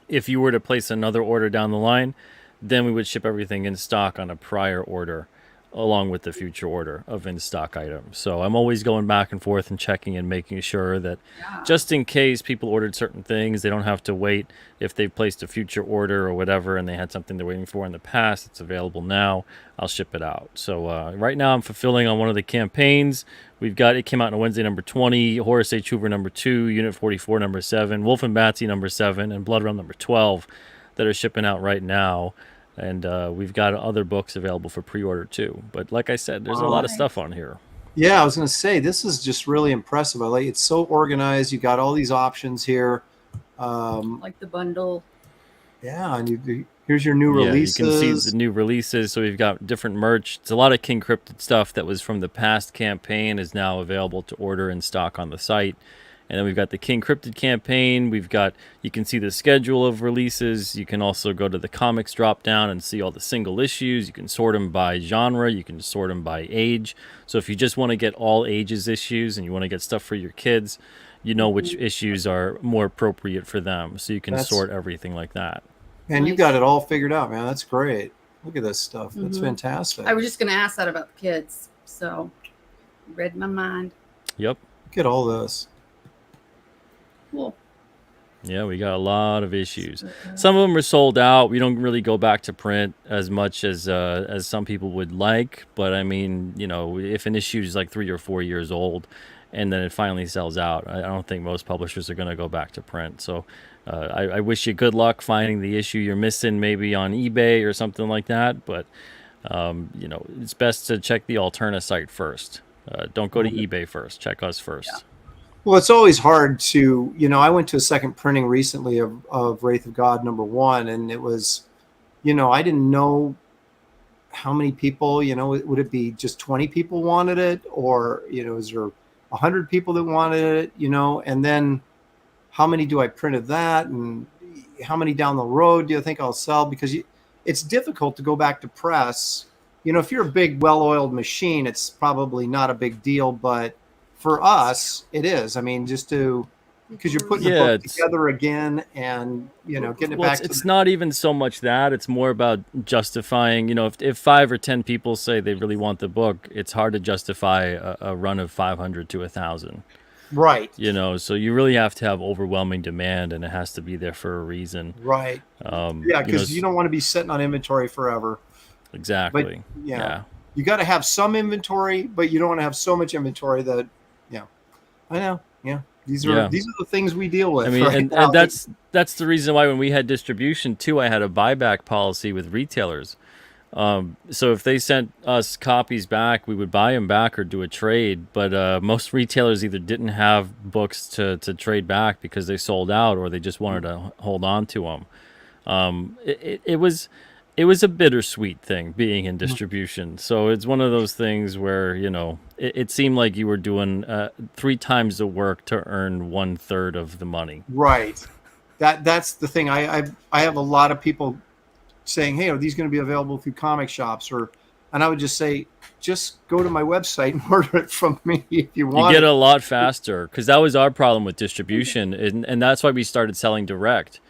if you were to place another order down the line, then we would ship everything in stock on a prior order along with the future order of in-stock items. So I'm always going back and forth and checking and making sure that just in case people ordered certain things, they don't have to wait if they've placed a future order or whatever and they had something they're waiting for in the past. It's available now. I'll ship it out. So right now I'm fulfilling on one of the campaigns. We've got, it came out on Wednesday, number 20, Horace H. Hoover, number 2, Unit 44, number 7, Wolf and Batsy, number 7, and Blood Realm, number 12 that are shipping out right now. And we've got other books available for pre-order too. But like I said, there's a lot of stuff on here. Yeah, I was going to say, this is just really impressive. I like it's so organized. You got all these options here. Like the bundle. Yeah, and here's your new releases. You can see the new releases. So we've got different merch. It's a lot of King Cryptid stuff that was from the past campaign is now available to order in stock on the site. And then we've got the King Cryptid campaign. We've got, you can see the schedule of releases. You can also go to the comics drop down and see all the single issues. You can sort them by genre. You can sort them by age. So if you just want to get all ages issues and you want to get stuff for your kids, you know which issues are more appropriate for them. So you can sort everything like that. And you got it all figured out, man. That's great. Look at this stuff. That's fantastic. I was just going to ask that about the kids. So read my mind. Yep. Look at all this. Cool. Yeah, we got a lot of issues. Some of them are sold out. We don't really go back to print as much as some people would like. But I mean, you know, if an issue is like 3 or 4 years old and then it finally sells out, I don't think most publishers are going to go back to print. So I wish you good luck finding the issue you're missing maybe on eBay or something like that. But, you know, it's best to check the Alterna site first. Don't go to eBay first. Check us first. Yeah. Well, it's always hard to, you know, I went to a second printing recently of Wraith of God #1, and it was, you know, I didn't know how many people, you know, would it be just 20 people wanted it, or, you know, is there 100 people that wanted it, you know, and then how many do I print of that, and how many down the road do you think I'll sell? Because it's difficult to go back to press. You know, if you're a big, well-oiled machine, it's probably not a big deal, but for us, it is. I mean, just because you're putting the book together again and, you know, getting it back to it's not even so much that. It's more about justifying, you know, if 5 or 10 people say they really want the book, it's hard to justify a run of 500 to 1,000. Right. You know, so you really have to have overwhelming demand, and it has to be there for a reason. Right. Yeah, because you don't want to be sitting on inventory forever. Exactly. But, yeah. You got to have some inventory, but you don't want to have so much inventory that, I know. Yeah. These are the things we deal with. I mean, and that's the reason why when we had distribution too, I had a buyback policy with retailers. So if they sent us copies back, we would buy them back or do a trade. But most retailers either didn't have books to trade back because they sold out, or they just wanted to hold on to them. It was a bittersweet thing being in distribution. So it's one of those things where, you know, it seemed like you were doing 3 times the work to earn 1/3 of the money. Right. That's the thing. I have a lot of people saying, hey, are these going to be available through comic shops? And I would just say, just go to my website and order it from me if you want. You get it a lot faster, because that was our problem with distribution. And that's why we started selling direct.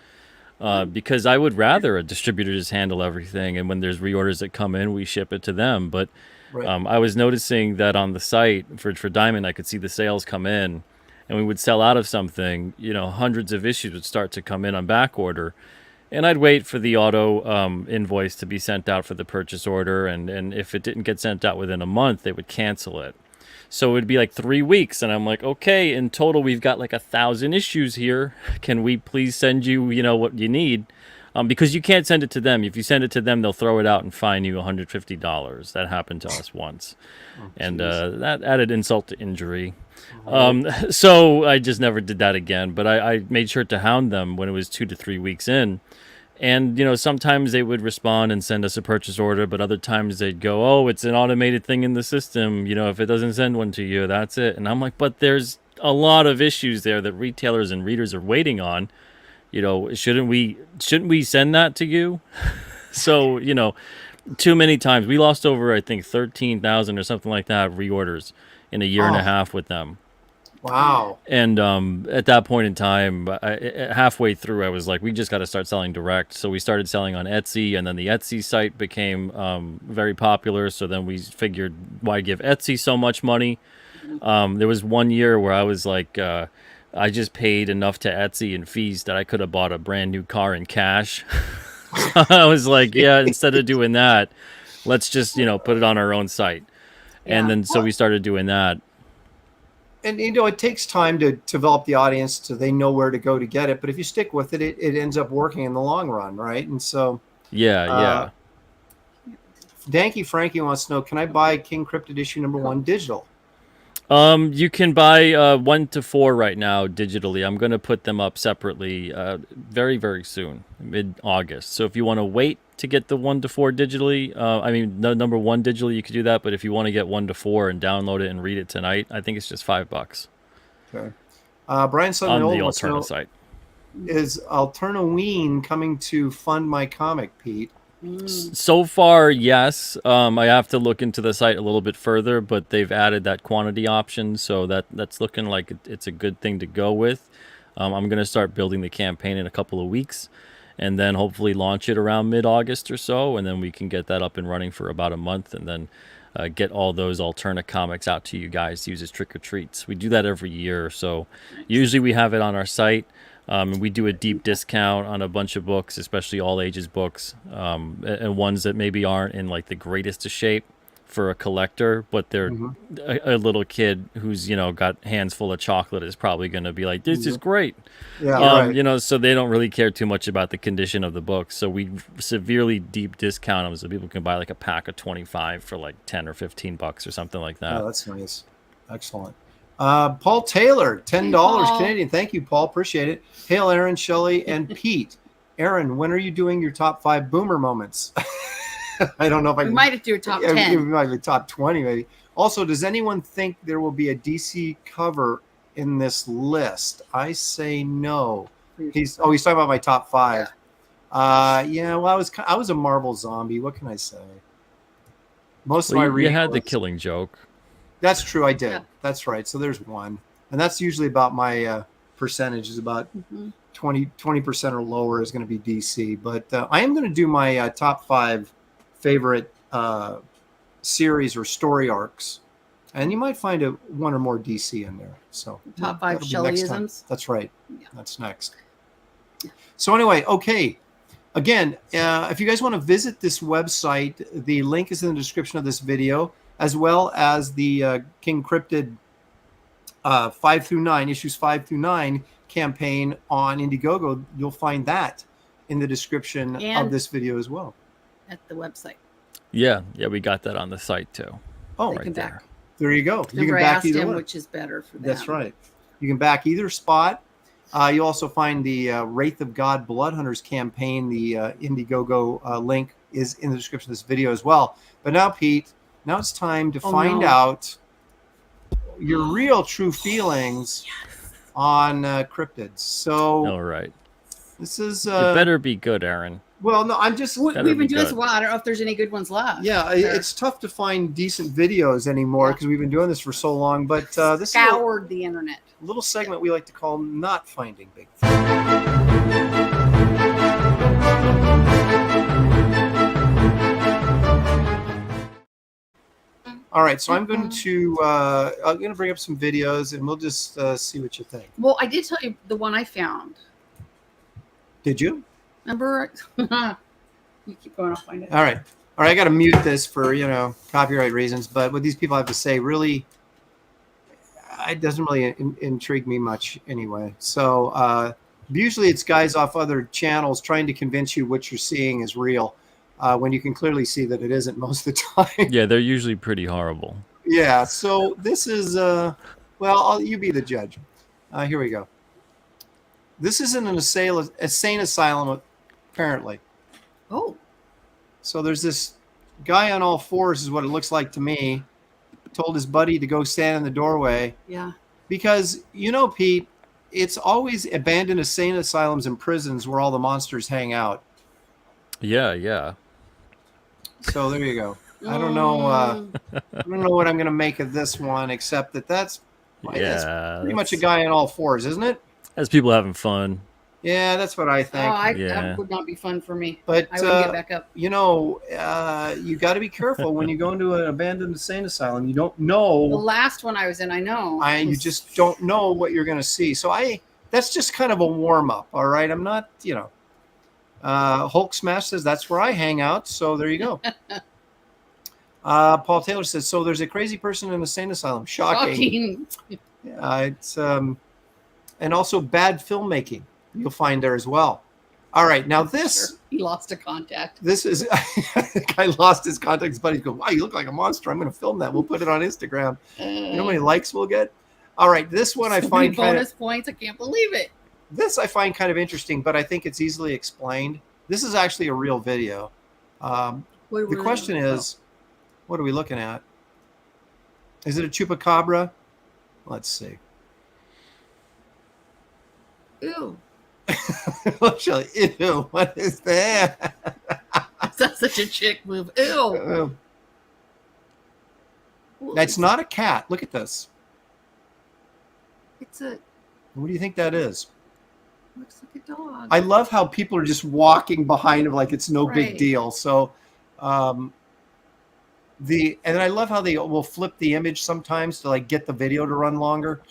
Because I would rather a distributor just handle everything, and when there's reorders that come in, we ship it to them. But I was noticing that on the site for Diamond, I could see the sales come in, and we would sell out of something. You know, hundreds of issues would start to come in on back order, and I'd wait for the auto invoice to be sent out for the purchase order, and if it didn't get sent out within a month, they would cancel it. So it'd be like 3 weeks, and I'm like, okay, in total, we've got like 1,000 issues here. Can we please send you, you know, what you need? Because you can't send it to them. If you send it to them, they'll throw it out and fine you $150. That happened to us once. And that added insult to injury. So I just never did that again. But I made sure to hound them when it was 2 to 3 weeks in. And, you know, sometimes they would respond and send us a purchase order, but other times they'd go, oh, it's an automated thing in the system. You know, if it doesn't send one to you, that's it. And I'm like, but there's a lot of issues there that retailers and readers are waiting on. You know, shouldn't we send that to you? So, you know, too many times. We lost over, I think, 13,000 or something like that reorders in a year and a half with them. Wow. And at that point in time, halfway through, I was like, we just got to start selling direct. So we started selling on Etsy, and then the Etsy site became very popular. So then we figured, why give Etsy so much money? There was one year where I was like, I just paid enough to Etsy in fees that I could have bought a brand new car in cash. I was like, yeah, instead of doing that, let's just, put it on our own site. Yeah. And then so we started doing that. And it takes time to develop the audience so they know where to go to get it. But if you stick with it, it ends up working in the long run, right? And so, Yeah. Danky Frankie wants to know: can I buy King Cryptid issue #1 digital? You can buy 1 to 4 right now digitally. I'm going to put them up separately very, very soon, mid-August. So if you want to wait to get the 1 to 4 digitally, the #1 digitally, you could do that. But if you want to get 1 to 4 and download it and read it tonight, I think it's just $5 Okay. Brian on Sutton the wants to know, Alterna site. is Alternaween coming to fund my comic, Pete? So far, yes. I have to look into the site a little bit further, but they've added that quantity option, so that's looking like it's a good thing to go with. I'm going to start building the campaign in a couple of weeks, and then hopefully launch it around mid-August or so, and then we can get that up and running for about a month, and then get all those Alterna comics out to you guys to use as trick-or-treats. We do that every year, so usually we have it on our site. And we do a deep discount on a bunch of books, especially all ages books, and ones that maybe aren't in like the greatest of shape for a collector, but they're a little kid who's got hands full of chocolate is probably going to be like, this is great. Yeah, right. So they don't really care too much about the condition of the book. So we severely deep discount them so people can buy like a pack of 25 for like 10 or 15 bucks or something like that. Oh, that's nice. Excellent. Paul Taylor, $10 Canadian. Thank you, Paul. Appreciate it. Hail, Aaron, Shelley, and Pete. Aaron, when are you doing your top 5 boomer moments? I don't know if I We might have to do a top 10. We might be top 20, maybe. Also, does anyone think there will be a DC cover in this list? I say no. He's talking about my top 5. Well, I was a Marvel zombie. What can I say? Most of my reading. You had the Killing Joke. That's true. I did. Yeah. That's right. So there's one. And that's usually about my percentage is about 20% or lower is going to be DC. But I am going to do my top 5 favorite series or story arcs. And you might find one or more DC in there. So Top 5 Shelleyisms. That's right. Yeah. That's next. So anyway, okay. Again, if you guys want to visit this website, the link is in the description of this video, as well as the King Cryptid 5 through 9, issues 5 through 9 campaign on Indiegogo. You'll find that in the description of this video as well. At the website. Yeah, we got that on the site too. Oh, right there. There you go. You can Remember, I back asked either him one. which is better for them. That's right. You can back either spot. You'll also find the Wraith of God Blood Hunters campaign. The Indiegogo link is in the description of this video as well. But now, Pete, now it's time to find out your real true feelings on cryptids. So, all right. This is it better be good, Aaron. Well, no, I'm just we've been doing this a while. I don't know if there's any good ones left. Yeah, it's tough to find decent videos anymore because we've been doing this for so long. But this scoured the internet. A little segment we like to call "Not Finding Bigfoot." All right, so I'm going to bring up some videos and we'll just see what you think. Well, I did tell you the one I found. Did you? Remember? You keep going, I'll find it. All right. I got to mute this for, copyright reasons. But what these people have to say really, it doesn't really intrigue me much anyway. So usually it's guys off other channels trying to convince you what you're seeing is real when you can clearly see that it isn't most of the time. Yeah, they're usually pretty horrible. Yeah. So this is, you be the judge. Here we go. This is in an insane asylum, apparently. Oh. So there's this guy on all fours, is what it looks like to me, told his buddy to go stand in the doorway. Yeah. Because, Pete, it's always abandoned insane asylums and prisons where all the monsters hang out. Yeah. So there you go. I don't know. I don't know what I'm going to make of this one, except that's That's Yeah, pretty much a guy on all fours, isn't it? That's people having fun. Yeah, that's what I think. Yeah. That would not be fun for me. But I wouldn't get back up. you got to be careful when you go into an abandoned insane asylum. You don't The know. last one I was in, I know. You just don't know what you're going to see. So that's just kind of a warm up. All right, I'm not, Hulk Smash says that's where I hang out. So there you go. Paul Taylor says, so there's a crazy person in an insane asylum. Shocking. It's and also bad filmmaking you'll find there as well. All right, now this. Sure. He lost a contact. This is the guy lost his contact. His buddies go, wow, you look like a monster. I'm going to film that. We'll put it on Instagram. You know how many likes we'll get? All right, this one I find bonus points. I can't believe it. This I find kind of interesting, but I think it's easily explained. This is actually a real video. The question is, what are we looking at? Is it a chupacabra? Let's see. Ew. Shelley, ew, what is that? That's such a chick move. Ew. That's not a cat. Look at this. It's a. What do you think that is? Looks like a dog. I love how people are just walking behind him like it's no big Right. deal. So, and I love how they will flip the image sometimes to like get the video to run longer.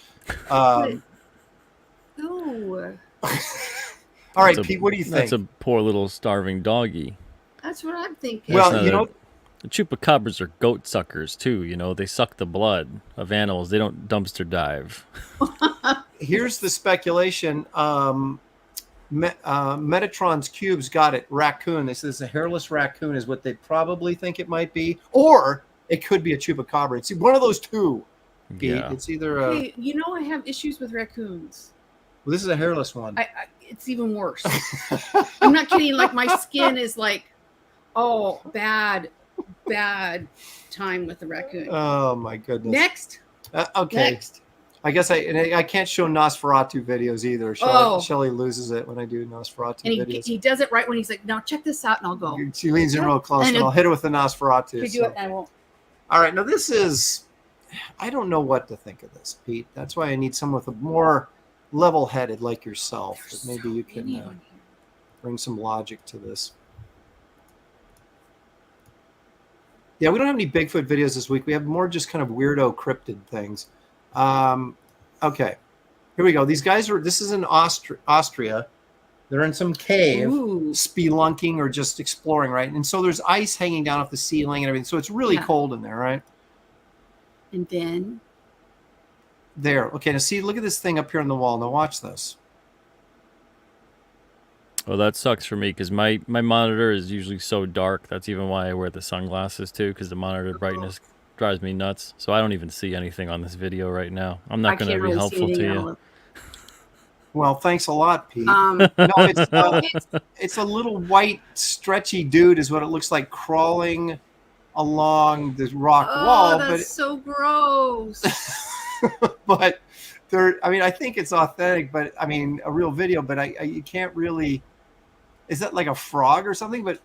Ew. All right, Pete, what do you think? That's a poor little starving doggy. That's what I'm thinking. Well, the chupacabras are goat suckers too. They suck the blood of animals. They don't dumpster dive. Here's the speculation. Metatron's Cubes got it. Raccoon. They said it's a hairless raccoon is what they probably think it might be, or it could be a chupacabra. It's one of those two. Pete. Yeah. It's either a. Hey, I have issues with raccoons. Well, this is a hairless one. It's even worse. I'm not kidding. Like my skin is like, oh, bad time with the raccoon. Oh my goodness. Next. Okay. Next. I guess I can't show Nosferatu videos either. Shelley loses it when I do Nosferatu And videos. he does it right when he's like, now check this out, and I'll go. She leans in real close, and I'll hit her with the Nosferatu. If you do it, I won't. All right, now this is, I don't know what to think of this, Pete. That's why I need someone with a more level-headed like yourself. That maybe you can bring some logic to this. Yeah, we don't have any Bigfoot videos this week. We have more just kind of weirdo cryptid things. Okay, here we go. These guys this is in Austria. They're in some cave, spelunking or just exploring, right? And so there's ice hanging down off the ceiling and everything. So it's really cold in there, right? And then there. Okay, now see, look at this thing up here on the wall. Now watch this. Well, that sucks for me because my monitor is usually so dark. That's even why I wear the sunglasses too, because the monitor brightness drives me nuts. So I don't even see anything on this video right now. I'm not going to be helpful to you. Well, thanks a lot, Pete. No, it's a little white, stretchy dude is what it looks like crawling along this rock wall. That's so gross. But I think it's authentic, but I mean, a real video, but you can't really, is that like a frog or something? But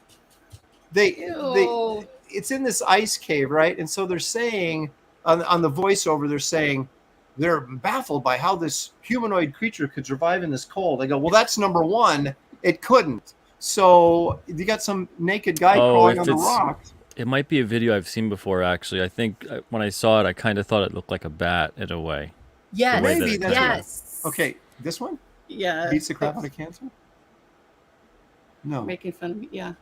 it's in this ice cave, right? And so they're saying on the voiceover, they're saying they're baffled by how this humanoid creature could survive in this cold. I go, well, that's number one. It couldn't. So you got some naked guy crawling on the rocks. It might be a video I've seen before, actually. I think when I saw it, I kind of thought it looked like a bat in a way. Yes. Maybe that's yes. Okay, this one? Yeah. Beats the crap out of cancer? No. Making fun of me, yeah.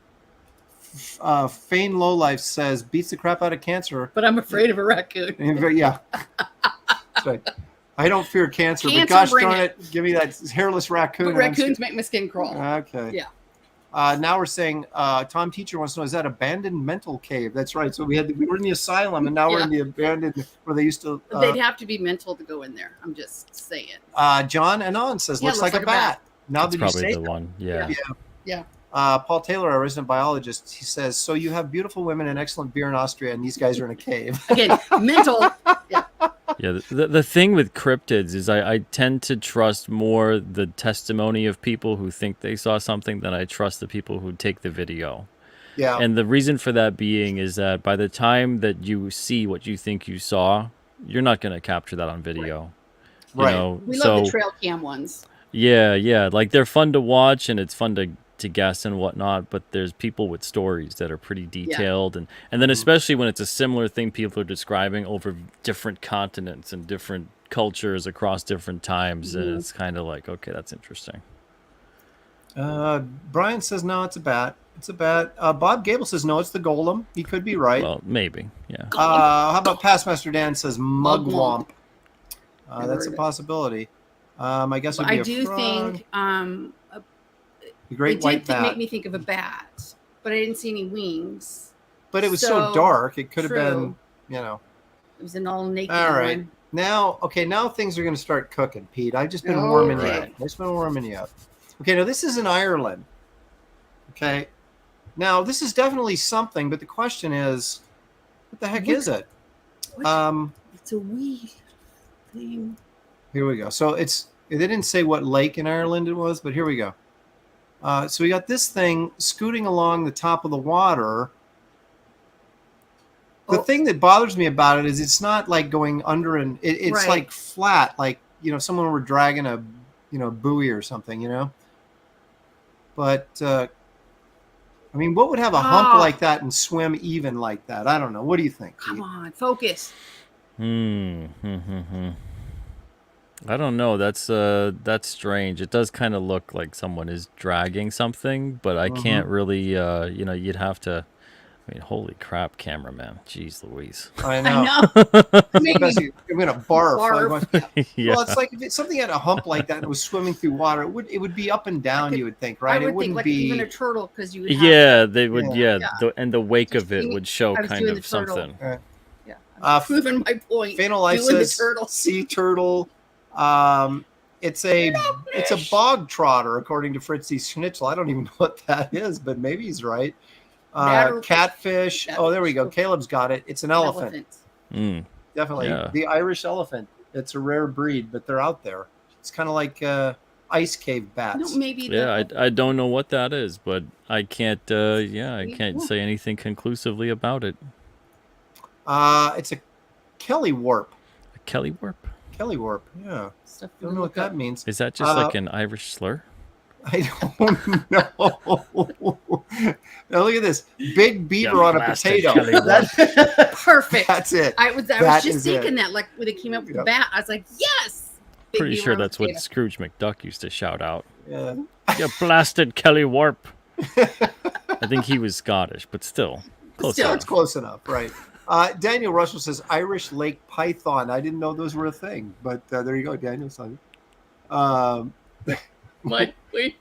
Fane Lowlife says, beats the crap out of cancer. But I'm afraid of a raccoon. Yeah. That's right. I don't fear cancer, but gosh darn it, give me that hairless raccoon. But raccoons make my skin crawl. Okay. Yeah. Now we're saying, Tom Teacher wants to know, is that abandoned mental cave? That's right. So we were in the asylum, and now we're in the abandoned where they used to. They'd have to be mental to go in there. I'm just saying. John Anon says, looks like a bat. Now that's that you probably say the one. Yeah. Paul Taylor, a resident biologist, he says, so you have beautiful women and excellent beer in Austria, and these guys are in a cave. Again, mental. Yeah. Yeah, the thing with cryptids is I tend to trust more the testimony of people who think they saw something than I trust the people who take the video. Yeah. And the reason for that being is that by the time that you see what you think you saw, you're not going to capture that on video. You Right. know, We so love the trail cam ones. yeah, like they're fun to watch and it's fun to guess and whatnot, but there's people with stories that are pretty detailed, and then especially when it's a similar thing people are describing over different continents and different cultures across different times, and it's kind of like, okay, that's interesting. Brian says no, it's a bat. It's a bat. Bob Gable says no, it's the golem. He could be right. Well, maybe, yeah. How about Pastmaster Dan says mugwump? Never That's a heard it. possibility. I guess it'd I be a do frog. think The great it white did bat. make me think of a bat, but I didn't see any wings. But it was so dark, it could have been, It was an all naked All right. one. Now things are going to start cooking, Pete. I've just been warming you up. Okay. I've just been warming you up. Okay, now this is in Ireland. Okay. Now this is definitely something, but the question is, what the heck is it? It's a wee thing. Here we go. So they didn't say what lake in Ireland it was, but here we go. So we got this thing scooting along the top of the water. The thing that bothers me about it is it's not like going under it's Right. like flat, like, someone were dragging a, buoy or something, But, I mean, what would have a hump like that and swim even like that? I don't know. What do you think? Come Pete? on, focus. I don't know. That's strange. It does kind of look like someone is dragging something, but I can't really. You'd have to. I mean, holy crap, cameraman! Jeez Louise. I know. Maybe I'm gonna barf. barf. Yeah. Well, it's like if something had a hump like that and was swimming through water, it would be up and down. You would think, right? I would it wouldn't think like be. even a turtle, because you would have Yeah, they would. Yeah. Yeah, and the wake of it Just would show I was kind doing of the turtle. something. proving my point. Phenol Life Doing the says turtle. sea turtle. It's a bog trotter, according to Fritzy Schnitzel. I don't even know what that is, but maybe he's right. Catfish. Oh, there we go. Caleb's got it. It's an elephant. Definitely. Yeah. The Irish elephant. It's a rare breed, but they're out there. It's kind of like ice cave bats. No, maybe. Yeah, I don't know what that is, but I can't. I can't say anything conclusively about it. It's a Kelly warp. A Kelly warp? Kelly warp. Yeah. Stuff Don't know what that means. Is that just like an Irish slur? I don't know. Now look at this big beaver You on a blasted potato. Kelly warp. Perfect. That's it. I was That just is thinking it. that, like when they came up with the Yep. bat, I was like, yes. Big Pretty beaver sure on a that's what potato. Scrooge McDuck used to shout out. Yeah. You blasted Kelly warp. I think he was Scottish, but still. Close Still, enough. it's close enough, right? Daniel Russell says Irish lake python. I didn't know those were a thing, but there you go, Daniel. Son. Wait.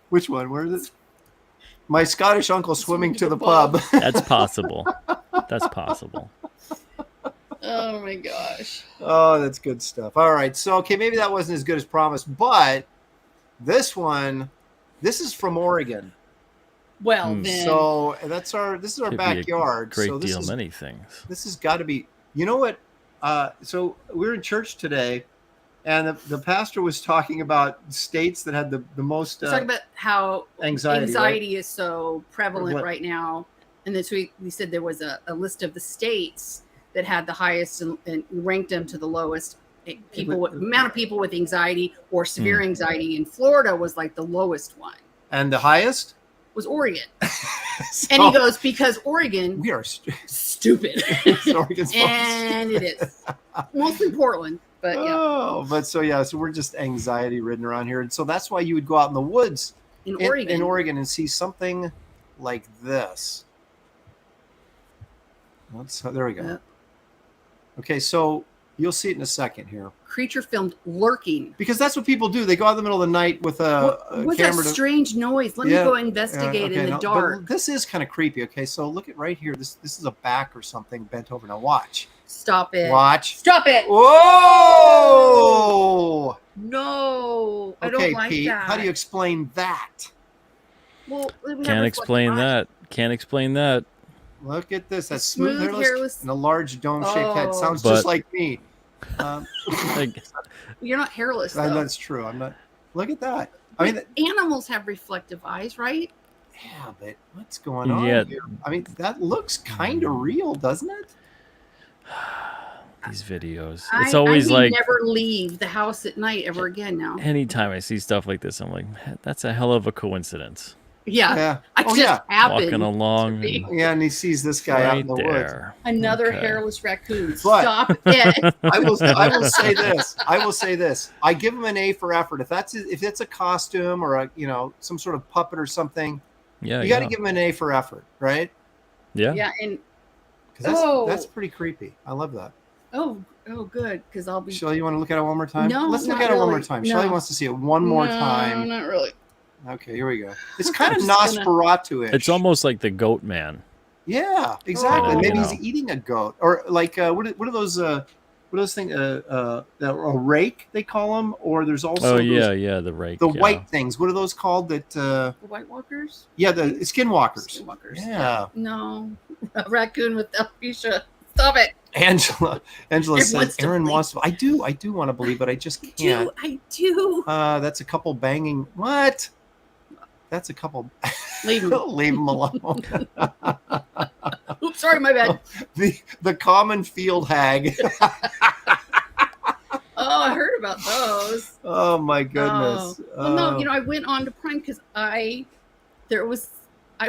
Which one? Where is it? My Scottish uncle swimming to the pub. That's possible. That's possible. Oh my gosh. Oh, that's good stuff. All right. So, okay, maybe that wasn't as good as promised, but this is from Oregon. Well, then. So this is our Could be a backyard. great so this deal, is, many things. This has got to be, you know what? So we're in church today, and the pastor was talking about states that had the most Let's talk about how anxiety, right? is so prevalent What? right now. And this week we said there was a list of the states that had the highest and ranked them to the lowest amount of people with anxiety or severe anxiety. And Florida was like the lowest one. And the highest Was Oregon. So, And he goes, because Oregon we are stupid. Oregon's And it is. Mostly Portland. But yeah. Oh, but so we're just anxiety ridden around here. And so that's why you would go out in the woods In Oregon. in Oregon and see something like this. There we go. Yep. Okay, so you'll see it in a second here. Creature filmed lurking. Because that's what people do. They go out in the middle of the night with a What's that camera. strange noise? Let me go investigate in the but dark. this is kind of creepy. Okay, so look at right here. This is a back or something bent over. Now watch. Stop it. Watch. Stop it. Whoa! No. I Okay, don't like Pete, that. how do you explain that? Well, we have Can't reflective explain eyes. that. Can't explain that. Look at this. That's Smooth, smooth, hairless, hairless- and a large dome-shaped head. Oh. Sounds But- just like me. Like, You're not hairless, though. That's true. I'm not. Look at that. I mean, Animals have reflective eyes, right? yeah, but what's going on Yeah. here? I mean, that looks kind of real, doesn't it? these videos. I It's always may like never leave the house at night ever again now. anytime I see stuff like this, I'm like, that's a hell of a coincidence. Yeah. Yeah. I Oh, just yeah. happened Walking along to be. and Yeah, and he sees this guy out right in the woods. there. Another Okay. hairless raccoon. But- Stop it. I will say this. I give him an A for effort. If it's a costume or a some sort of puppet or something, Yeah, you got to give him an A for effort, right? yeah. Yeah, and Because that's pretty creepy. I love that. oh good, because I'll be Shelley, you want to look at it one more time? No, Let's look not at it one more really. time. No. Shelley wants to see it one more No, time. not really. Okay, here we go. It's kind of I'm just gonna- Nosferatu-ish. It's almost like the Goat Man. Yeah, exactly. Oh. Maybe You he's know. eating a goat, or like what are those things? A rake they call them, or there's also Oh those- yeah, the rake. the yeah. white things. What are those called? That The White Walkers? yeah, the skinwalkers. Skinwalkers. Yeah. No. A raccoon with alopecia. Stop it. Angela It says wants to Aaron believe. wants to. I do want to believe, but I just can't. I do. That's a couple banging. What? That's a couple. Leave him. Leave them alone. Oops, sorry, my bad. the common field hag. Oh, I heard about those. Oh my goodness. Well, no, I went on to Prime because I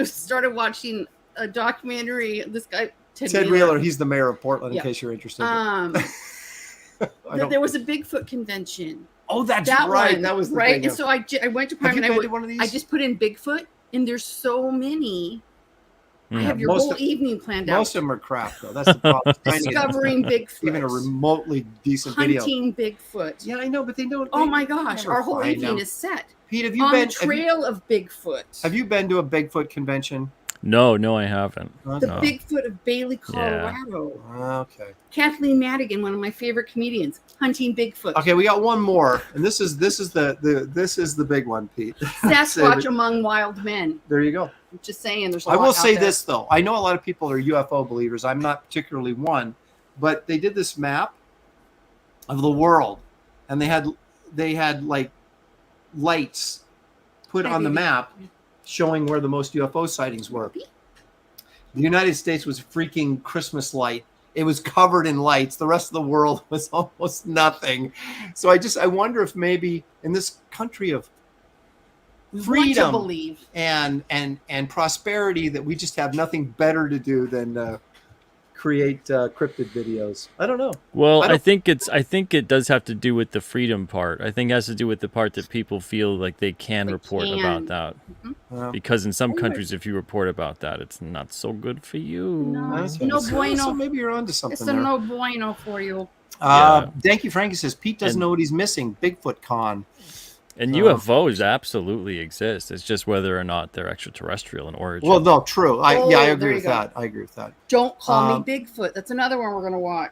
started watching a documentary. This guy, Ted Wheeler, he's the mayor of Portland. Yeah. In case you're interested. There was a Bigfoot convention. Oh, that's That right. one, That was the right. thing. And so I went to Prime Have you and been to one of these? I just put in Bigfoot, and there's so many. I Mm. have your Most whole of- evening planned out. Most of them are crap, though. That's the problem. Trying to get Discovering Bigfoot. even a remotely decent video. Hunting Bigfoot. Yeah, I know, but they don't. Oh they my gosh, never our whole find evening them. is set Pete, have you on been? the trail of Bigfoot. Have you been to a Bigfoot convention? No, I haven't. The No. Bigfoot of Bailey, Yeah. Colorado. Okay. Kathleen Madigan, one of my favorite comedians, hunting Bigfoot. Okay, we got one more, and this is the big one, Pete. Sasquatch among wild men. There you go. I'm just saying, there's a I lot will out say there. this though. I know a lot of people are UFO believers. I'm not particularly one, but they did this map of the world, and they had like lights put on the map showing where the most UFO sightings were. The United States was a freaking Christmas light. It was covered in lights. The rest of the world was almost nothing. So I wonder if maybe in this country of We want to freedom believe. and prosperity that we just have nothing better to do than create cryptid videos. I don't know. Well, I I don't- think it does have to do with the freedom part. I think it has to do with the part that people feel like they can They report can. about that. Well, Because in some Oh, countries, if you report about that, it's not so good for you. No, that's no right. So bueno. maybe you're onto something It's a there. no bueno for you. Thank you, Frankie says Pete doesn't And- know what he's missing. Bigfoot Con. And Oh. UFOs absolutely exist. It's just whether or not they're extraterrestrial in origin. Well, no, true. I Oh, there agree you with go. that. I agree with that. Don't call Um, me Bigfoot. That's another one we're going to watch.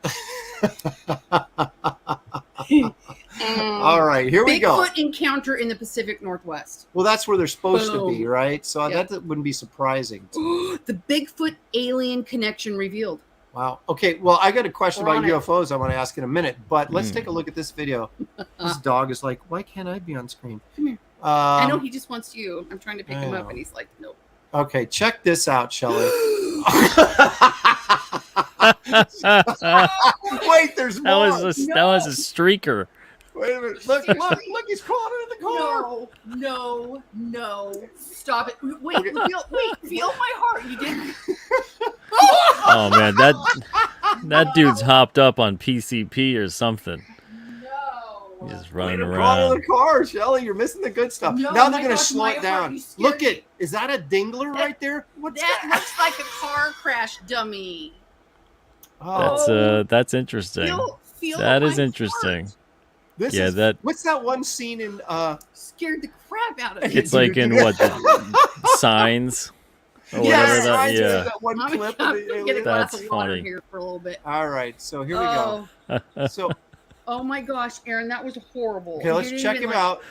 All right, here we go. Bigfoot encounter in the Pacific Northwest. Well, that's where they're supposed to be, Boom. right? So Yeah. that wouldn't be surprising. The Bigfoot alien connection revealed. Wow. Okay. Well, I got a question We're about on it. UFOs I want to ask in a minute, but let's Hmm. take a look at this video. This dog is like, why can't I be on screen? Come here. I know Um, he just wants you. I'm trying to pick I him know. up, and he's like, nope. okay, check this out, Shelley. Wait, there's more. that was a streaker. Wait a minute. Look, he's crawling into the car. No. Stop it. Wait, feel my heart. You didn't. Oh man, that dude's hopped up on PCP or something. No. He's just Way running to crawl around. in the car, Shelley. You're missing the good stuff. No, now my they're going to gosh, slow my it heart, down. you scared Look me. it. Is that a dingler right there? What's That that? looks like a car crash dummy. Oh, That's interesting. Feel That is my interesting. heart. this yeah, is, that- What's that one scene in? Scared the crap out of me. It's like in what Signs or whatever Yes, that. reminds me of Yeah. that one I'm clip. gonna of the get a glass That's of water funny. here for a little bit. All right, so here we go. So Oh my gosh, Aaron, that was horrible. okay, let's You didn't check even, him like- out.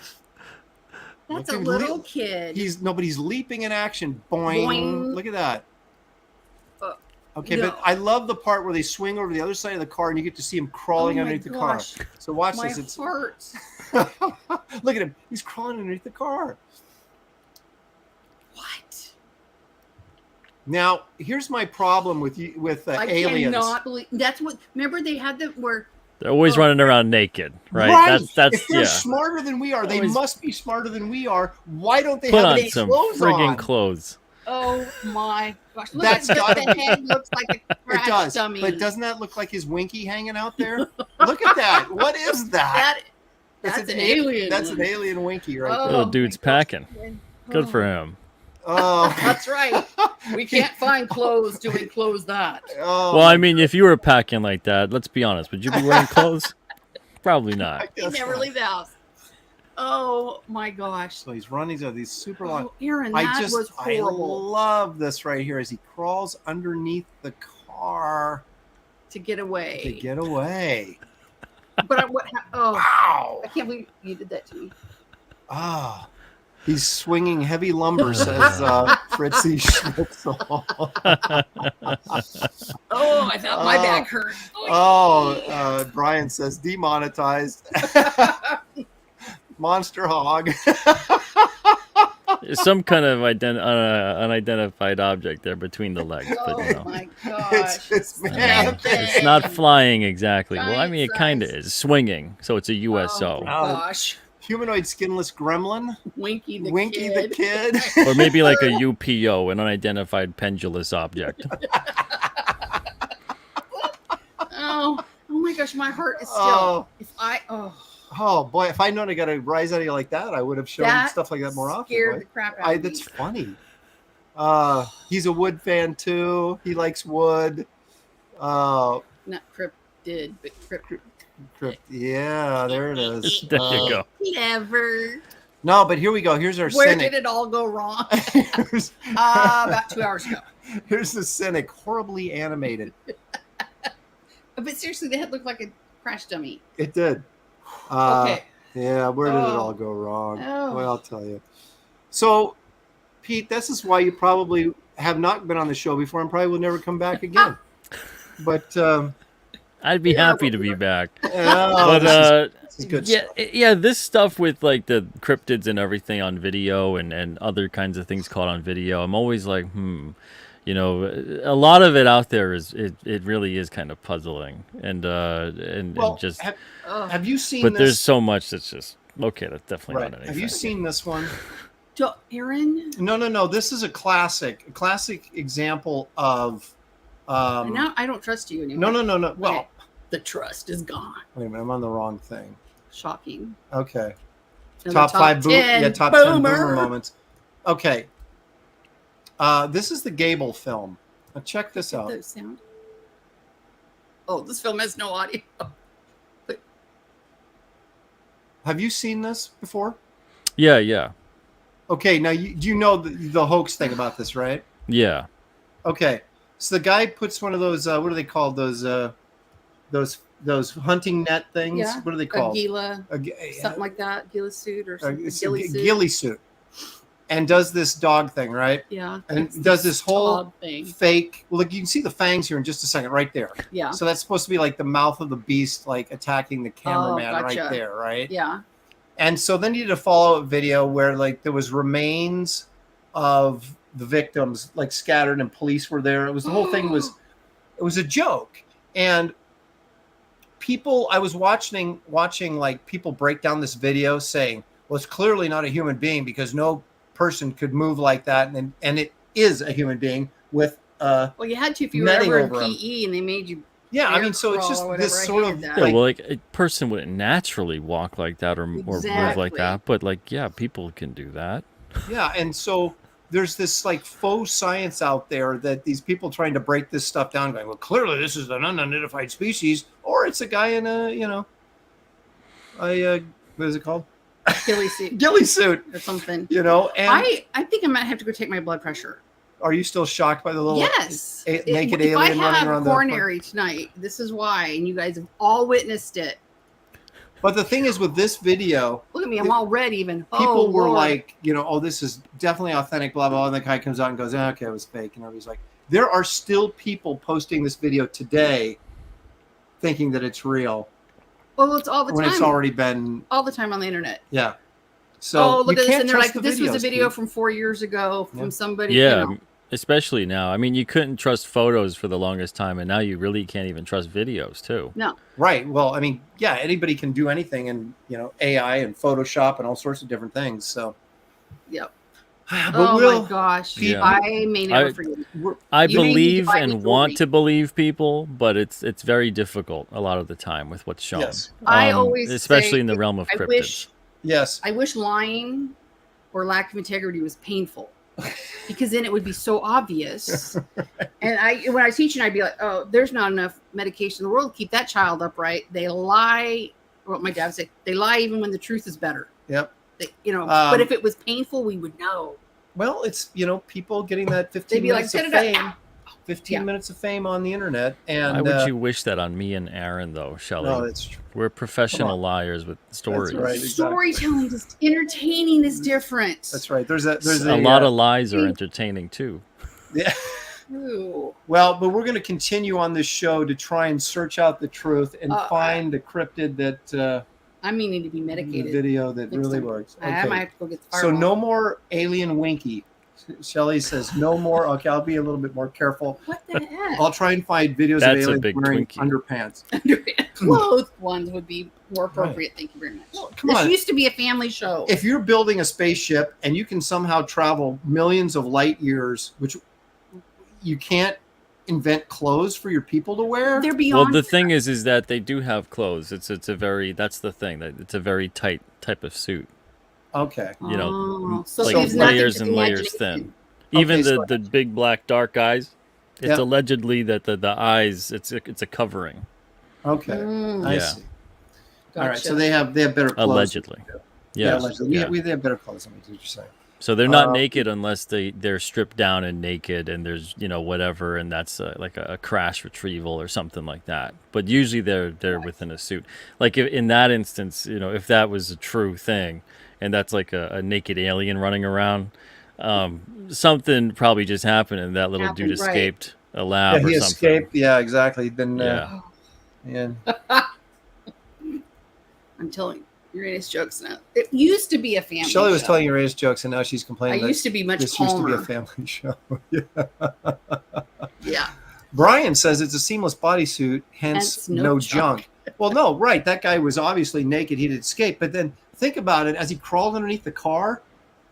That's Look a at little Lee- kid. He's leaping in action. Boing. Boing. Look at that. Uh, Okay, no. but I love the part where they swing over to the other side of the car and you get to see him crawling Oh my underneath the gosh. car. So watch My this. It's heart. look at him. He's crawling underneath the car. What? Now, here's my problem with you with I aliens. cannot believe that's what. Remember, they had the where. They're always running around naked, right? Right. That's if they're yeah. smarter than we are, they Always must be smarter than we are. Why don't they Put have on any some clothes friggin' on? clothes. Oh my gosh! Look That's at gotta the be- head looks like a It crash does, dummy. but doesn't that look like his winky hanging out there? Look at that. What is that? That's an alien. That's an alien winky right Oh. there. Little dude's my gosh. packing. Good for him. Oh, That's right. We can't find clothes to enclose that. oh, Well, I mean, if you were packing like that, let's be honest, would you be wearing clothes? Probably not. He never leave the house. Oh my gosh. So he's running to these super long. Oh, Aaron, that was I horrible love this right here as he crawls underneath the car to get away. to get away. But oh, Wow. I can't believe you did that to me. Ah. He's swinging heavy lumber, says Fritzy Schnitzel. Oh, I thought my back hurt. Brian says demonetized. Monster hog. There's some kind of unidentified object there between the legs, but Oh you know. my gosh. It's man. It's not flying exactly. Well, I mean, it Giant kind of size. is swinging, so it's a USO, Oh gosh. Humanoid skinless gremlin. Winky the Winky kid. the kid. or maybe like a UPO, an unidentified pendulous object. Oh my gosh, my heart is still. Oh. If I Oh boy, if I'd known I got a rise out of you like that, I would have shown that stuff like that more often. scared boy. the crap out of me. That's funny. He's a wood fan too. He likes wood. Not cryptid, but Yeah, there it is. There you go. Never. No, but here we go. Here's our Where cynic. did it all go wrong? here's, About 2 hours ago. here's the cynic, horribly animated. But seriously, the head looked like a crash dummy. It did. Okay. Yeah, where did it Oh. all go wrong? Oh. Well, I'll tell you. So, Pete, this is why you probably have not been on the show before and probably will never come back again. But I'd be happy to be back. oh, But this is good yeah, stuff. yeah, this stuff with like the cryptids and everything on video and other kinds of things caught on video, I'm always like, you know, a lot of it out there is it really is kind of puzzling and just. Have you seen But this? there's so much that's just okay. That's definitely Right. not anything. Have you seen this one? Aaron? No. This is a classic example of. Now I don't trust you anymore. No. Well, Okay. The trust is gone. wait a minute. I'm on the wrong thing. Shocking. Okay. Another Top 5 10 top 10 boomer. boomer moments. Okay. This is the Gable film. Now check this out. That sound. Oh, this film has no audio. Have you seen this before? Yeah. Okay, now you know the hoax thing about this, right? Yeah. Okay, so the guy puts one of those what are they called? Those hunting net things. Yeah. What are they A called? Gila, A something like that. Gila suit or something. it's a Ghillie suit. ghillie suit, and does this dog thing, right? Yeah. And it's does this whole dog thing. fake. Well, look, you can see the fangs here in just a second, right there. Yeah. So that's supposed to be like the mouth of the beast, like attacking the cameraman gotcha. right there, right? Yeah. And so then you did a follow-up video where like there was remains of the victims like scattered and police were there. It was the whole thing was a joke. And I was watching like people break down this video saying, well, it's clearly not a human being because no person could move like that. And it is a human being with Well, you had to if you were netting ever in over 'em. PE and they made you. yeah, I bear mean, so it's crawl just or whatever. this I sort hated of that. Yeah, like, well, like a person wouldn't naturally walk like that or move like Exactly. that, but like, yeah, people can do that. yeah, and so there's this like faux science out there that these people trying to break this stuff down, going, well, clearly this is an unidentified species, or it's a guy in a, what is it called? Ghillie suit Ghillie suit, or something. And I think I might have to go take my blood pressure. are you still shocked by the little Yes. naked If I alien running have around a coronary tonight, this is why, and you guys have all witnessed it. But the thing is with this video, Look at me, I'm all red even. people were Lord. like, oh, this is definitely authentic, blah, blah, blah. And the guy comes out and goes, okay, it was fake. And everybody's like, there are still people posting this video today thinking that it's real well, it's all the when time. it's already been, all the time on the internet. yeah. So look you at this, can't and they're trust like, the "This was a videos, video Pete. from 4 years ago from Yeah. somebody." Yeah, Especially now. I mean, you couldn't trust photos for the longest time, and now you really can't even trust videos too. No. Right. Well, I mean, yeah, anybody can do anything, and AI and Photoshop and all sorts of different things. So, Yep. but Oh my gosh. Yeah. I may never forget. I You may need to believe buy me and jewelry. want to believe people, but it's very difficult a lot of the time with what's shown. Yes. I always especially say in the realm of I cryptids. I wish lying or lack of integrity was painful, because then it would be so obvious. And when I was teaching, I'd be like, "Oh, there's not enough medication in the world to keep that child upright. They lie." What my dad said, they lie even when the truth is better. Yep. But if it was painful, we would know. Well, it's people getting that 15 They'd be minutes like, of "Set it fame. 15 minutes of fame on the internet. And Why would you wish that on me and Aaron, though, Shelley? No, that's true. We're professional liars with stories. That's right. Exactly. Storytelling is entertaining is different. That's right. There's A a lot of lies are entertaining too. Yeah. Ooh. Well, but we're going to continue on this show to try and search out the truth and find the cryptid that I'm meaning to be medicated. video that next really time. works. I might have to go get the So fireball. no more alien winky. Shelley says no more. Okay, I'll be a little bit more careful. What the heck? I'll try and find videos That's of a aliens big wearing Twinkie. underpants. Clothed ones would be more appropriate. Thank you very much. Well, come This on. used to be a family show. If you're building a spaceship and you can somehow travel millions of light years, which you can't invent clothes for your people to wear. They're Well, beyond. the thing is that they do have clothes. It's a very that's the thing. That it's a very tight type of suit. Okay. So like it leaves nothing layers to and the layers imagination. thin. Even Okay, so- the big black dark eyes. It's Yeah. allegedly that the eyes it's a covering. Okay. I Yeah. see. All right. Gotcha. So they have better clothes. Allegedly. Yeah. Yes. Allegedly. Yeah. They have better clothes than we do. What you're saying. So they're not naked unless they're stripped down and naked, and there's whatever, and that's like a crash retrieval or something like that. But usually they're within a suit. Like in that instance, if that was a true thing, and that's like a naked alien running around, something probably just happened, and that little dude Happened, right. escaped a lab Yeah, he or something. escaped. Yeah, exactly. He'd been. Yeah. Yeah. I'm telling you, Uranus jokes now. It used to be a family Shelley was show. telling Uranus jokes, and now she's I complaining. used to be much this calmer. used to be a family show. Yeah. Yeah. Brian says it's a seamless bodysuit, hence Hence no, no junk. Well, no, right. That guy was obviously naked. He'd escaped. But then think about it. As he crawled underneath the car,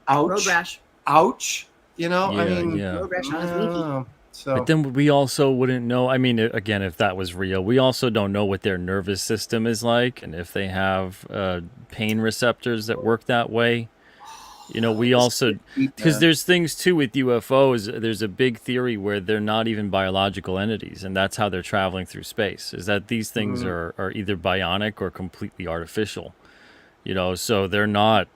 ouch. Road rash. Ouch. I Yeah, mean, yeah. Road rash on his winky. So But then we also wouldn't know. I mean, again, if that was real, we also don't know what their nervous system is like, and if they have pain receptors that work that way. We also, because there's things too with UFOs. There's a big theory where they're not even biological entities, and that's how they're traveling through space. Is that these things are either bionic or completely artificial. So they're not.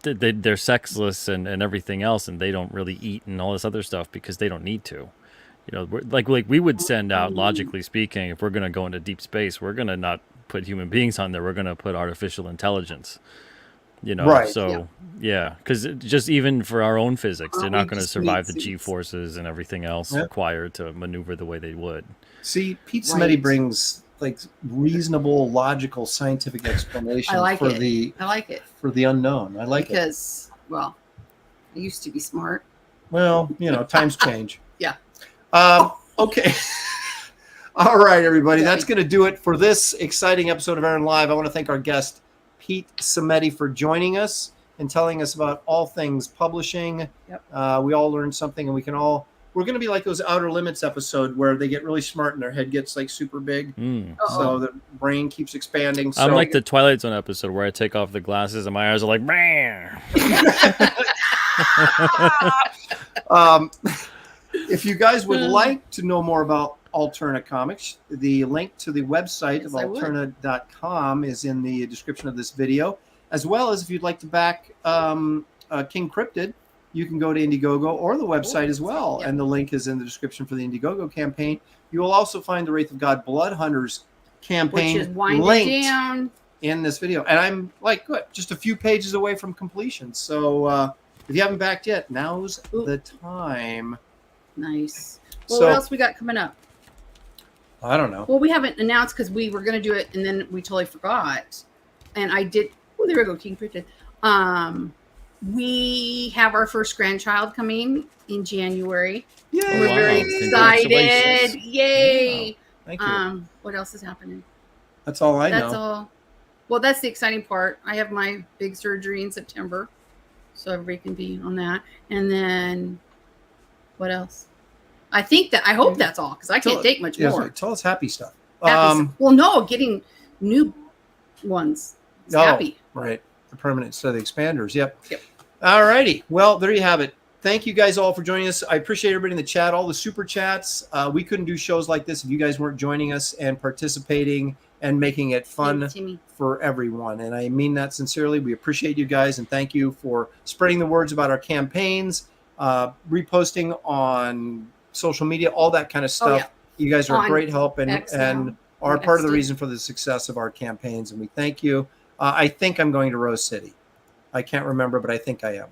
They're sexless and everything else, and they don't really eat and all this other stuff because they don't need to. Like we would send out, logically speaking, if we're going to go into deep space, we're going to not put human beings on there. We're going to put artificial intelligence. Right, So yeah, because just even for our own physics, they're not going to just survive the need G suits. forces and everything else Yeah. required to maneuver the way they would. see, Pete Right. SIMETI brings like reasonable, logical, scientific explanation I like for it. I like it the unknown. I like it. because, well, I used to be smart. Well, times change. Yeah. Okay. All right, everybody. That's going to do it for this exciting episode of Aaron Live. I want to thank our guest, Pete SIMETI, for joining us and telling us about all things publishing. Yep. We all learned something, and we're going to be like those Outer Limits episode where they get really smart and their head gets like super big. So the brain keeps expanding. So I'm like the Twilight Zone episode where I take off the glasses and my eyes are like, "Meh." if you guys would like to know more about Alterna Comics, the link to the website of Yes, I would. alterna.com is in the description of this video, as well as if you'd like to back King Cryptid, you can go to Indiegogo or the website as well, Yeah. and the link is in the description for the Indiegogo campaign. You will also find the Wraith of God Blood Hunters Which campaign is winding linked down. in this video. And I'm like, good, just a few pages away from completion. So if you haven't backed yet, now's the time. Nice. Well, So- what else we got coming up? I don't know. Well, we haven't announced because we were going to do it and then we totally forgot. And I did. Oh, there we go, King Cryptid. We have our first grandchild coming in January. Yay! We're very excited. Congratulations. Yay! Wow. Thank you. What else is happening? That's all I That's know. all. Well, that's the exciting part. I have my big surgery in September, so everybody can be on that. And then, what else? I hope that's all because I can't take much Yeah, more. tell us happy stuff. Well, no, getting new ones. It's happy. Right. The permanent instead of the expanders. Yep. Yep. All righty. Well, there you have it. Thank you guys all for joining us. I appreciate everybody in the chat, all the super chats. We couldn't do shows like this if you guys weren't joining us and participating and making it fun Thanks, Timmy. for everyone. And I mean that sincerely. We appreciate you guys and thank you for spreading the words about our campaigns, reposting on social media, all that kind of stuff. yeah. You guys are a On great help and X now. and are part of the X reason for the success of our campaigns. And we thank you. I think I'm going to Rose City. I can't remember, but I think I am.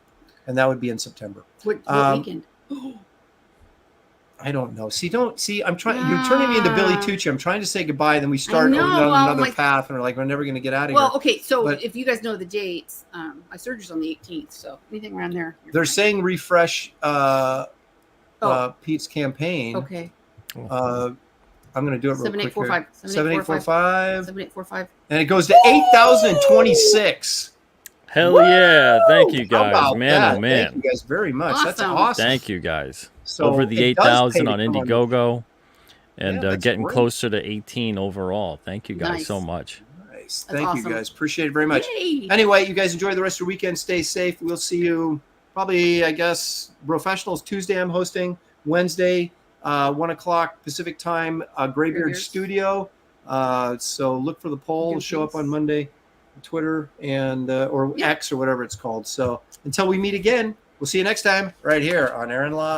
And that would be in September. What weekend? I don't know. I'm trying. You're turning me into Billy Tucci. I'm trying to say goodbye, then we start know, on well, another path, and we're like, we're never going to get out of Well, here. okay. So But- if you guys know the dates, my surgery's on the 18th. So anything around there. you're They're fine. saying refresh Pete's campaign. Okay. I'm going to do it real quick. 7845. 7845. 7845. And it goes to 8,026. Hell yeah. Thank you How guys. about Man, that? oh man. Thank you guys very much. That's Awesome. awesome. Thank you guys. So Over the it does pay 8,000 to on come Indiegogo and Yeah, that's getting great. closer to 18 overall. Thank you guys Nice. so much. Nice. That's Thank awesome. you guys. Appreciate it very much. Yay. Anyway, you guys enjoy the rest of your weekend. Stay safe. We'll see you probably, I guess, Professionals Tuesday I'm hosting. Wednesday, 1 o'clock Pacific time, Graybeard Graybeards. Studio. So look for the poll. It'll show up on Monday, Twitter and or Yeah. X or whatever it's called. So until we meet again, we'll see you next time right here on Aaron Live.